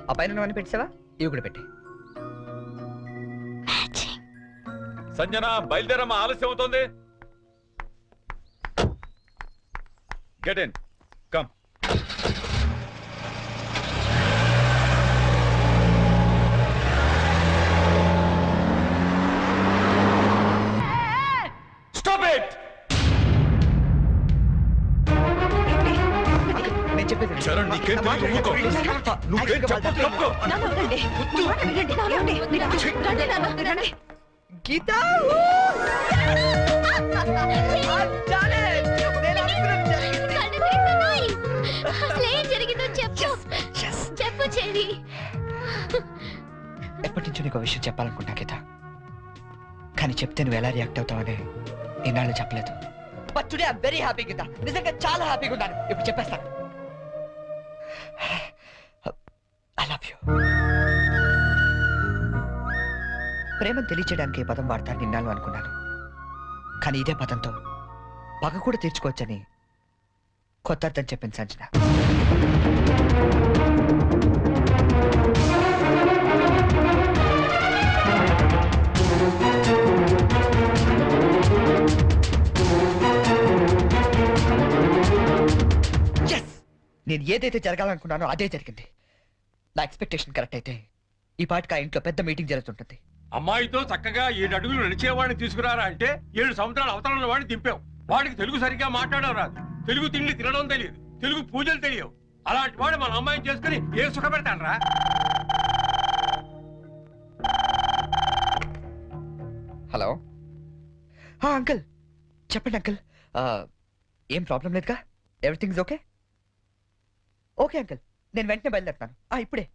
ఆ పైన అన్ని పెట్టావా? ఇవి కూడా పెట్టే. సంజన బయలుదేరమ్మా, ఆలస్యం అవుతోంది. Get in, come. Stop it. నేను చెప్పేది చరణ్, నీకేం తెలియదు, ఊరుకో. నువ్వేం చెప్పకు. గీత జరిగిందో చెప్పు చెప్పు చెరి. ఎప్పటి నుంచో నీకు విషయం చెప్పాలనుకుంటా గీత, కానీ చెప్తే నువ్వు ఎలా రియాక్ట్ అవుతావని ఈనాళ్ళు చెప్పలేదు. But today I very happy Geeta, నిజంగా చాలా హ్యాపీగా ఉన్నాను. ఇప్పుడు చెప్పేస్తాను. I love you. ప్రేమను తెలియచేయడానికి ఈ పదం వాడతాను నిన్నాను అనుకున్నాను, కానీ ఇదే పదంతో పగ కూడా తీర్చుకోవచ్చని కొత్త అర్థం చెప్పింది సంజన. నేను ఏదైతే జరగాలనుకున్నానో అదే జరిగింది. నా ఎక్స్పెక్టేషన్ కరెక్ట్ అయితే ఈ పాటికి ఆ ఇంట్లో పెద్ద మీటింగ్ జరుగుతుంటుంది. అమ్మాయితో చక్కగా 7 అడుగులు నడిచేవాడిని తీసుకురారా అంటే 7 సంవత్సరాల అవతల వాడిని దింపావు. వాడికి తెలుగు సరిగ్గా మాట్లాడడం రాదు, తెలుగు తిండి తినడం తెలియదు, తెలుగు పూజలు తెలియవు. అలాంటి వాడు మన అమ్మాయిని చేసుకుని ఏ సుఖపెడతానరా? హలో అంకుల్, చెప్పండి అంకుల్. ఏం ప్రాబ్లం లేదుగా? Everything okay? ఓకే అంకుల్, నేను వెంటనే బయలుదేరుతాను. ఇప్పుడే.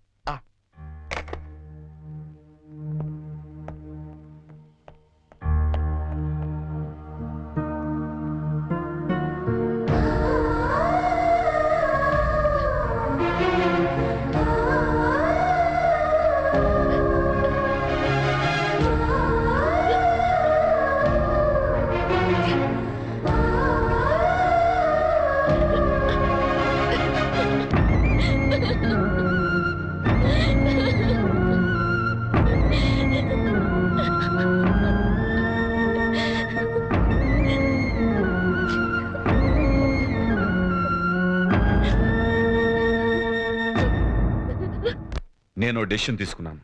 నేను డెసిషన్ తీసుకున్నాను,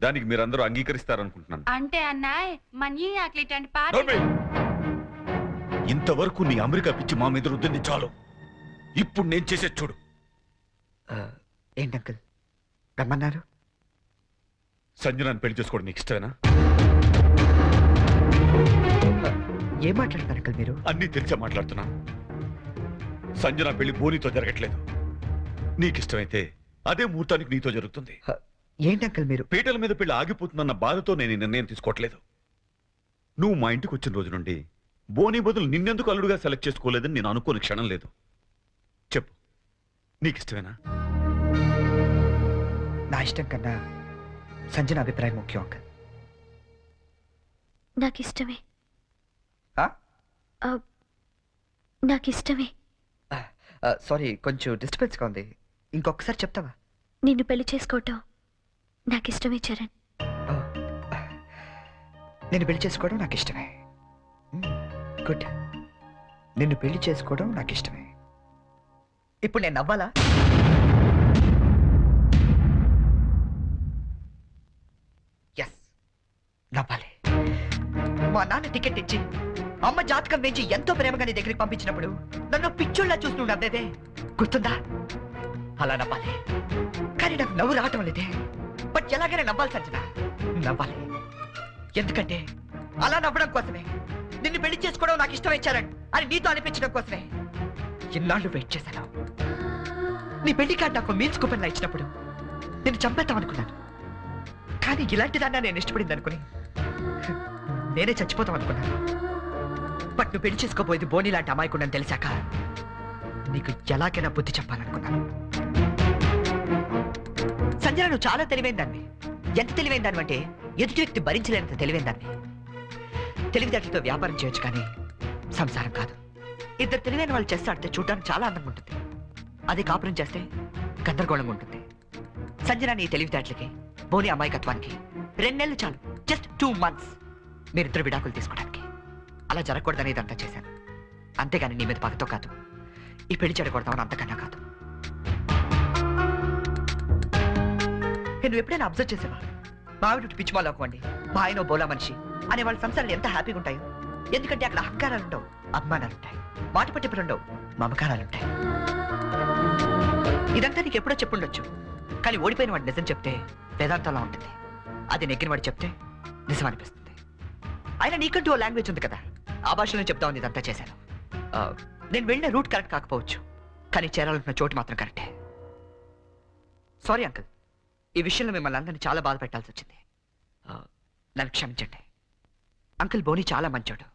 దానికి మీరందరూ అంగీకరిస్తారనుకుంటున్నాను. అంటే అన్నాయ్ మనీ అట్లీటండి నోర్మి! ఇంతవరకు నీ అమెరికా పిచ్చి మా మీద రుద్దింది చాలు. ఇప్పుడు నేను చేసే చూడు. ఏంటి అంకుల్ రమ్మన్నారు? సంజనాన్ని పెళ్లి చేసుకోవడం నీకు ఇష్టమేనా? ఏం మాట్లాడతారు అంకుల్ మీరు? అన్నీ తెలిసే మాట్లాడుతున్నాను. సంజన పెళ్లి బోనితో జరగట్లేదు. నీకిష్టమైతే అదే ముహూర్తానికి నీతో జరుగుతుంది. ఏంటి అంకుల్ మీరు? పీటల మీద పెళ్లి ఆగిపోతుందన్న బాధతో నేను ఈ నిర్ణయం తీసుకోవట్లేదు. నువ్వు మా ఇంటికి వచ్చిన రోజు నుండి బోని బదులు నిన్నెందుకు అల్లుడుగా సెలెక్ట్ చేసుకోలేదని నేను అనుకోని క్షణం లేదు. చెప్పు, నీకిష్టమేనా? నా ఇష్టం కన్నా సంజన అభిప్రాయం ముఖ్యం అంకుల్. నాకిష్టమే. నాకిష్టమే. సారీ, కొంచెం డిస్టర్బెన్స్గా ఉంది. ఇంకొకసారి చెప్తావా? నిన్ను పెళ్లి చేసుకోవటం నాకిష్టమే చరణ్. నిన్ను పెళ్లి చేసుకోవడం నాకు ఇష్టమే. గుడ్. నిన్ను పెళ్లి చేసుకోవడం నాకు ఇష్టమే. ఇప్పుడు నేను నవ్వాలా? ఎస్, నవ్వాలి. మా నాన్న టికెట్ ఇచ్చి అమ్మ జాతకం వేసి ఎంతో ప్రేమగా నీ దగ్గరికి పంపించినప్పుడు నన్ను పిచ్చోళ్ళ చూస్తూ నవ్వేదే గుర్తుందా? అలా నవ్వాలి. కానీ నాకు నవ్వు రావటం లేదే. బట్ ఎలాగైనా నవ్వాలి సంజన, నవ్వాలి. ఎందుకంటే అలా నవ్వడం కోసమే, నిన్ను పెళ్లి చేసుకోవడం నాకు ఇష్టం ఇచ్చారని అని నీతో అనిపించడం కోసమే ఎన్నాళ్ళు వెయిట్ చేశాను. నీ పెళ్లి కార్డు నాకు మీల్స్ కూపన్లా ఇచ్చినప్పుడు నేను చంపేద్దాం అనుకున్నాను. కానీ ఇలాంటి దాన్ని నేను ఇష్టపడింది అనుకుని నేనే చచ్చిపోతాం అనుకున్నాను. బట్ నువ్వు పెళ్లి చేసుకోబోయేది బోని లాంటి అమాయకుండని తెలిసాక నీకు ఎలాగైనా బుద్ధి చెప్పాలనుకున్నాను. సంజన, నువ్వు చాలా తెలివైన దాన్ని. ఎంత తెలివైన దాన్ని అంటే ఎదుటి వ్యక్తి భరించలేనంత తెలివైన దాన్ని. తెలివితేటలతో వ్యాపారం చేయొచ్చు కానీ సంసారం కాదు. ఇద్దరు తెలివైన వాళ్ళు చేస్తే ఆడితే చూడడానికి చాలా అందంగా ఉంటుంది. అది కాపురం చేస్తే గందరగోళంగా ఉంటుంది. సంజన నీ తెలివితేటలకి బోని అమాయకత్వానికి 2 నెలలు చాలు. జస్ట్ 2 months మీరిద్దరు విడాకులు తీసుకోవడానికి. అలా జరగకూడదని ఇదంతా చేశాను. అంతేగాని నీ మీద పగతో కాదు, ఈ పెళ్లి చెడకూడదామని అంతకన్నా కాదు. నువ్వు ఎప్పుడైనా అబ్జర్వ్ చేసావా? మా ఆవిడ పిచ్చిమాలోకం అండి, మా ఆయన బోలా మనిషి అనే వాళ్ళ సంసారాలు ఎంత హ్యాపీగా ఉంటాయో. ఎందుకంటే అక్కడ అహంకారాలు ఉండవు, అభిమానాలు ఉంటాయి, మాట పట్టింపులు ఉండవు, మమకారాలు ఉంటాయి. ఇదంతా నీకు ఎప్పుడో చెప్పుండొచ్చు, కానీ ఓడిపోయిన వాడు నిజం చెప్తే వేదాంతంలా ఉంటుంది. అది నెగ్గిన వాడు చెప్తే నిజం అనిపిస్తుంది. అయినా నీకంటూ ఓ లాంగ్వేజ్ ఉంది కదా, ఆ భాషలో చెప్తామని ఇదంతా చేశాను. నేను వెళ్ళిన రూట్ కరెక్ట్ కాకపోవచ్చు, కానీ చేరాలనుకున్న చోటు మాత్రం కరెక్టే. సారీ అంకుల్, ఈ విషయంలో మిమ్మల్ని అందరినీ చాలా బాధ పెట్టాల్సి వచ్చింది. నన్ను క్షమించండి. అంకుల్ బోని చాలా మంచోడు.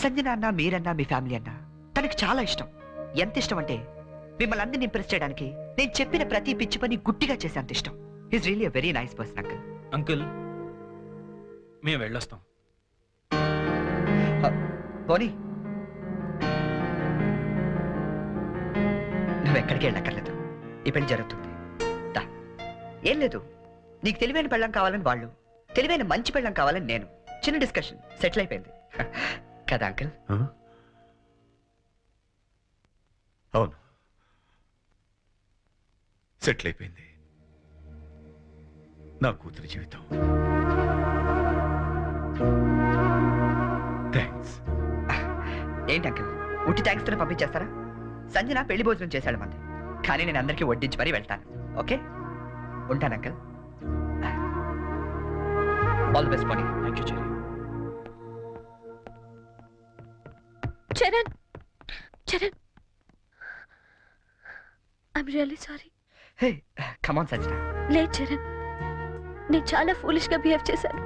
సంజన అన్న, మీరన్నా, మీ ఫ్యామిలీ అన్నా తనకి చాలా ఇష్టం. ఎంత ఇష్టం అంటే మిమ్మల్ని అందరినీ ఇంప్రెస్ చేయడానికి నేను చెప్పిన ప్రతి పిచ్చి పని గుట్టిగా చేసే అంత ఇష్టం. Is really very nice person uncle. Uncle, మేము వెళ్ళొస్తాం. పోనీ నువ్వు ఎక్కడికి వెళ్ళక్కర్లేదు, ఈ పెళ్లి జరుగుతుంది. దా. ఏం లేదు, నీకు తెలివైన పెళ్ళం కావాలని వాళ్ళు, తెలివైన మంచి పెళ్ళం కావాలని నేను. చిన్న డిస్కషన్ సెటిల్ అయిపోయింది కదా అంకుల్? అవును, సెటిల్ అయిపోయింది నా కూతురి జీవితం. థ్యాంక్స్. ఏంటి అంకుల్, ఉట్టి థ్యాంక్స్ తోనే పంపించేస్తారా? సంజన పెళ్లి భోజనం చేశాడు మంది, కానీ నేను అందరికీ వడ్డించి మరీ వెళ్తాను. ఓకే, ఉంటాను అంకుల్. ఆల్ ది బెస్ట్ పోనీ. Thank you cherry. Charan, Charan, I'm really sorry. Hey come on Sanjana. లేదు చరణ్, నేను చాలా ఫూలిష్ గా బిహేవ్ చేశాను.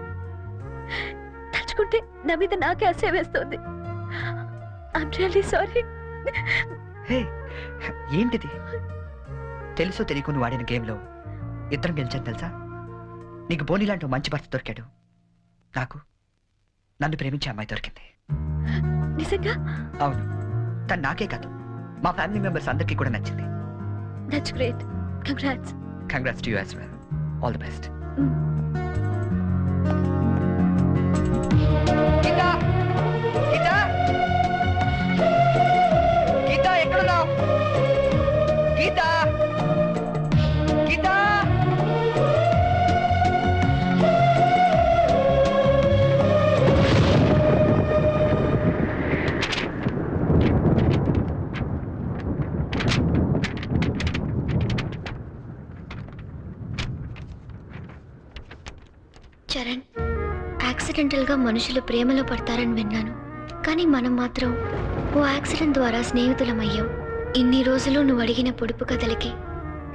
తలుచుకుంటే నా మీద నాకే అసహ్యం వేస్తుంది. I'm really sorry. హే ఏంటిది? తెలుసో తెలియకు నువ్వు ఆడిన గేమ్లో ఇద్దరం గెలిచాను తెలుసా? నీకు బోని లాంటి మంచి భర్త దొరికాడు, నాకు నన్ను ప్రేమించే అమ్మాయి దొరికింది. నిజంగా? అవును, తను నాకే కాదు మా ఫ్యామిలీ మెంబర్స్ అందరికీ కూడా నచ్చింది. That's great. Congrats. Congrats to you as well. All the best. Geeta, Geeta, Geeta ఎక్కడున్నావు? గీతా, గీతా. చరణ్, యాక్సిడెంటల్ గా మనుషులు ప్రేమలో పడతారని విన్నాను, కానీ మనం మాత్రం ఓ యాక్సిడెంట్ ద్వారా స్నేహితులమయ్యాం. ఇన్ని రోజులు నువ్వు అడిగిన పొడుపు కథలకి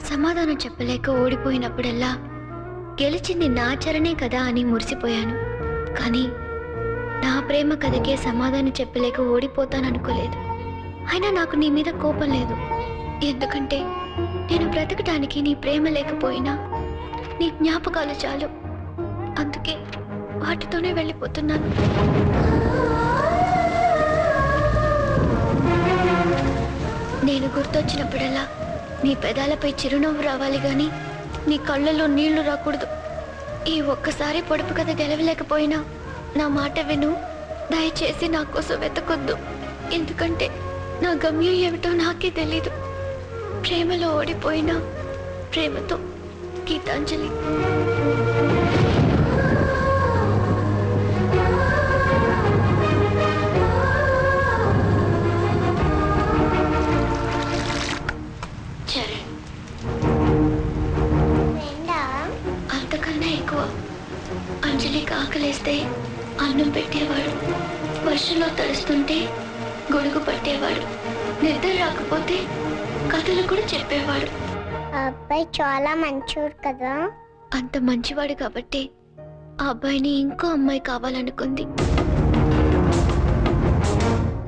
సమాధానం చెప్పలేక ఓడిపోయినప్పుడల్లా గెలిచింది నా చరణే కదా అని మురిసిపోయాను. కానీ నా ప్రేమ కథకే సమాధానం చెప్పలేక ఓడిపోతాననుకోలేదు. అయినా నాకు నీ మీద కోపం లేదు, ఎందుకంటే నేను బ్రతకడానికి నీ ప్రేమ లేకపోయినా నీ జ్ఞాపకాలు చాలు. అందుకే వాటితోనే వెళ్ళిపోతున్నాను. నేను గుర్తొచ్చినప్పుడల్లా నీ పెదాలపై చిరునవ్వు రావాలి గాని నీ కళ్ళల్లో నీళ్లు రాకూడదు. ఈ ఒక్కసారి పొడుపు కథ గెలవలేకపోయినా నా మాట విను. దయచేసి నా కోసం వెతకొద్దు, ఎందుకంటే నా గమ్యం ఏమిటో నాకే తెలీదు. ప్రేమలో ఓడిపోయినా ప్రేమతో, గీతాంజలి. అంతకన్నా ఎక్కువ. అంజలికి ఆకలేస్తే అన్నం పెట్టేవాడు, వర్షంలో తడుస్తుంటే గొడుగు పట్టేవాడు, నిద్ర రాకపోతే కథలు కూడా చెప్పేవాడు. అబ్బాయి చాలా మంచోడు కదా. అంత మంచివాడు కాబట్టి ఆ అబ్బాయిని ఇంకో అమ్మాయి కావాలనుకుంది.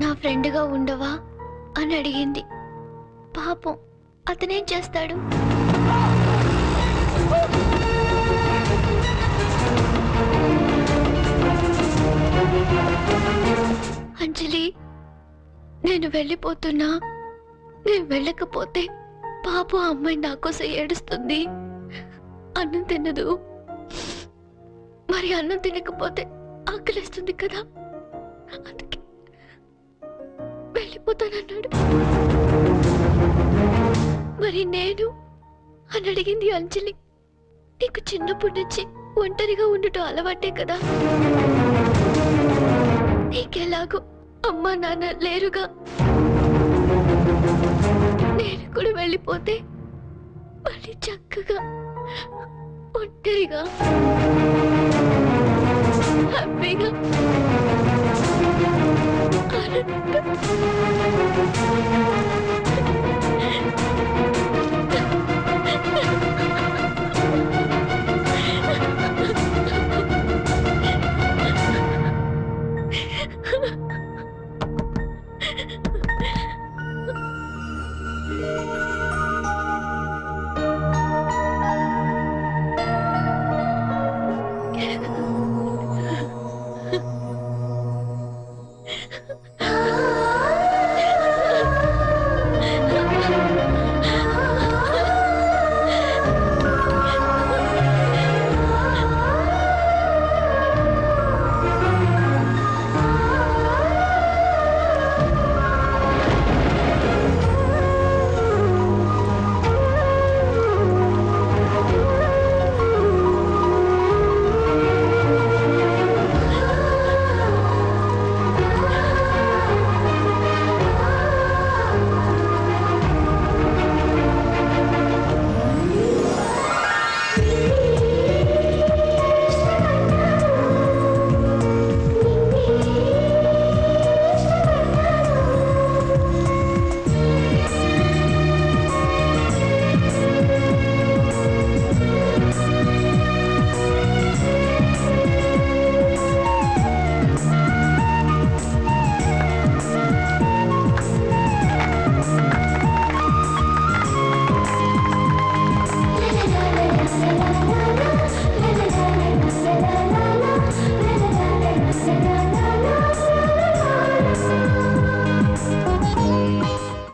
నా ఫ్రెండ్గా ఉండవా అని అడిగింది. పాపం అతనేం చేస్తాడు? అంజలి, నేను వెళ్ళిపోతున్నా. నేను వెళ్ళకపోతే పాపం అమ్మాయి నా కోసం ఏడుస్తుంది. అన్నం తినదు, మరి అన్నం తినకపోతే ఆకలిస్తుంది కదా, అందుకే వెళ్ళిపోతానన్నాడు. మరి నేను అని అడిగింది అంజలి. నీకు చిన్నప్పటి నుంచి ఒంటరిగా ఉండటం అలవాటే కదా, నీకెలాగో అమ్మా నాన్న లేరుగా. నేను కూడా వెళ్ళిపోతే మళ్ళీ చక్కగా ఒంటరిగా